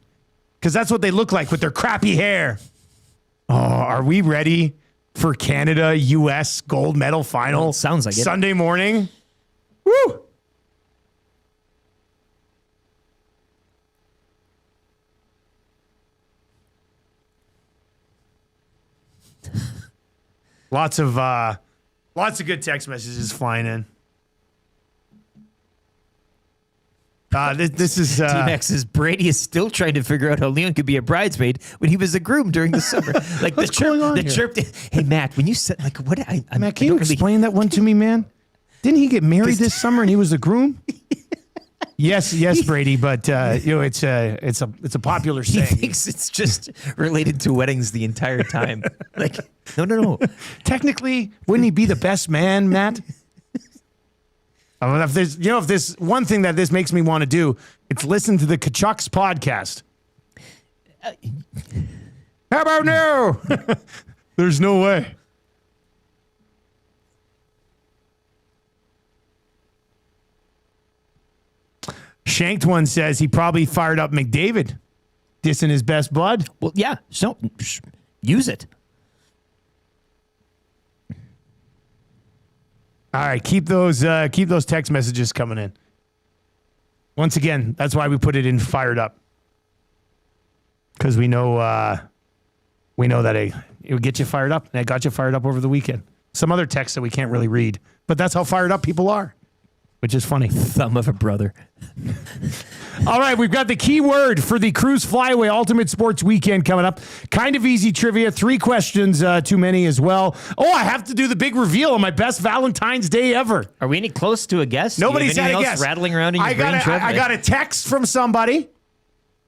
because that's what they look like with their crappy hair. Oh, are we ready for Canada U.S. gold medal final? Well, sounds like Sunday morning. Woo! Lots of good text messages flying in. This is T-Max says Brady is still trying to figure out how Leon could be a bridesmaid when he was a groom during the summer. Like What's going on here? chirp. Hey Matt, when you said like what? Matt, can you explain that one to me, man? Didn't he get married this summer and he was a groom? Yes, Brady, but it's a popular He saying. thinks it's just related to weddings the entire time. Like no. Technically, wouldn't he be the best man, Matt? If there's one thing that this makes me want to do, it's listen to the Tkachuk's podcast. How about no? There's no way. Shanked one says he probably fired up McDavid, dissing his best bud. Well, yeah. So use it. All right, keep those text messages coming in. Once again, that's why we put it in fired up, because we know that it would get you fired up, and it got you fired up over the weekend. Some other texts that we can't really read, but that's how fired up people are, which is funny. Thumb of a brother. All right, we've got the key word for the Cruise Flyaway Ultimate Sports Weekend coming up. Kind of easy trivia. 3 questions, too many as well. Oh, I have to do the big reveal on my best Valentine's Day ever. Are we any close to a guess? Nobody's had a guess. Rattling around in your brain, Trev? I got a text from somebody.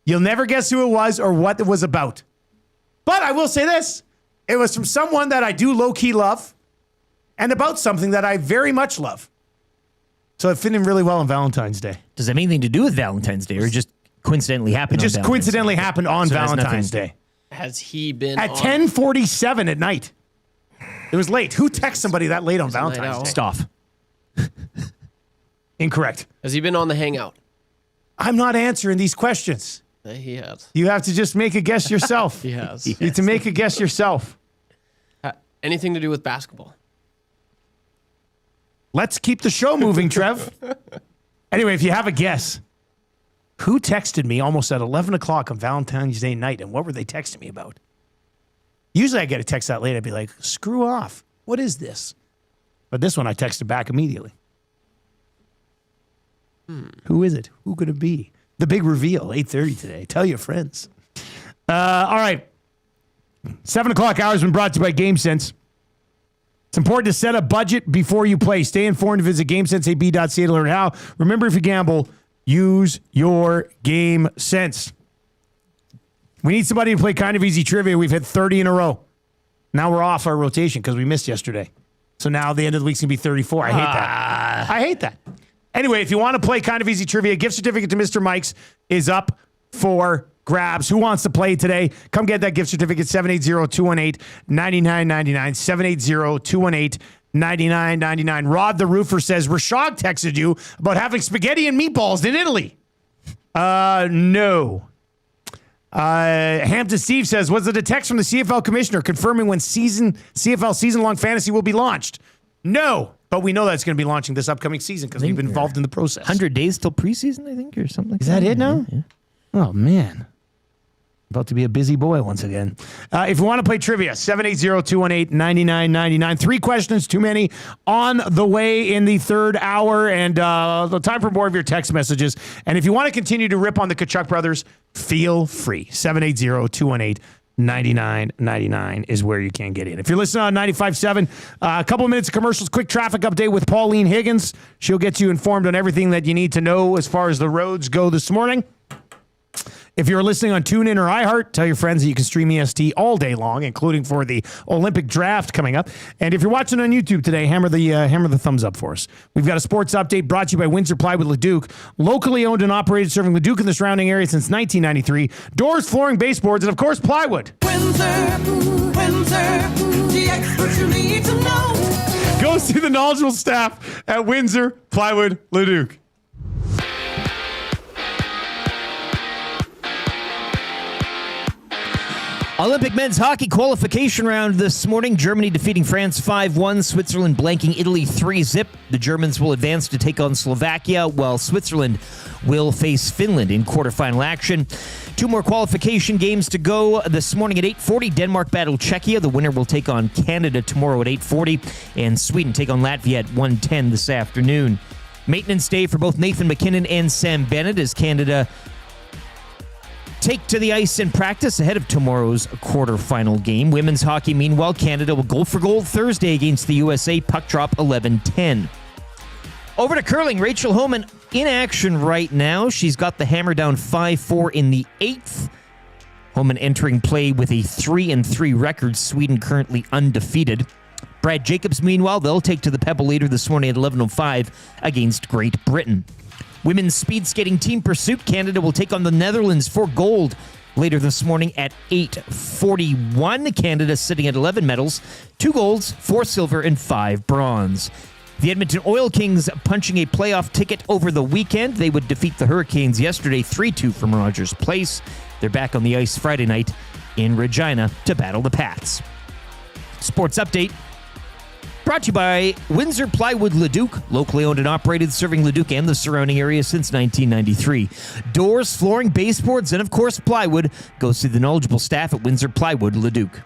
You'll never guess who it was or what it was about. But I will say this. It was from someone that I do low-key love and about something that I very much love. So it fit in really well on Valentine's Day. Does that have anything to do with Valentine's Day, or just coincidentally happened? It just coincidentally happened on Valentine's Day. Has he been at 10:47 at night? It was late. Who texts somebody that late on Valentine's Day? Stop. Incorrect. Has he been on the Hangout? I'm not answering these questions. He has. You have to just make a guess yourself. He has. You have to make a guess yourself. Anything to do with basketball? Let's keep the show moving, Trev. Anyway, if you have a guess, who texted me almost at 11 o'clock on Valentine's Day night, and what were they texting me about? Usually I get a text that late, I'd be like, screw off. What is this? But this one I texted back immediately. Who is it? Who could it be? The big reveal, 8:30 today. Tell your friends. All right. 7 o'clock hour has been brought to you by GameSense. It's important to set a budget before you play. Stay informed. Visit GameSenseAB.ca to learn how. Remember, if you gamble, use your game sense. We need somebody to play kind of easy trivia. We've hit 30 in a row. Now we're off our rotation because we missed yesterday. So now the end of the week's going to be 34. I hate that. I hate that. Anyway, if you want to play kind of easy trivia, gift certificate to Mr. Mike's is up for grabs. Who wants to play today? Come get that gift certificate, 780-218-9999, 780-218-9999. Rod the Roofer says, Rashad texted you about having spaghetti and meatballs in Italy. No. Hampton Steve says, was it a text from the CFL commissioner confirming when CFL season-long fantasy will be launched? No, but we know that's going to be launching this upcoming season because we've been involved in the process. 100 days till preseason, I think, or something like that. Is that it now? Yeah. Oh, man. About to be a busy boy once again. If you want to play trivia, 780-218-9999. 3 questions, too many, on the way in the third hour, and the time for more of your text messages. And if you want to continue to rip on the Tkachuk brothers, feel free. 780-218-9999 is where you can get in. If you're listening on 95.7, a couple of minutes of commercials, quick traffic update with Pauline Higgins. She'll get you informed on everything that you need to know as far as the roads go this morning. If you're listening on TuneIn or iHeart, tell your friends that you can stream EST all day long, including for the Olympic draft coming up. And if you're watching on YouTube today, hammer the thumbs up for us. We've got a sports update brought to you by Windsor Plywood Leduc, locally owned and operated, serving Leduc and the surrounding area since 1993. Doors, flooring, baseboards, and of course plywood. Windsor, the experts you need to know. Go see the knowledgeable staff at Windsor Plywood Leduc. Olympic men's hockey qualification round this morning. Germany defeating France 5-1. Switzerland blanking Italy 3-0. The Germans will advance to take on Slovakia, while Switzerland will face Finland in quarterfinal action. 2 more qualification games to go this morning at 8:40. Denmark battle Czechia. The winner will take on Canada tomorrow at 8:40. And Sweden take on Latvia at 1:10 this afternoon. Maintenance day for both Nathan McKinnon and Sam Bennett as Canada take to the ice in practice ahead of tomorrow's quarterfinal game. Women's hockey, meanwhile, Canada will go for gold Thursday against the USA. Puck drop 11:10. Over to curling. Rachel Homan in action right now. She's got the hammer down 5-4 in the 8th. Homan entering play with a 3-3 record. Sweden currently undefeated. Brad Jacobs, meanwhile, they'll take to the Pebble later this morning at 11:05 against Great Britain. Women's speed skating team pursuit. Canada will take on the Netherlands for gold later this morning at 8:41. Canada sitting at 11 medals, 2 golds, 4 silver, and 5 bronze. The Edmonton Oil Kings punching a playoff ticket over the weekend. They would defeat the Hurricanes yesterday 3-2 from Rogers Place. They're back on the ice Friday night in Regina to battle the Pats. Sports update brought to you by Windsor Plywood Leduc, locally owned and operated, serving Leduc and the surrounding area since 1993. Doors, flooring, baseboards, and of course plywood. Go see the knowledgeable staff at Windsor Plywood Leduc.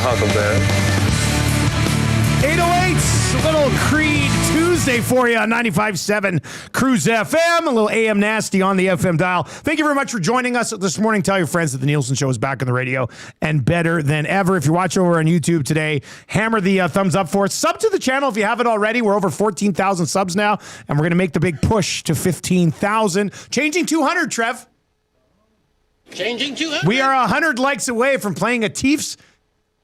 Huckleberry. 808, a little Creed Tuesday for you on 95.7 Cruise FM, a little AM nasty on the FM dial. Thank you very much for joining us this morning. Tell your friends that the Nielson Show is back on the radio and better than ever. If you're watching over on YouTube today, hammer the thumbs up for us. Sub to the channel if you haven't already. We're over 14,000 subs now, and we're going to make the big push to 15,000. Changing 200, Trev. Changing 200. We are 100 likes away from playing a Chiefs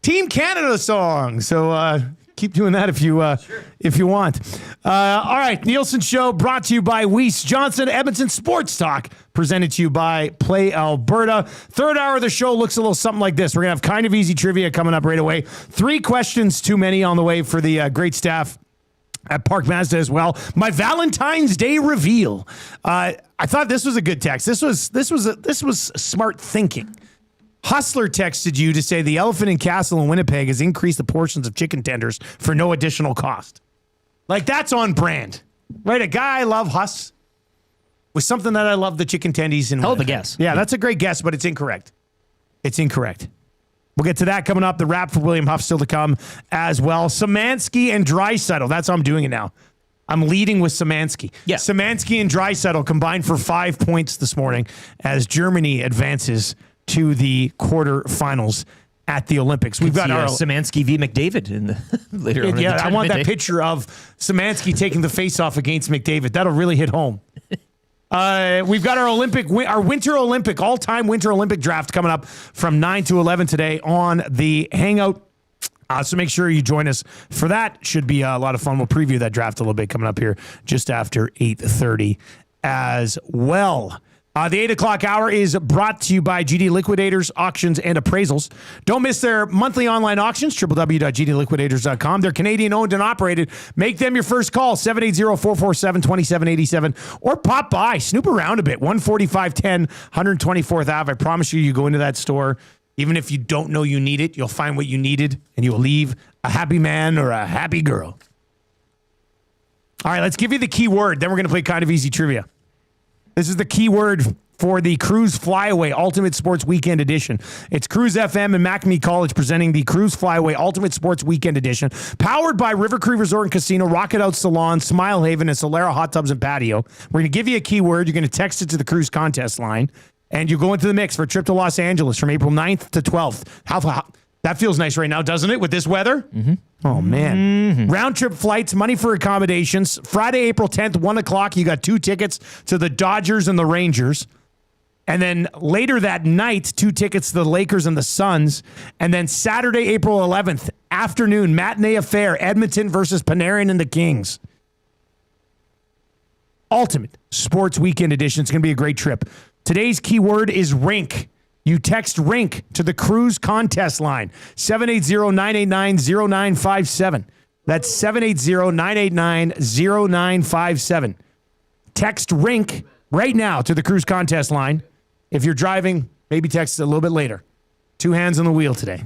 Team Canada song. So, keep doing that if you want. All right, Nielson Show brought to you by Weiss Johnson, Edmonton Sports Talk, presented to you by Play Alberta. Third hour of the show looks a little something like this. We're going to have kind of easy trivia coming up right away. 3 questions too many on the way for the great staff at Park Mazda as well. My Valentine's Day reveal. I thought this was a good text. This was smart thinking. Hustler texted you to say the Elephant and Castle in Winnipeg has increased the portions of chicken tenders for no additional cost. Like, that's on brand, right? A guy I love, Huss, with something that I love, the chicken tendies. Hell of a guess. Yeah, that's a great guess, but it's incorrect. It's incorrect. We'll get to that coming up. The rap for William Huff still to come as well. Szymanski and Draisaitl. That's how I'm doing it now. I'm leading with Szymanski. Yeah. Szymanski and Draisaitl combined for 5 points this morning as Germany advances to the quarterfinals at the Olympics. We've got our Szymanski v. McDavid in the later on. Yeah, I want that picture of Szymanski taking the face-off against McDavid. That'll really hit home. We've got our Winter Olympic, all-time Winter Olympic draft coming up from 9 to 11 today on the Hangout. So make sure you join us for that. Should be a lot of fun. We'll preview that draft a little bit coming up here just after 8:30 as well. The 8 o'clock hour is brought to you by GD Liquidators, Auctions, and Appraisals. Don't miss their monthly online auctions, www.gdliquidators.com. They're Canadian-owned and operated. Make them your first call, 780-447-2787, or pop by, snoop around a bit, 14510 124th Ave. I promise you go into that store, even if you don't know you need it, you'll find what you needed, and you will leave a happy man or a happy girl. All right, let's give you the key word. Then we're going to play kind of easy trivia. This is the key word for the Cruise Flyaway Ultimate Sports Weekend Edition. It's Cruise FM and McNamee College presenting the Cruise Flyaway Ultimate Sports Weekend Edition, powered by River Cree Resort and Casino, Rocket Out Salon, Smile Haven, and Solera Hot Tubs and Patio. We're going to give you a keyword. You're going to text it to the Cruise contest line, and you go into the mix for a trip to Los Angeles from April 9th to 12th. How that feels nice right now, doesn't it, with this weather? Mm-hmm. Oh, man. Mm-hmm. Round trip flights, money for accommodations. Friday, April 10th, 1 o'clock, you got 2 tickets to the Dodgers and the Rangers. And then later that night, 2 tickets to the Lakers and the Suns. And then Saturday, April 11th, afternoon, matinee affair, Edmonton versus Panarin and the Kings. Ultimate Sports Weekend Edition. It's going to be a great trip. Today's keyword is rink. You text RINK to the Cruise contest line, 780-989-0957. That's 780-989-0957. Text RINK right now to the Cruise contest line. If you're driving, maybe text it a little bit later. 2 hands on the wheel today.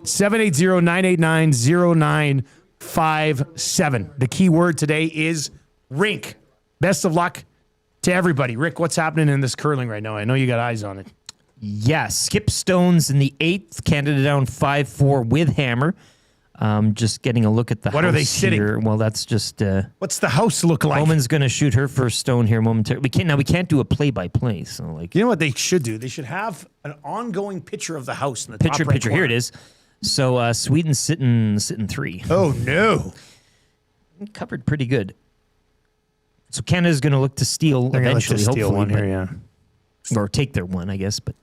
780-989-0957. The key word today is RINK. Best of luck to everybody. Rick, what's happening in this curling right now? I know you got eyes on it. Yeah, Skip Stones in the 8th, Canada down 5-4 with hammer. Just getting a look at the what house are they sitting? Here. Well, that's just... what's the house look like? Bowman's going to shoot her first stone here momentarily. We can't do a play-by-play. So, like, you know what they should do? They should have an ongoing picture of the house in the top right picture. corner. Here it is. So Sweden's sitting 3. Oh, no. Covered pretty good. So Canada's going to look to steal They're eventually, steal hopefully. One here, yeah. Or take their one, I guess. But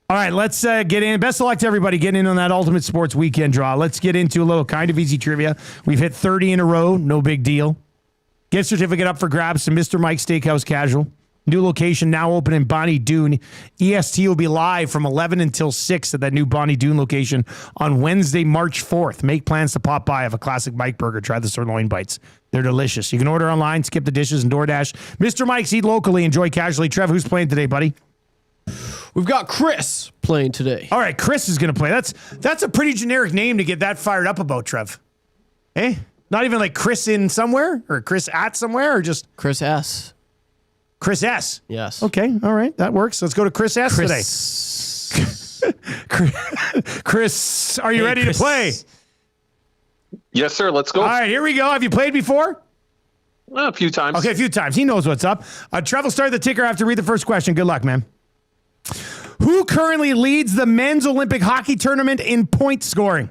all right, let's get in. Best of luck to everybody getting in on that Ultimate Sports Weekend draw. Let's get into a little kind of easy trivia. We've hit 30 in a row. No big deal. Gift certificate up for grabs to Mr. Mike's Steakhouse Casual. New location now open in Bonnie Doon. EST will be live from 11 until 6 at that new Bonnie Doon location on Wednesday, March 4th. Make plans to pop by. Have a classic Mike burger. Try the sirloin bites. They're delicious. You can order online, skip the dishes, and DoorDash. Mr. Mike's, eat locally, enjoy casually. Trev, who's playing today, buddy? We've got Chris playing today. All right, Chris is going to play. That's a pretty generic name to get that fired up about, Trev. Eh? Not even like Chris in somewhere or Chris at somewhere or just Chris S. Chris S. Yes. Okay. All right. That works. Let's go to Chris S. today. Chris, are you ready to play? Yes, sir. Let's go. All right, here we go. Have you played before? A few times. Okay, a few times. He knows what's up. Trevor, start the ticker. I have to read the first question. Good luck, man. Who currently leads the men's Olympic hockey tournament in point scoring?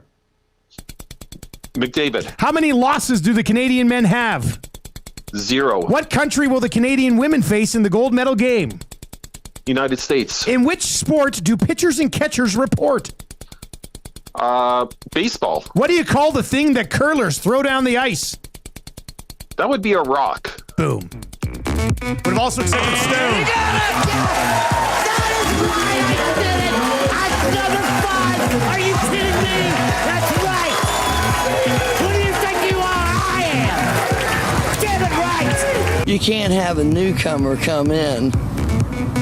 McDavid. How many losses do the Canadian men have? 0. What country will the Canadian women face in the gold medal game? United States. In which sport do pitchers and catchers report? Baseball. What do you call the thing that curlers throw down the ice? That would be a rock. Boom. Would have also accepted stone. Are you kidding me? That's right. Who do you think you are? I am. Get it right. You can't have a newcomer come in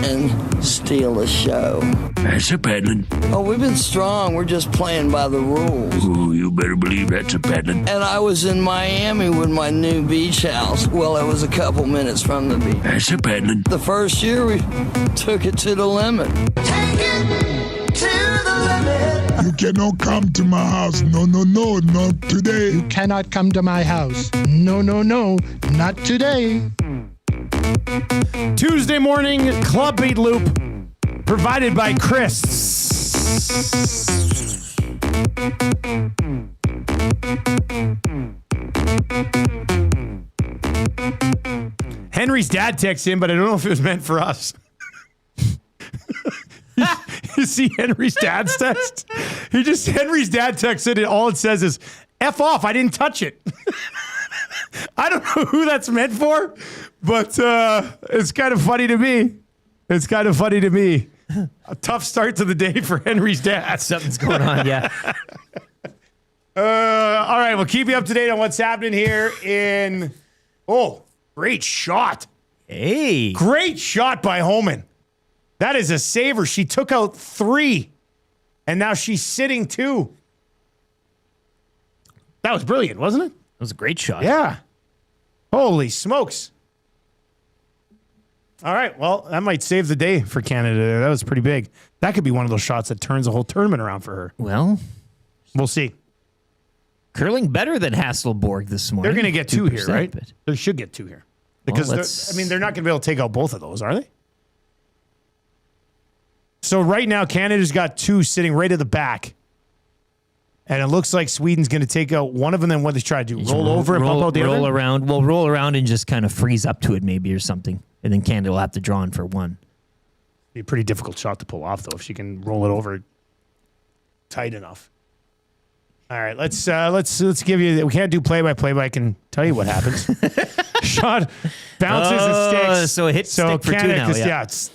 and steal a show. That's a paddling. Oh, we've been strong. We're just playing by the rules. Oh, you better believe that's a paddling. And I was in Miami with my new beach house. Well, it was a couple minutes from the beach. That's a paddling. The first year we took it to the limit. Take it to the limit. You cannot come to my house. No, not today. You cannot come to my house. No, not today. Tuesday morning club beat loop provided by Chris. Henry's dad texts in, but I don't know if it was meant for us. You see Henry's dad's text? Henry's dad texted and all it says is, F off, I didn't touch it. I don't know who that's meant for, but it's kind of funny to me. A tough start to the day for Henry's dad. Something's going on, yeah. All right, we'll keep you up to date on what's happening here in... Oh, great shot. Hey. Great shot by Homan. That is a saver. She took out 3, and now she's sitting 2. That was brilliant, wasn't it? That was a great shot. Yeah. Holy smokes. All right, well, that might save the day for Canada there. That was pretty big. That could be one of those shots that turns the whole tournament around for her. Well, we'll see. Curling better than Hasselborg this morning. They're going to get 2 here, right? But... They should get 2 here. Because, they're not going to be able to take out both of those, are they? So right now, Canada's got 2 sitting right at the back. And it looks like Sweden's going to take out one of them, then what they try to do? Roll over and pump out the other? Roll around. Well, roll around and just kind of freeze up to it maybe or something. And then Canada will have to draw in for 1. Be a pretty difficult shot to pull off, though, if she can roll it over tight enough. All right, let's give you. We can't do play-by-play, but I can tell you what happens. Shot bounces and sticks. So it hits stick for 2 now. It's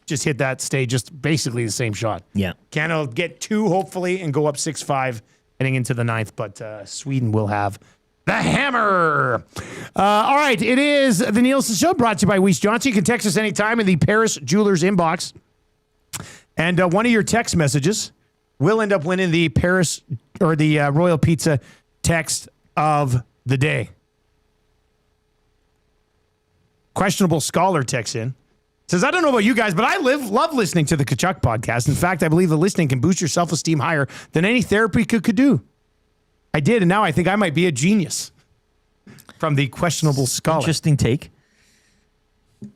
just hit that stage, just basically the same shot. Yeah. Canada will get 2, hopefully, and go up 6-5 heading into the 9th, but Sweden will have the hammer. All right, it is the Nielsen Show, brought to you by Weiss Johnson. You can text us anytime in the Paris Jewelers inbox. And one of your text messages will end up winning the Paris or the Royal Pizza text of the day. Questionable Scholar texts in. Says, I don't know about you guys, but I love listening to the Tkachuk podcast. In fact, I believe the listening can boost your self-esteem higher than any therapy could do. I did, and now I think I might be a genius. From the Questionable Scholar. Interesting take. All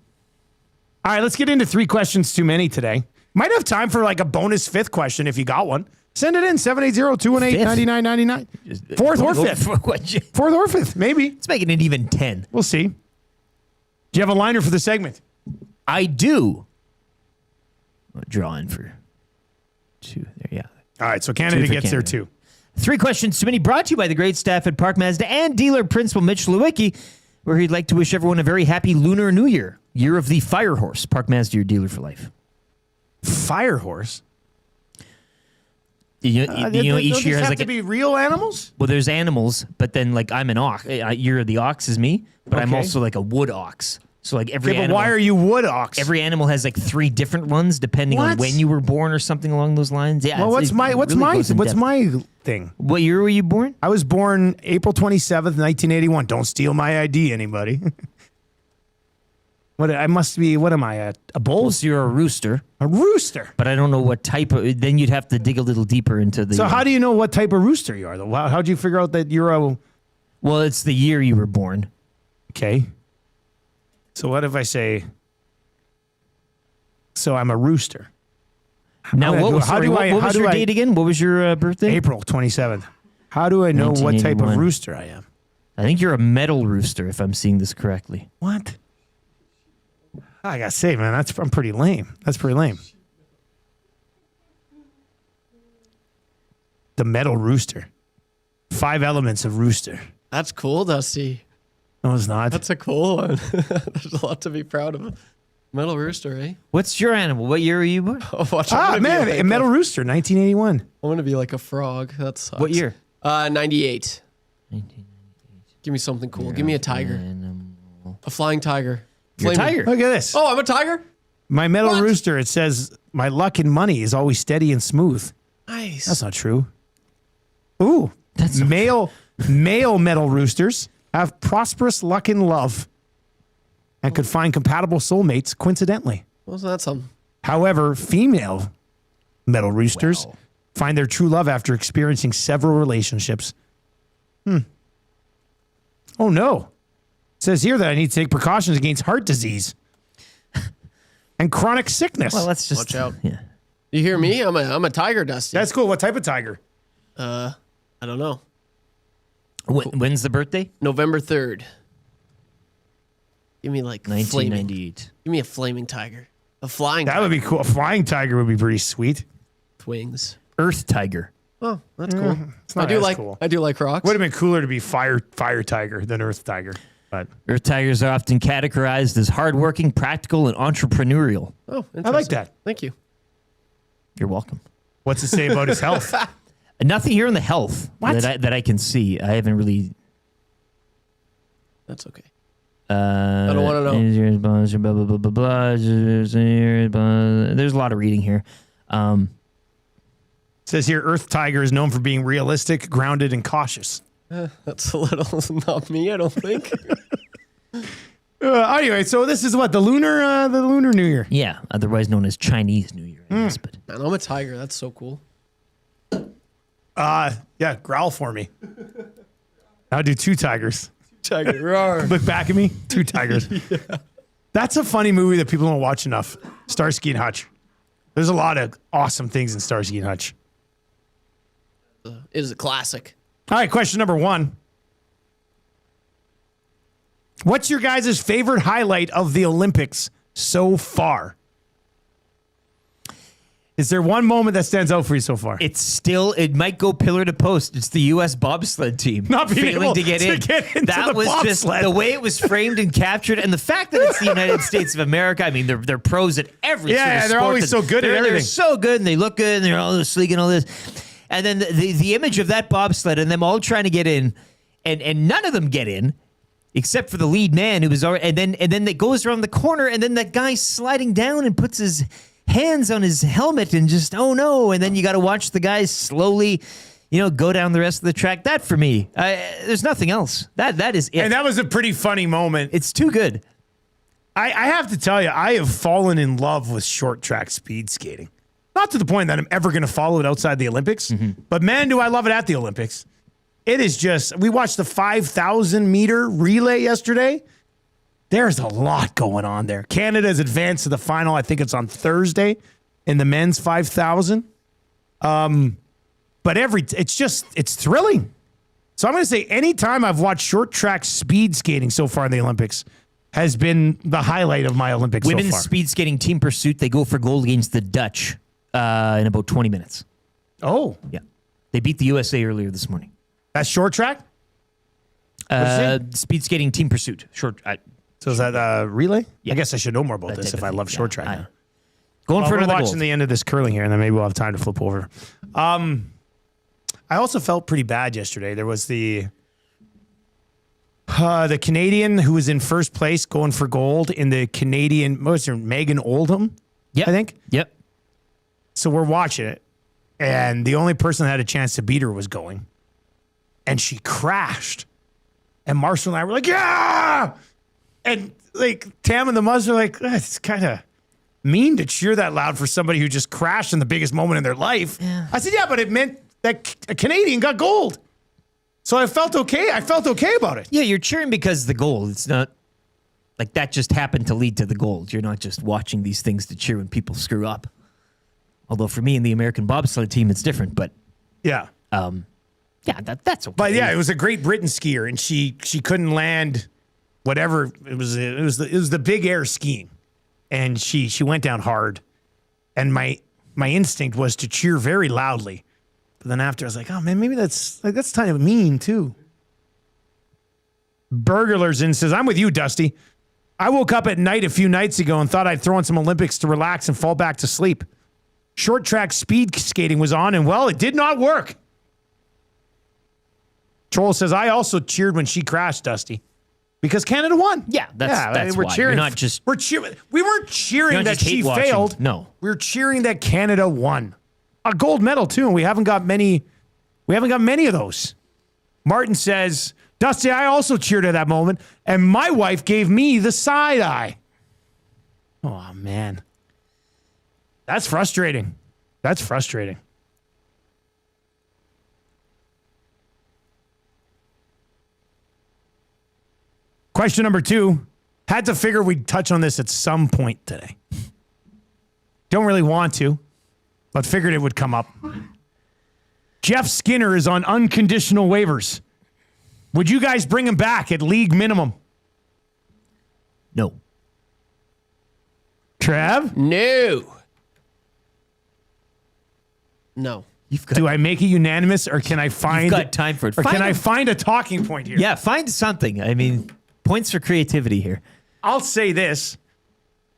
right, let's get into 3 questions too many today. Might have time for like a bonus 5th question if you got one. Send it in, 780-218-9999. 4th or 5th. 4th or 5th, maybe. Let's make it an even 10. We'll see. Do you have a liner for the segment? I do. I'll draw in for 2. There, yeah. All right, so Canada gets there too. 3 questions too many, brought to you by the great staff at Park Mazda and dealer principal Mitch Lewicki, where he'd like to wish everyone a very happy Lunar New Year. Year of the Fire Horse. Park Mazda, your dealer for life. Fire horse? Each year has have to be real animals? Well, there's animals, but then like I'm an ox. You're the ox is me, but I'm also like a wood ox. So like every but animal, why are you wood ox? Every animal has like 3 different ones depending on when you were born or something along those lines. Yeah. Well, what's my thing? What year were you born? I was born April 27th, 1981. Don't steal my ID, anybody. What I must be? What am I? A bull? So you're a rooster. A rooster. But I don't know what type of. Then you'd have to dig a little deeper into the. So how do you know what type of rooster you are? Though? How'd you figure out that you're a? Well, it's the year you were born. Okay. So what if I say? So I'm a rooster. Now, what was your date again? What was your birthday? April 27th. How do I know what type of rooster I am? I think you're a metal rooster, if I'm seeing this correctly. What? I gotta say, man, I'm pretty lame. That's pretty lame. The metal rooster. 5 elements of rooster. That's cool, Dusty. No, it's not. That's a cool one. There's a lot to be proud of. Metal rooster, eh? What's your animal? What year are you born? A metal rooster, 1981. I want to be like a frog. That sucks. What year? 98. Give me something cool. Give me a tiger. A flying tiger. You're a tiger. Look at this. Oh, I'm a tiger? My metal rooster, it says, my luck and money is always steady and smooth. Nice. That's not true. Ooh. That's male metal roosters have prosperous luck in love and could find compatible soulmates coincidentally. Wasn't that something? However, female metal roosters find their true love after experiencing several relationships. Oh, no. It says here that I need to take precautions against heart disease and chronic sickness. Well, let's just watch out. Yeah. You hear me? I'm a tiger, Dusty. That's cool. What type of tiger? I don't know. When's the birthday? November 3rd. Give me like 1998. Give me a flaming tiger. A flying tiger. That would be cool. A flying tiger would be pretty sweet. Wings. Earth tiger. Oh, that's cool. It's not cool. I do like rocks. Would have been cooler to be fire tiger than earth tiger. But Earth tigers are often categorized as hardworking, practical, and entrepreneurial. Oh, interesting. I like that. Thank you. You're welcome. What's it say about his health? Nothing here in the health that I can see. I haven't really. That's okay. I don't want to know. Blah, blah, blah, blah, blah. There's a lot of reading here. It says here, Earth Tiger is known for being realistic, grounded, and cautious. That's a little not me, I don't think. Anyway, so this is what the lunar New Year. Yeah, otherwise known as Chinese New Year. I guess, but. Man, I'm a tiger. That's so cool. Yeah, growl for me. I'll do 2 tigers. Tiger, roar. Look back at me. 2 tigers. Yeah. That's a funny movie that people don't watch enough. Starsky and Hutch. There's a lot of awesome things in Starsky and Hutch. It is a classic. All right, question number 1. What's your guys' favorite highlight of the Olympics so far? Is there one moment that stands out for you so far? It might go pillar to post. It's the U.S. bobsled team not being failing able to get in. That was bobsled. just the way it was framed and captured, and the fact that it's the United States of America. I mean, they're pros at every sort of they're sport. always so good at everything. They're so good, and they look good, and they're all sleek and all this. And then the image of that bobsled and them all trying to get in, and none of them get in. Except for the lead man who was already, and then it goes around the corner, and then that guy sliding down and puts his hands on his helmet and just, oh no, and then you got to watch the guys slowly, go down the rest of the track. That for me, there's nothing else. That is it. And that was a pretty funny moment. It's too good. I have to tell you, I have fallen in love with short track speed skating. Not to the point that I'm ever going to follow it outside the Olympics, but man, do I love it at the Olympics. It is just, we watched the 5,000 meter relay yesterday. There's a lot going on there. Canada's advanced to the final. I think it's on Thursday in the men's 5,000. But it's thrilling. So I'm going to say anytime I've watched short track speed skating so far in the Olympics has been the highlight of my Olympics Women's so far. speed skating team pursuit, they go for gold against the Dutch in about 20 minutes. Oh. Yeah. They beat the USA earlier this morning. That's short track? Speed skating team pursuit. Short. So is that relay? Yeah. I guess I should know more about this if I love short track. Now. Going for another watching gold. the end of this curling here, and then maybe we'll have time to flip over. I also felt pretty bad yesterday. There was the Canadian who was in first place going for gold in the Canadian, what was her, Megan Oldham, I think? Yep. So we're watching it, and the only person that had a chance to beat her was going. And she crashed. And Marshall and I were like, yeah! And like Tam and the Muzz are like, it's kind of mean to cheer that loud for somebody who just crashed in the biggest moment in their life. Yeah. I said, yeah, but it meant that a Canadian got gold. So I felt okay. I felt okay about it. Yeah, you're cheering because of the goal. It's not like that just happened to lead to the gold. You're not just watching these things to cheer when people screw up. Although for me and the American bobsled team, it's different. But yeah, that's okay. But yeah, it was a Great Britain skier, and she couldn't land whatever it was. It was the big air skiing, and she went down hard, and my instinct was to cheer very loudly, but then after I was like, oh man, maybe that's kind of mean too. Burglarson says, I'm with you, Dusty. I woke up at night a few nights ago and thought I'd throw on some Olympics to relax and fall back to sleep. Short track speed skating was on, and well, it did not work. Troll says, I also cheered when she crashed, Dusty, because Canada won. Yeah, that's we're why. cheering. You're not just we weren't cheering that she hate-watching. failed. No, we were cheering that Canada won a gold medal too, and we haven't got many. We haven't got many of those. Martin says, Dusty, I also cheered at that moment, and my wife gave me the side eye. Oh man, that's frustrating. That's frustrating. Question number 2. Had to figure we'd touch on this at some point today. Don't really want to, but figured it would come up. Jeff Skinner is on unconditional waivers. Would you guys bring him back at league minimum? No. Trav? No. Do I make it unanimous, or can I find? You've got time for it. Or can I find a talking point here? Yeah, find something. I mean, points for creativity here. I'll say this: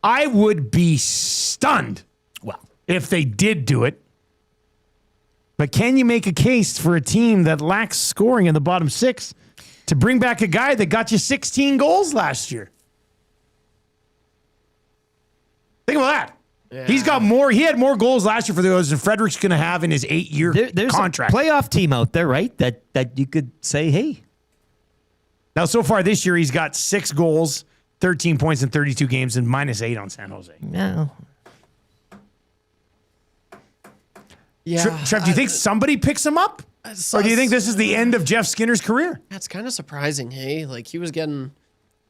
I would be stunned. Well, if they did do it. But can you make a case for a team that lacks scoring in the bottom 6 to bring back a guy that got you 16 goals last year? Think about that. Yeah. He's got more. He had more goals last year for the Oilers than Frederick's going to have in his 8-year there's contract. There's a playoff team out there, right? That you could say, hey. Now, so far this year, he's got 6 goals, 13 points in 32 games, and -8 on San Jose. No. Yeah. Trev, do you think somebody picks him up? Or do you think this is the end of Jeff Skinner's career? That's kind of surprising, hey? Like, he was getting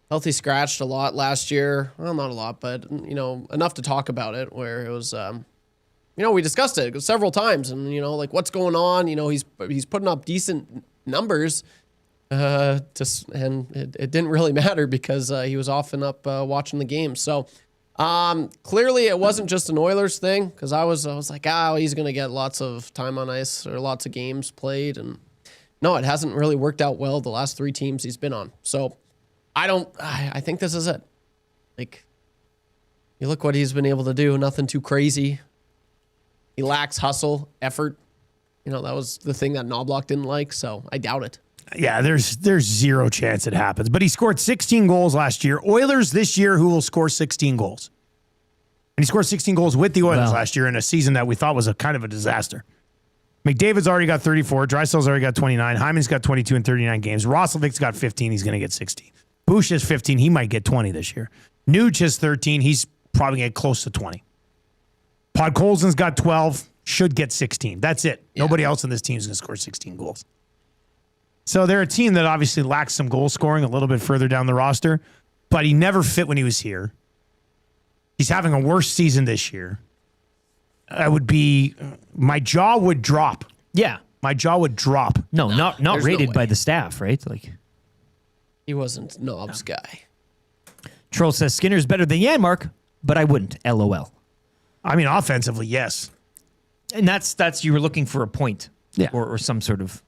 healthy scratched a lot last year. Well, not a lot, but, enough to talk about it, where it was, we discussed it several times, and, like, what's going on? He's putting up decent numbers, and it didn't really matter because he was often up watching the game. So, clearly it wasn't just an Oilers thing, because I was like, he's going to get lots of time on ice or lots of games played. And no, it hasn't really worked out well the last 3 teams he's been on. So I think this is it. Like, you look what he's been able to do, nothing too crazy. He lacks hustle, effort. That was the thing that Knobloch didn't like. So I doubt it. Yeah, there's zero chance it happens. But he scored 16 goals last year. Oilers this year, who will score 16 goals. And he scored 16 goals with the Oilers last year in a season that we thought was a kind of a disaster. McDavid's already got 34. Draisaitl's already got 29. Hyman's got 22 in 39 games. Roslovic's got 15. He's going to get 16. Bush has 15. He might get 20 this year. Nuge has 13. He's probably going to get close to 20. Podkolzin's got 12. Should get 16. That's it. Yeah. Nobody else in this team is going to score 16 goals. So they're a team that obviously lacks some goal scoring a little bit further down the roster, but he never fit when he was here. He's having a worse season this year. My jaw would drop. Yeah. My jaw would drop. No, not rated by the staff, right? Like, he wasn't Knob's guy. Troll says Skinner's better than Janmark, but I wouldn't. LOL. I mean, offensively, yes. And that's you were looking for a point. Yeah. Or some sort of.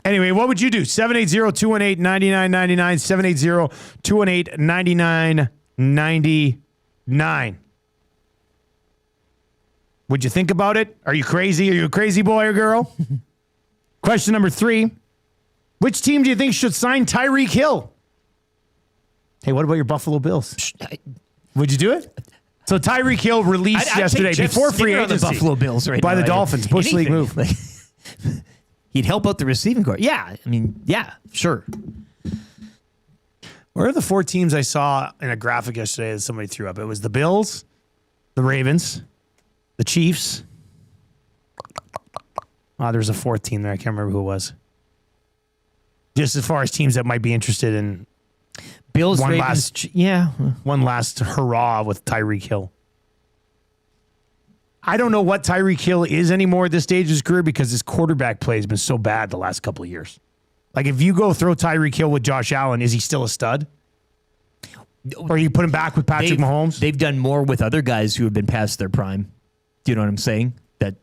Anyway, what would you do? 780-218-9999, 780-218-9999. Would you think about it? Are you crazy? Are you a crazy boy or girl? Question number 3. Which team do you think should sign Tyreek Hill? Hey, what about your Buffalo Bills? Would you do it? So Tyreek Hill released yesterday before free agency the Buffalo Bills right by now, the Dolphins. Bush League move. He'd help out the receiving corps. Yeah, I mean, yeah, sure. Where are the 4 teams I saw in a graphic yesterday that somebody threw up? It was the Bills, the Ravens, the Chiefs. There's a 4th team there. I can't remember who it was. Just as far as teams that might be interested in Bills, one Ravens, one last hurrah with Tyreek Hill. I don't know what Tyreek Hill is anymore at this stage of his career because his quarterback play has been so bad the last couple of years. Like, if you go throw Tyreek Hill with Josh Allen, is he still a stud? Or you put him back with Patrick Mahomes? They've done more with other guys who have been past their prime. Do you know what I'm saying? That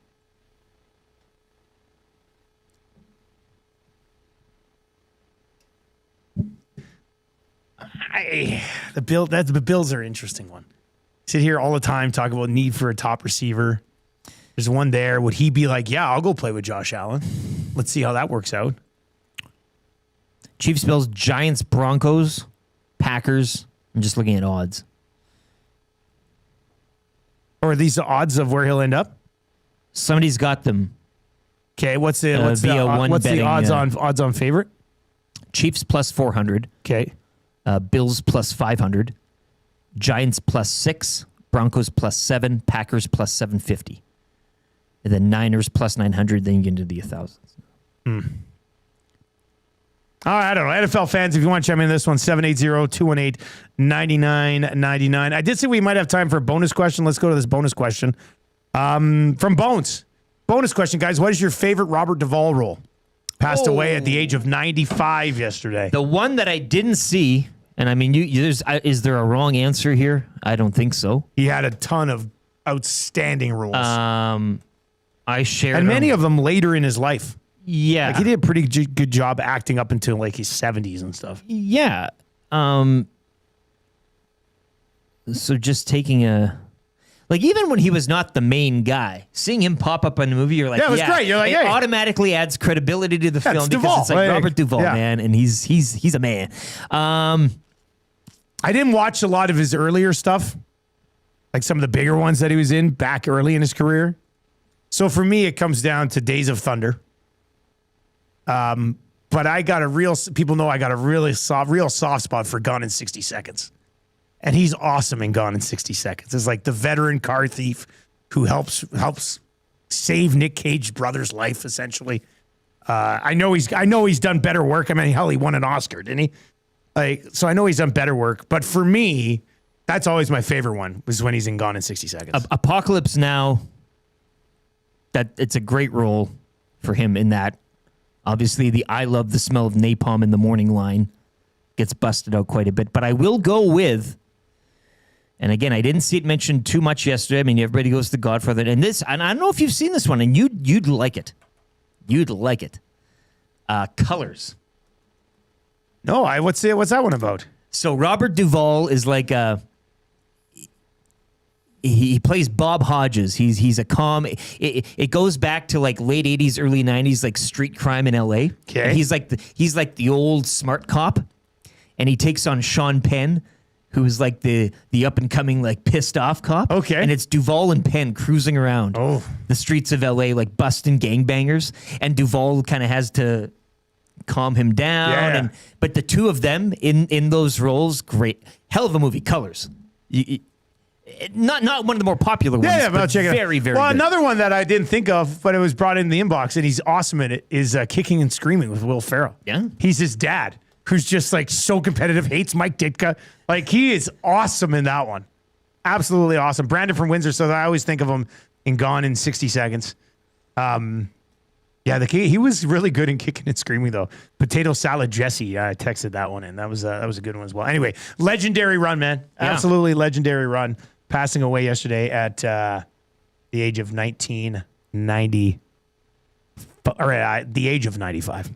the Bills are an interesting one. Sit here all the time, talk about need for a top receiver. There's one there. Would he be like, yeah, I'll go play with Josh Allen? Let's see how that works out. Chiefs, Bills, Giants, Broncos, Packers. I'm just looking at odds. Or are these the odds of where he'll end up? Somebody's got them. Okay, what's the odds on favorite? Chiefs plus 400. Okay. Bills plus 500. Giants plus 6. Broncos plus 7. Packers plus 750. And then Niners plus 900. Then you get into the 1,000s. All right, I don't know. NFL fans, if you want to chime in this one, 780-218-9999. I did say we might have time for a bonus question. Let's go to this bonus question. From Bones. Bonus question, guys. What is your favorite Robert Duvall role? Passed away at the age of 95 yesterday. The one that I didn't see, and I mean, is there a wrong answer here? I don't think so. He had a ton of outstanding roles. I shared and many of them later in his life. Yeah. Like, he did a pretty good job acting up until like his 70s and stuff. Yeah. So just taking even when he was not the main guy, seeing him pop up in the movie, you're like, yeah, it was great. You're like, it automatically adds credibility to the film because Duvall. it's like Robert Duvall, man, and he's a man. I didn't watch a lot of his earlier stuff, like some of the bigger ones that he was in back early in his career. So for me, it comes down to Days of Thunder. But people know I got a real soft spot for Gone in 60 Seconds. And he's awesome in Gone in 60 Seconds. It's like the veteran car thief who helps save Nick Cage's brother's life, essentially. I know he's done better work. I mean, hell, he won an Oscar, didn't he? So I know he's done better work. But for me, that's always my favorite one, was when he's in Gone in 60 Seconds. Apocalypse Now, that it's a great role for him in that. Obviously, the I love the smell of napalm in the morning line gets busted out quite a bit. But I will go with, and again, I didn't see it mentioned too much yesterday. I mean, everybody goes to Godfather. And I don't know if you've seen this one, and you'd like it. You'd like it. Colors. No, what's that one about? So Robert Duvall is like he plays Bob Hodges. He's a calm. It goes back to like late 80s, early 90s, like street crime in LA. Okay. And he's like the old smart cop, and he takes on Sean Penn, who's like the up and coming like pissed off cop. Okay. And it's Duvall and Penn cruising around the streets of LA like busting gangbangers, and Duvall kind of has to calm him down. Yeah. But the two of them in those roles, great, hell of a movie. Colors. Not one of the more popular ones. Yeah, but I'll check it out. Very, very well, good. Another one that I didn't think of, but it was brought in the inbox, and he's awesome in it, is Kicking and Screaming with Will Ferrell. Yeah. He's his dad, who's just like so competitive, hates Mike Ditka. Like, he is awesome in that one. Absolutely awesome. Brandon from Windsor, so I always think of him in Gone in 60 Seconds. He was really good in Kicking and Screaming, though. Potato Salad Jesse, I texted that one in. That was a good one as well. Anyway, legendary run, man. Yeah. Absolutely legendary run. Passing away yesterday at the age of 1990, or at the age of 95.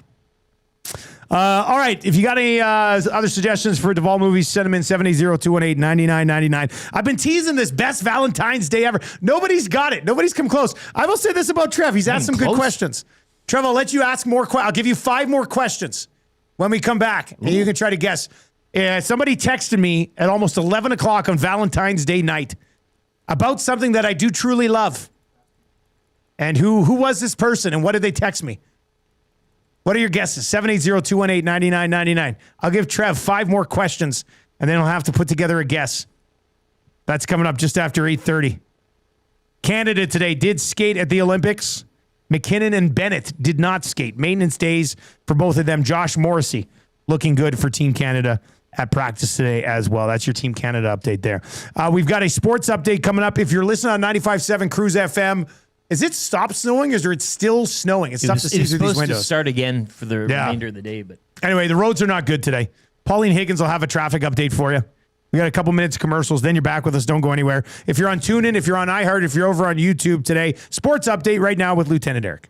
All right, if you got any other suggestions for Duvall movies, send them in 780-218-9999. I've been teasing this best Valentine's Day ever. Nobody's got it. Nobody's come close. I will say this about Trev. He's asked some good questions. Trev, I'll let you ask more questions. I'll give you 5 more questions when we come back, and you can try to guess. Somebody texted me at almost 11 o'clock on Valentine's Day night about something that I do truly love. And who was this person, and what did they text me? What are your guesses? 780-218-9999. I'll give Trev 5 more questions, and then he'll have to put together a guess. That's coming up just after 8:30. Canada today did skate at the Olympics. McKinnon and Bennett did not skate. Maintenance days for both of them. Josh Morrissey looking good for Team Canada at practice today as well. That's your Team Canada update there. We've got a sports update coming up. If you're listening on 95.7 Cruise FM, is it stopped snowing or is it still snowing? It's tough to see through these windows. To start again for the remainder of the day. But anyway, the roads are not good today. Pauline Higgins will have a traffic update for you. We got a couple minutes of commercials, then you're back with us. Don't go anywhere. If you're on TuneIn, if you're on iHeart, if you're over on YouTube today, sports update right now with Lieutenant Eric.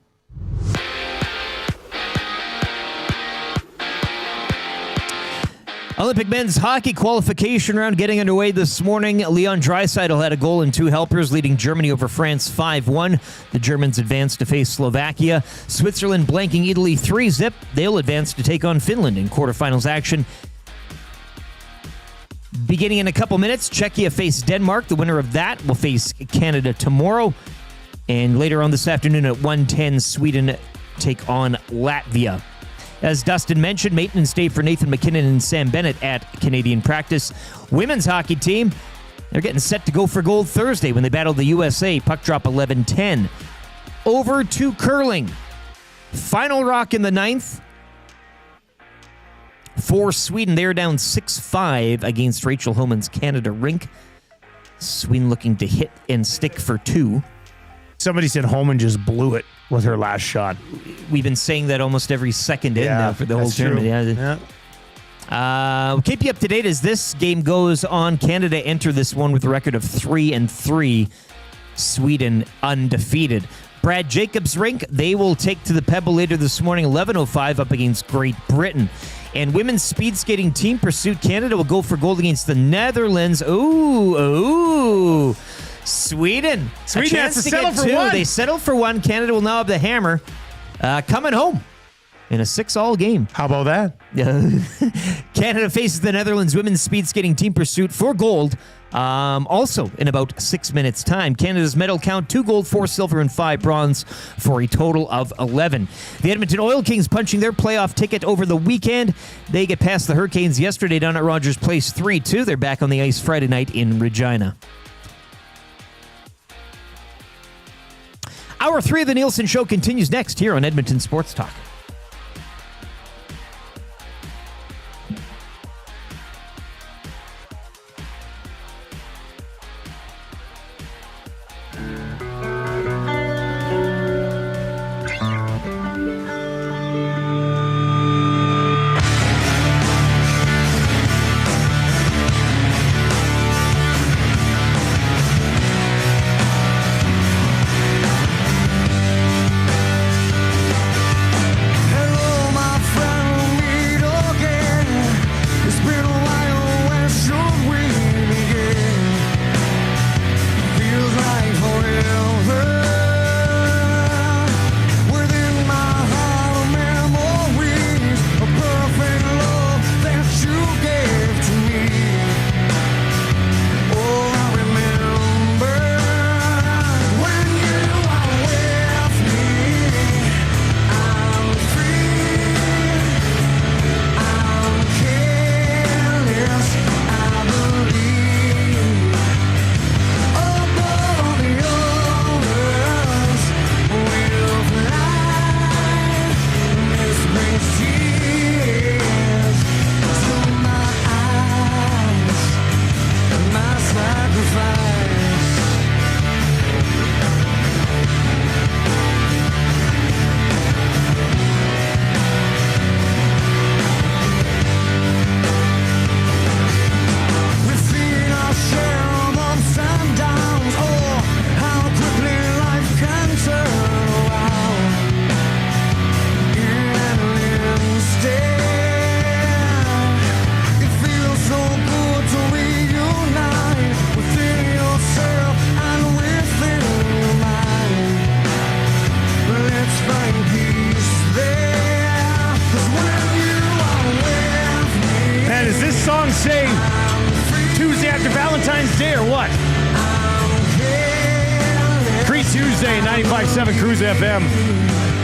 Olympic men's hockey qualification round getting underway this morning. Leon Draisaitl had a goal and 2 helpers, leading Germany over France 5-1. The Germans advanced to face Slovakia. Switzerland blanking Italy 3-0. They'll advance to take on Finland in quarterfinals action. Beginning in a couple minutes, Czechia face Denmark. The winner of that will face Canada tomorrow. And later on this afternoon at 1:10, Sweden take on Latvia. As Dustin mentioned, maintenance day for Nathan McKinnon and Sam Bennett at Canadian practice. Women's hockey team, they're getting set to go for gold Thursday when they battle the USA. Puck drop 11-10. Over to curling. Final rock in the 9th. For Sweden, they're down 6-5 against Rachel Homan's Canada rink. Sweden looking to hit and stick for 2. Somebody said Homan just blew it with her last shot. We've been saying that almost every second in now for the whole tournament. We'll keep you up to date as this game goes on. Canada enter this one with a record of 3-3. Sweden undefeated. Brad Jacobs' rink, they will take to the Pebble later this morning, 11:05 up against Great Britain. And women's speed skating team pursuit, Canada will go for gold against the Netherlands. Ooh. Sweden has to settle for 1. They settled for 1. Canada will now have the hammer coming home in a 6-all game. How about that? Canada faces the Netherlands women's speed skating team pursuit for gold. Also in about 6 minutes' time. Canada's medal count: 2 gold, 4 silver, and 5 bronze for a total of 11. The Edmonton Oil Kings punching their playoff ticket over the weekend. They get past the Hurricanes yesterday down at Rogers Place 3-2. They're back on the ice Friday night in Regina. Hour 3 of the Nielson Show continues next here on Edmonton Sports Talk. say Tuesday after Valentine's Day or what? Pre-Tuesday, 95.7 Cruise FM.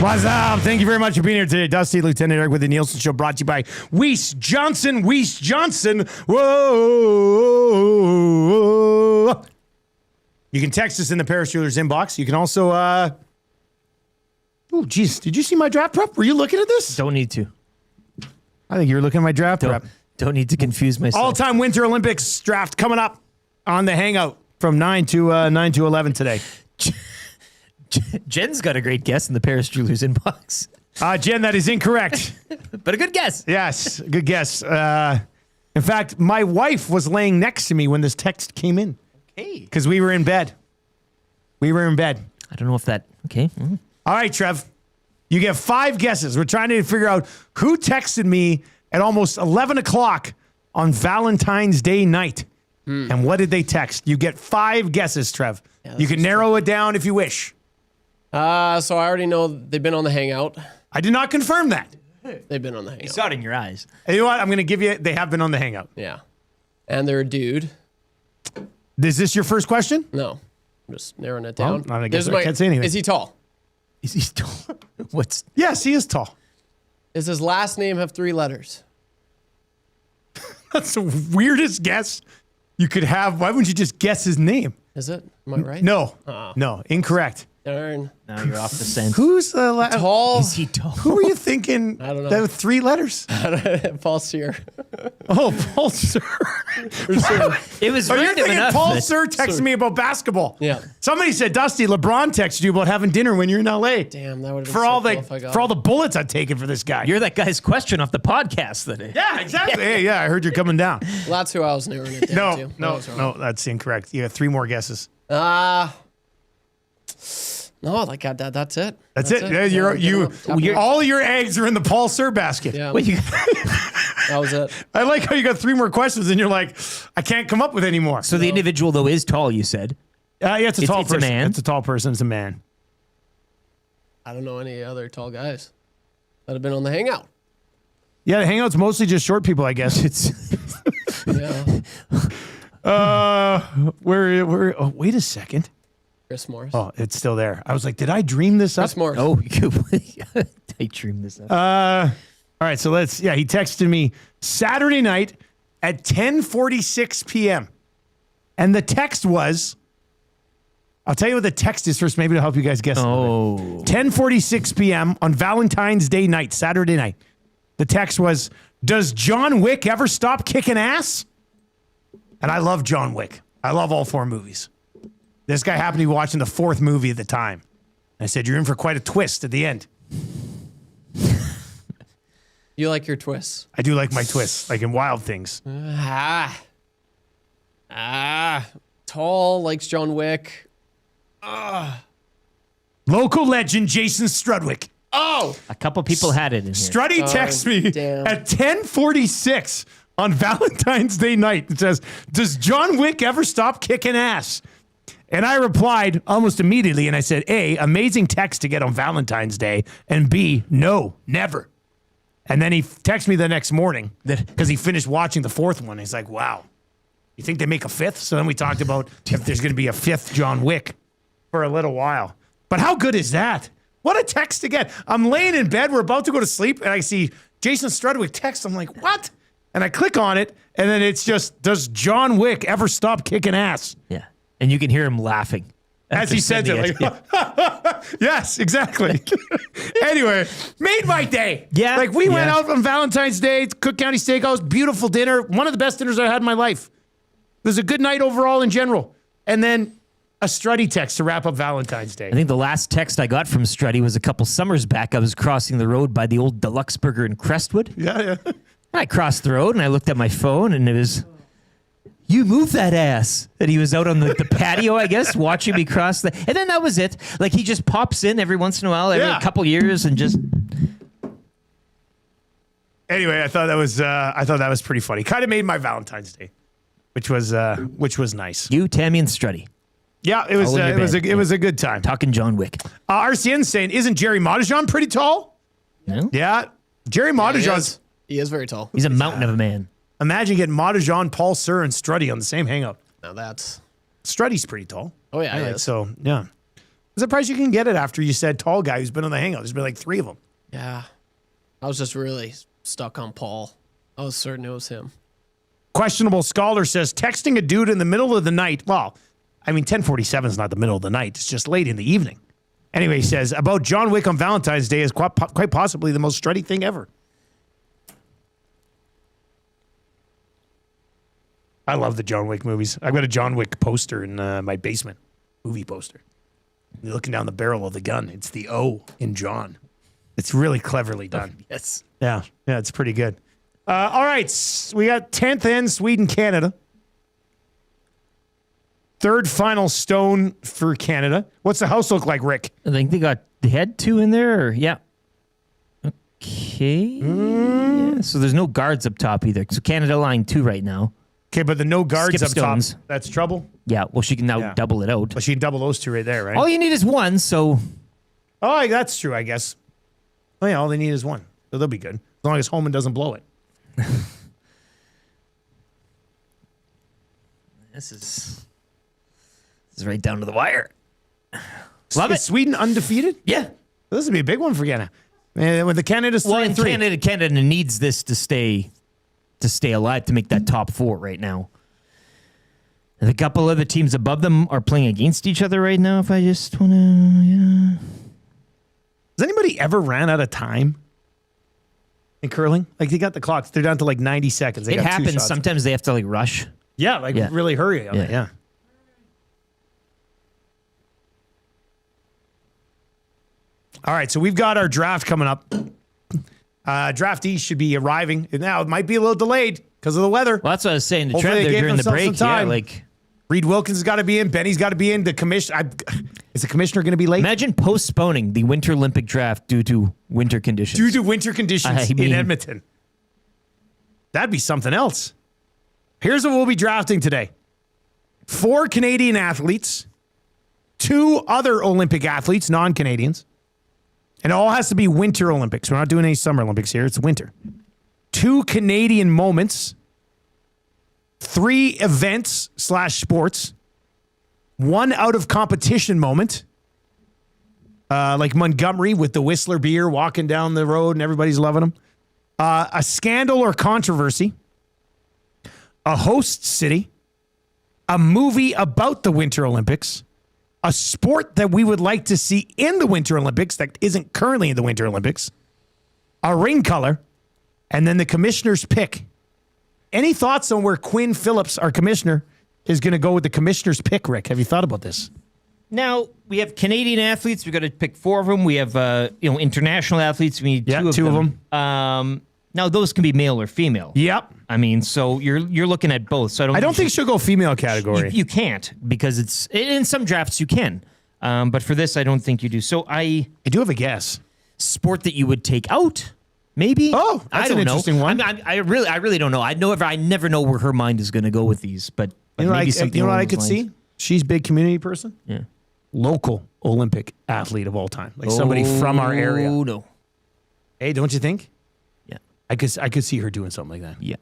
What's up? Thank you very much for being here today. Dusty, Lieutenant Eric with the Nielson Show, brought to you by Weiss Johnson. Weiss Johnson. Whoa. You can text us in the Paris Jewelers inbox. You can also, oh, geez. Did you see my draft prep? Were you looking at this? Don't need to. I think you were looking at my draft prep. Don't need to confuse myself. All-time Winter Olympics draft coming up on the Hangout from 9 to 11 today. Jen's got a great guess in the Paris Jewelers inbox. Jen, that is incorrect. But a good guess. Yes, good guess. In fact, my wife was laying next to me when this text came in. Okay. Because we were in bed. I don't know if that... Okay. Mm-hmm. All right, Trev. You get 5 guesses. We're trying to figure out who texted me at almost 11 o'clock on Valentine's Day night. And what did they text? You get 5 guesses, Trev. Yeah, you can narrow it down if you wish. So I already know they've been on the Hangout. I did not confirm that. They've been on the Hangout. You saw it in your eyes. You know what? I'm going to give you, they have been on the Hangout. Yeah. And they're a dude. Is this your first question? No. I'm just narrowing it down. Well, I guess I can't say anything. Is he tall? Is he tall? Yes, he is tall. Does his last name have 3 letters? That's the weirdest guess you could have. Why wouldn't you just guess his name? Is it? Am I right? No. No, incorrect. Darn. Now you're off the scent. Who's tall? Is he tall? Who are you thinking? I don't know. That with 3 letters? Paul Sear. Oh, Paul Sir. It was you're random thinking enough. Paul Sir texted me about basketball. Yeah. Somebody said, Dusty, LeBron texted you about having dinner when you're in LA. Damn, that would have been For all cool if I got for all it. the bullets I've taken for this guy. You're that guy's question off the podcast that day. Yeah, exactly. Hey, yeah, I heard you're coming down. Well, that's who I was narrowing it down to. No, that's incorrect. You got 3 more guesses. No, like that's it. That's it. Yeah, all your eggs are in the Paul Sir basket. Yeah. Wait, That was it. I like how you got 3 more questions and you're like, I can't come up with any more. So the individual, though, is tall, you said? Yeah, it's a tall it's person. a man? It's a tall person. It's a man. I don't know any other tall guys that have been on the Hangout. Yeah, the Hangout's mostly just short people, I guess. It's Yeah. where oh, wait a second. Chris Morris. Oh, it's still there. I was like, did I dream this up? Chris Morris. Oh, I dreamed this up. All right, so he texted me Saturday night at 10:46 p.m. And the text was, I'll tell you what the text is first, maybe to help you guys guess. 10:46 p.m. on Valentine's Day night, Saturday night. The text was, does John Wick ever stop kicking ass? And I love John Wick. I love all 4 movies. This guy happened to be watching the 4th movie at the time. I said, you're in for quite a twist at the end. You like your twists. I do like my twists, like in Wild Things. Tall, likes John Wick. Local legend Jason Strudwick. Oh! A couple people had it in here. Struddy texts me at 10:46 on Valentine's Day night. It says, does John Wick ever stop kicking ass? And I replied almost immediately, and I said, A, amazing text to get on Valentine's Day, and B, no, never. And then he texted me the next morning because he finished watching the 4th one. He's like, wow, you think they make a 5th? So then we talked about if there's going to be a 5th John Wick for a little while. But how good is that? What a text to get. I'm laying in bed. We're about to go to sleep, and I see Jason Strudwick text. I'm like, what? And I click on it, and then it's just, does John Wick ever stop kicking ass? Yeah. And you can hear him laughing. As he said it. Like, yes, exactly. Anyway, made my day. Yeah. Like, we went out on Valentine's Day, Cook County Steakhouse, beautiful dinner. One of the best dinners I had in my life. It was a good night overall in general. And then a Struddy text to wrap up Valentine's Day. I think the last text I got from Struddy was a couple summers back. I was crossing the road by the old Deluxe Burger in Crestwood. Yeah. I crossed the road and I looked at my phone and it was, you move that ass. And he was out on the patio, I guess, watching me cross and then that was it. Like he just pops in every once in a while, every couple years and just. Anyway, I thought that was pretty funny. Kind of made my Valentine's Day, which was nice. You, Tammy, and Struddy. Yeah, it was a good time. Talking John Wick. RCN's saying, isn't Jerry Montajon pretty tall? No. Yeah. Jerry Montajon's... He is very tall. He's a mountain of a man. Imagine getting Montajon, Paul Sir, and Struddy on the same hangout. Now that's... Struddy's pretty tall. Oh, yeah, Right, so, yeah. surprised you can get it after you said tall guy who's been on the hangout. There's been like 3 of them. Yeah. I was just really stuck on Paul. I was certain it was him. Questionable Scholar says texting a dude in the middle of the night. Well, I mean, 10:47 is not the middle of the night. It's just late in the evening. Anyway, he says about John Wick on Valentine's Day is quite possibly the most strutty thing ever. I love the John Wick movies. I've got a John Wick poster in my basement, movie poster. You're looking down the barrel of the gun. It's the O in John. It's really cleverly done. Yes. Yeah, it's pretty good. All right, we got 10th in Sweden, Canada. Third final stone for Canada. What's the house look like, Rick? I think they had 2 in there. Yeah. Okay. Yeah, so there's no guards up top either. So Canada lying 2 right now. Okay, but the no guards Skip up stones. top, that's trouble? Yeah, well, she can now double it out. Well, she can double those 2 right there, right? All you need is 1, so... Oh, that's true, I guess. Oh, yeah, all they need is 1. So they'll be good. As long as Holman doesn't blow it. This is right down to the wire. Love it. Sweden undefeated? Yeah. This would be a big one for Canada. And with the Canada's 3-3. Canada needs this to stay alive, to make that top 4 right now. And a couple other teams above them are playing against each other right now. If I just want to, yeah. Has anybody ever ran out of time in curling? Like, they got the clocks. They're down to like 90 seconds. They It got 2 happens. shots. Sometimes they have to like rush. Yeah, really hurry on it. Yeah. All right, so we've got our draft coming up. Draftees should be arriving. Now, it might be a little delayed because of the weather. Well, that's what I was saying to Hopefully Trev they there gave during the themselves break. some Yeah, time. like Reed Wilkins has got to be in. Benny's got to be in. The commissioner. Is the commissioner going to be late? imagine postponing the Winter Olympic draft due to winter conditions. Due to winter conditions I mean- in Edmonton. That'd be something else. Here's what we'll be drafting today. 4 Canadian athletes, 2 other Olympic athletes, non-Canadians. And it all has to be Winter Olympics. We're not doing any Summer Olympics here. It's winter. 2 Canadian moments, 3 events / sports, 1 out of competition moment, like Montgomery with the Whistler beer walking down the road and everybody's loving him. A scandal or controversy, a host city, a movie about the Winter Olympics, a sport that we would like to see in the Winter Olympics that isn't currently in the Winter Olympics, a ring color, and then the commissioner's pick. Any thoughts on where Quinn Phillips, our commissioner, is going to go with the commissioner's pick, Rick? Have you thought about this? Now, we have Canadian athletes. We've got to pick 4 of them. We have international athletes. We need 2 of them. Now, those can be male or female. Yep. I mean, so you're looking at both. So I don't think she'll go female category. You can't, because it's in some drafts you can. But for this, I don't think you do. So I do have a guess. Sport that you would take out, maybe? Oh, that's an interesting one. I really don't know. I never know where her mind is going to go with these, but maybe something. You know what along I those could lines. see? She's a big community person. Yeah. Local Olympic athlete of all time. Like somebody from our area. Oh, no. Hey, don't you think? Yeah. I could see her doing something like that. Yeah.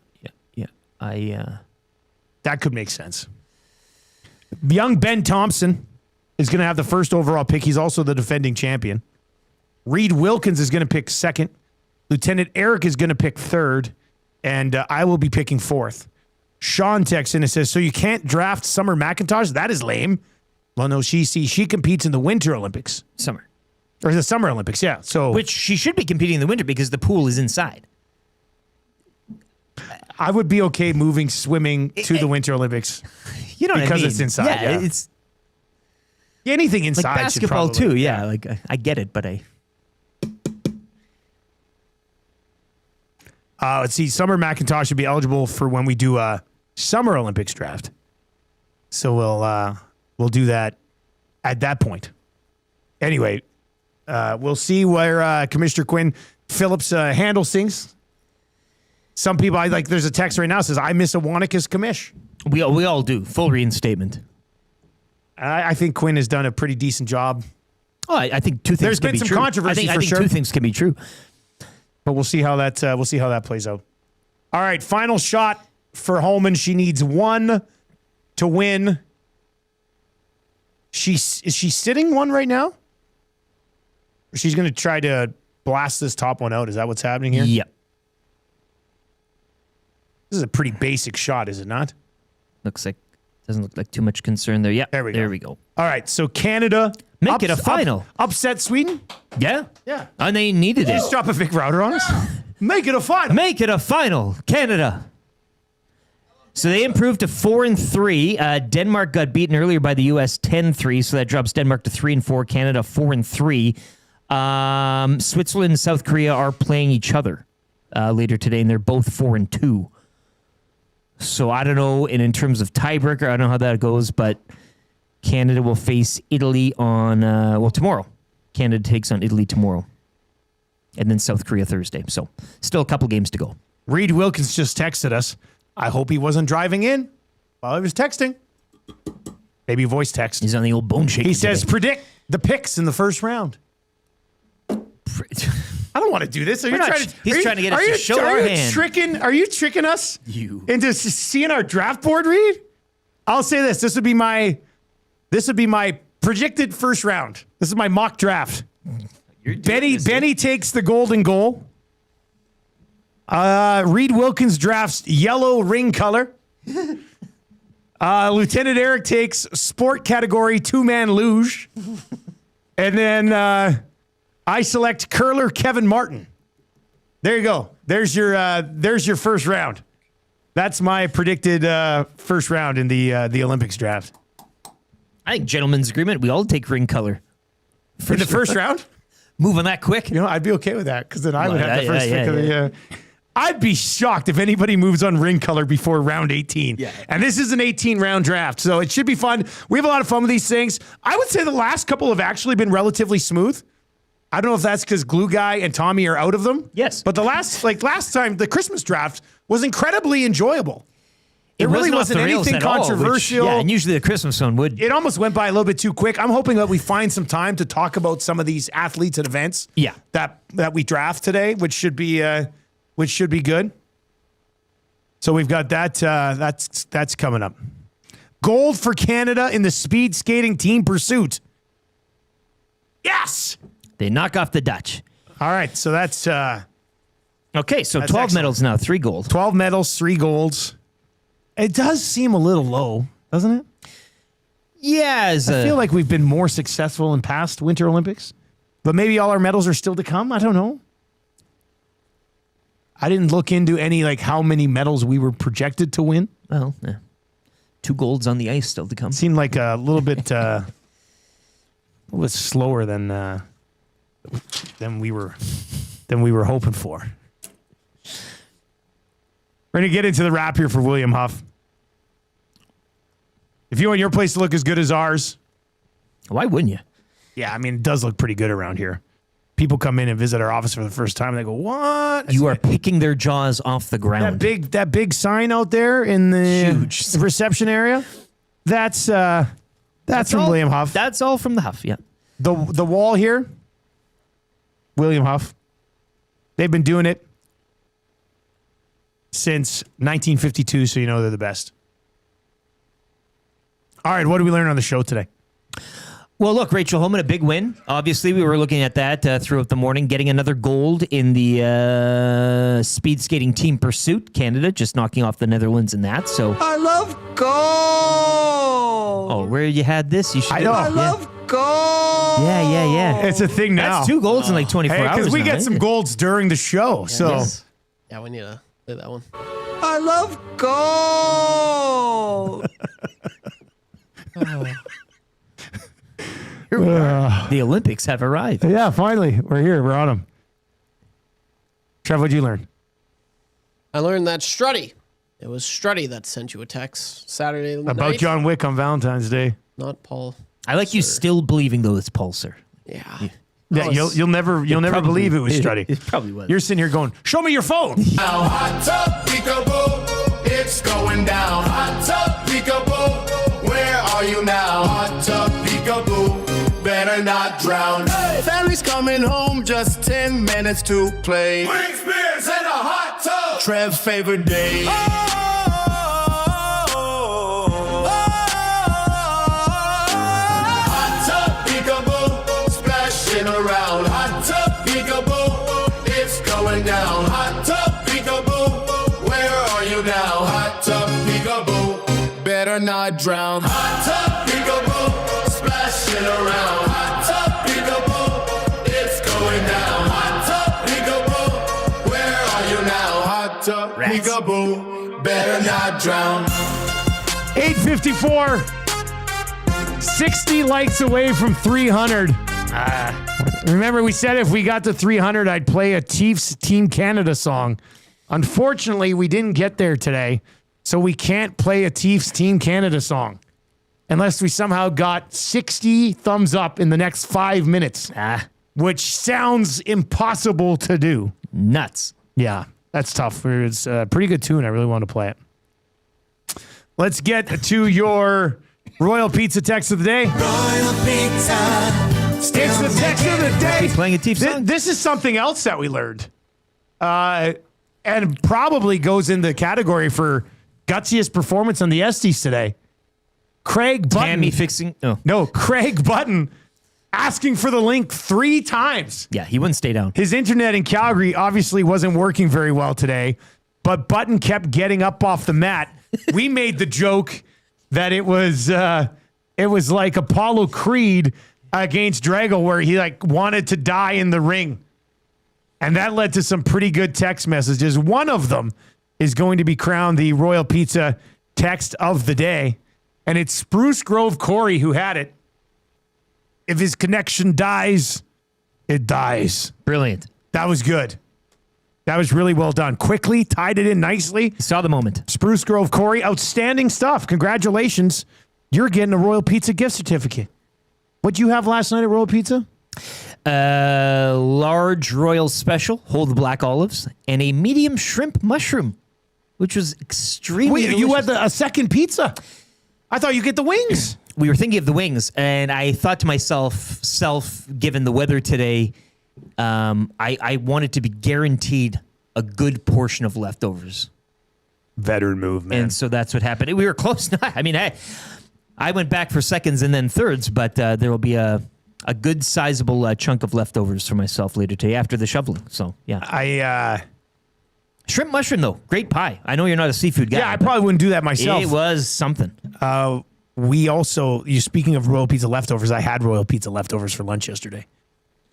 That could make sense. Young Ben Thompson is going to have the first overall pick. He's also the defending champion. Reed Wilkins is going to pick 2nd. Lieutenant Eric is going to pick 3rd. And I will be picking 4th. Sean texts in and says, so you can't draft Summer McIntosh? That is lame. Well, no, she competes in the Winter Olympics. Summer. Or the Summer Olympics, yeah. So Which she should be competing in the winter because the pool is inside. I would be okay moving swimming to the Winter Olympics. You know what I mean? Because it's inside. Yeah, it's anything inside. like basketball should probably, too. Yeah, like I get it, but let's see. Summer McIntosh should be eligible for when we do a Summer Olympics draft. So we'll do that at that point. Anyway, we'll see where Commissioner Quinn Phillips handles things. Some people, there's a text right now that says, I miss a Wanakis commish. We all do. Full reinstatement. I think Quinn has done a pretty decent job. Oh, I think 2 things There's can been be some true. controversy I think sure. 2 things can be true. But we'll see how that plays out. All right, final shot for Holman. She needs 1 to win. Is she sitting one right now? Or she's going to try to blast this top one out. Is that what's happening here? Yep. This is a pretty basic shot, is it not? Doesn't look like too much concern there. Yeah. There we go. All right. So Canada make it a final. Upset Sweden. Yeah. Yeah. And they needed it. Just drop a big router on us. Make it a final. Make it a final. Canada. So they improved to 4-3. Denmark got beaten earlier by the U.S. 10-3, so that drops Denmark to 3-4. Canada 4-3. Switzerland and South Korea are playing each other later today, and they're both 4-2. So I don't know, and in terms of tiebreaker, I don't know how that goes, but Canada will face Italy on tomorrow. Canada takes on Italy tomorrow, and then South Korea Thursday. So still a couple games to go. Reed Wilkins just texted us. I hope he wasn't driving in while he was texting. Maybe voice text. He's on the old bone shaking. He says, predict the picks in the first round. I don't want to do this. He's trying to get us to show our hand. Are you tricking us into seeing our draft board, Reed? I'll say this. This would be my predicted first round. This is my mock draft. Benny takes the golden goal. Reed Wilkins drafts yellow ring color. Lieutenant Eric takes sport category 2-man luge. And then I select curler Kevin Martin. There you go. There's your first round. That's my predicted first round in the Olympics draft. I think gentlemen's agreement. We all take ring color. In the first round? Moving that quick? You know, I'd be okay with that because then I would have the first pick of the... I'd be shocked if anybody moves on ring color before round 18. Yeah. And this is an 18-round draft, so it should be fun. We have a lot of fun with these things. I would say the last couple have actually been relatively smooth. I don't know if that's because Glue Guy and Tommy are out of them. Yes. But last time, the Christmas draft was incredibly enjoyable. It really wasn't anything controversial. And usually the Christmas one would. It almost went by a little bit too quick. I'm hoping that we find some time to talk about some of these athletes and events. Yeah. That we draft today, which should be good. So we've got that. That's coming up. Gold for Canada in the speed skating team pursuit. Yes. They knock off the Dutch. All right, so that's... okay, so 12 medals now, 3 gold. 12 medals, 3 golds. It does seem a little low, doesn't it? Yeah. I feel like we've been more successful in past Winter Olympics, but maybe all our medals are still to come. I don't know. I didn't look into any, how many medals we were projected to win. Well, 2 golds on the ice still to come. Seemed like a little bit slower than we were hoping for. We're going to get into the wrap here for William Huff. If you want your place to look as good as ours. Why wouldn't you? Yeah, I mean, it does look pretty good around here. People come in and visit our office for the first time and they go, what? You are picking their jaws off the ground. That big sign out there in the reception area, that's from William Huff. That's all from the Huff, yeah. The wall here, William Huff. They've been doing it since 1952, so you know they're the best. All right, what did we learn on the show today? Well, look, Rachel Homan, a big win. Obviously, we were looking at that throughout the morning, getting another gold in the speed skating team pursuit. Canada just knocking off the Netherlands in that. So I love gold. Oh, where you had this? You should. I love gold. Yeah. It's a thing now. That's 2 golds in 24 hours. Because we get some golds during the show. Yeah, we need to play that one. I love gold. Here we are. The Olympics have arrived. Yeah, finally. We're here. We're on them. Trev, what'd you learn? I learned that Strutty. It was Strutty that sent you a text Saturday night. About John Wick on Valentine's Day. Not Paul. I like you still believing, though, it's Pulsar. Yeah. Yeah, you'll never believe it was Strutty. It probably was. You're sitting here going, show me your phone. Now, hot tub, peekaboo, it's going down. Hot tub, peekaboo, where are you now? Hot tub, peekaboo, better not drown. Hey. Family's coming home, just 10 minutes to play. Wings, beers, and a hot tub. Trev's favorite day. peekaboo, it's going down. Hot tub peekaboo, where are you now? Hot tub peekaboo, better not drown. Hot tub peekaboo, splashing around. Hot tub peekaboo, it's going down. Hot tub peekaboo, where are you now? Hot tub peekaboo, better not drown. 854, 60 likes away from 300. Remember, we said if we got to 300, I'd play a Chiefs Team Canada song. Unfortunately, we didn't get there today, so we can't play a Chiefs Team Canada song unless we somehow got 60 thumbs up in the next 5 minutes, which sounds impossible to do. Nuts. Yeah, that's tough. It's a pretty good tune. I really want to play it. Let's get to your Royal Pizza text of the day. Royal Pizza. It's the text of the day. Playing a Chiefs song. This is something else that we learned. And probably goes in the category for gutsiest performance on the Esties today. Craig Button. Tammy fixing. Oh. No, Craig Button asking for the link 3 times. Yeah, he wouldn't stay down. His internet in Calgary obviously wasn't working very well today, but Button kept getting up off the mat. We made the joke that it was like Apollo Creed against Draisaitl, where he wanted to die in the ring. And that led to some pretty good text messages. One of them is going to be crowned the Royal Pizza text of the day. And it's Spruce Grove Corey who had it. If his connection dies, it dies. Brilliant. That was good. That was really well done. Quickly, tied it in nicely. Saw the moment. Spruce Grove Corey, outstanding stuff. Congratulations. You're getting a Royal Pizza gift certificate. What'd you have last night at Royal Pizza? Large Royal Special, whole the black olives, and a medium shrimp mushroom, which was extremely delicious. You had a second pizza? I thought you get the wings. We were thinking of the wings, and I thought to myself, given the weather today, I wanted to be guaranteed a good portion of leftovers. Veteran move, man. And so that's what happened. We were close. I mean, I went back for seconds and then thirds, but there will be a good sizable chunk of leftovers for myself later today after the shoveling. So, yeah. Shrimp mushroom, though. Great pie. I know you're not a seafood guy. Yeah, I probably wouldn't do that myself. It was something. We also, speaking of Royal Pizza leftovers, I had Royal Pizza leftovers for lunch yesterday.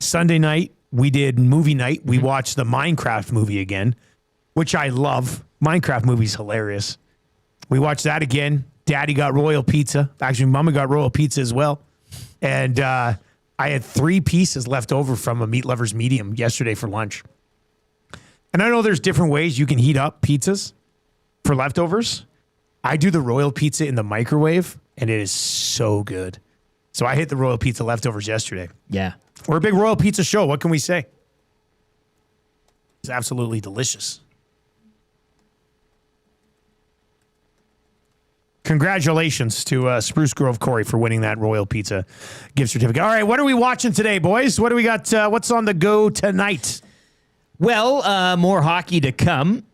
Sunday night, we did movie night. We watched the Minecraft movie again, which I love. Minecraft movie's hilarious. We watched that again. Daddy got Royal Pizza. Actually, Mama got Royal Pizza as well. And I had 3 pieces left over from a Meat Lover's Medium yesterday for lunch. And I know there's different ways you can heat up pizzas for leftovers. I do the Royal Pizza in the microwave, and it is so good. So I hit the Royal Pizza leftovers yesterday. Yeah. We're a big Royal Pizza show. What can we say? It's absolutely delicious. Congratulations to Spruce Grove Corey for winning that Royal Pizza gift certificate. All right, what are we watching today, boys? What do we got? What's on the go tonight? Well, more hockey to come.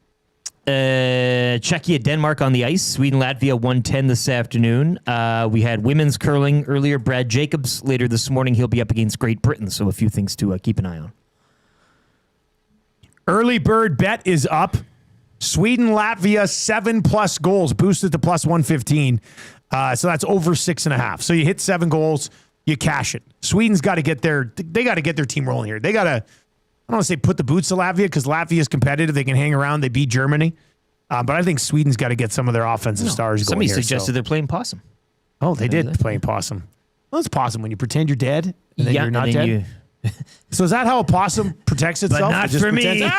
Czechia, Denmark on the ice. Sweden, Latvia, 1:10 this afternoon. We had women's curling earlier. Brad Jacobs later this morning. He'll be up against Great Britain, so a few things to keep an eye on. Early bird bet is up. Sweden, Latvia, 7+ goals, boosted to plus 115. So that's over 6.5. So you hit 7 goals, you cash it. Sweden's got to get their team rolling here. They got to, I don't want to say put the boots to Latvia because Latvia is competitive. They can hang around. They beat Germany. But I think Sweden's got to get some of their offensive stars going Somebody here. suggested they're playing possum. Oh, they did playing possum. Well, it's possum when you pretend you're dead and then you're not dead. So is that how a possum protects itself? But not for me.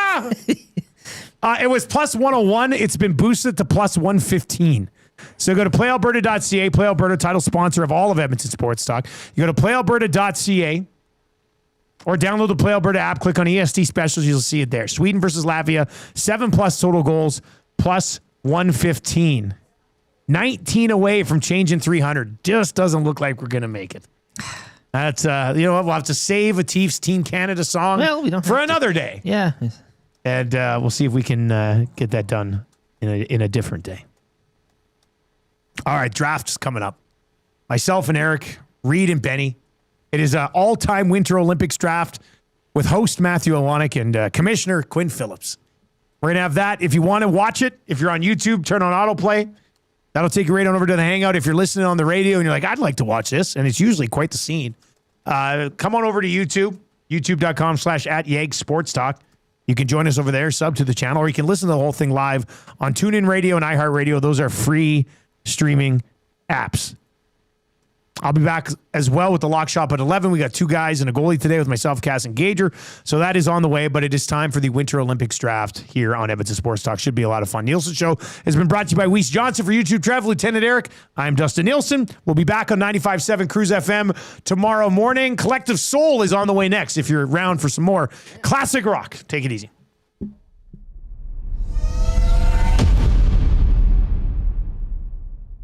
It was plus 101. It's been boosted to plus 115. So go to playalberta.ca. Play Alberta, title sponsor of all of Edmonton Sports Talk. You go to playalberta.ca or download the Play Alberta app. Click on EST specials. You'll see it there. Sweden versus Latvia, 7+ total goals, plus 115. 19 away from changing 300. Just doesn't look like we're going to make it. That's, you know what? We'll have to save a Chiefs Team Canada song for another day. Yeah. And we'll see if we can get that done in a different day. All right, draft's coming up. Myself and Eric, Reed and Benny. It is an all-time Winter Olympics draft. with host Matthew Alonic and Commissioner Quinn Phillips. We're going to have that. If you want to watch it, if you're on YouTube, turn on autoplay. That'll take you right on over to the Hangout. If you're listening on the radio and you're like, I'd like to watch this, and it's usually quite the scene, come on over to YouTube, youtube.com/@YegSportsTalk. You can join us over there, sub to the channel, or you can listen to the whole thing live on TuneIn Radio and iHeartRadio. Those are free streaming apps. I'll be back as well with the Lock Shop at 11. We got 2 guys and a goalie today with myself, Cass, and Gager. So that is on the way, but it is time for the Winter Olympics draft here on Edmonton Sports Talk. Should be a lot of fun. Nielson Show has been brought to you by Weiss Johnson for YouTube Travel. Lieutenant Eric, I'm Dustin Nielsen. We'll be back on 95.7 Cruise FM tomorrow morning. Collective Soul is on the way next if you're around for some more classic rock. Take it easy.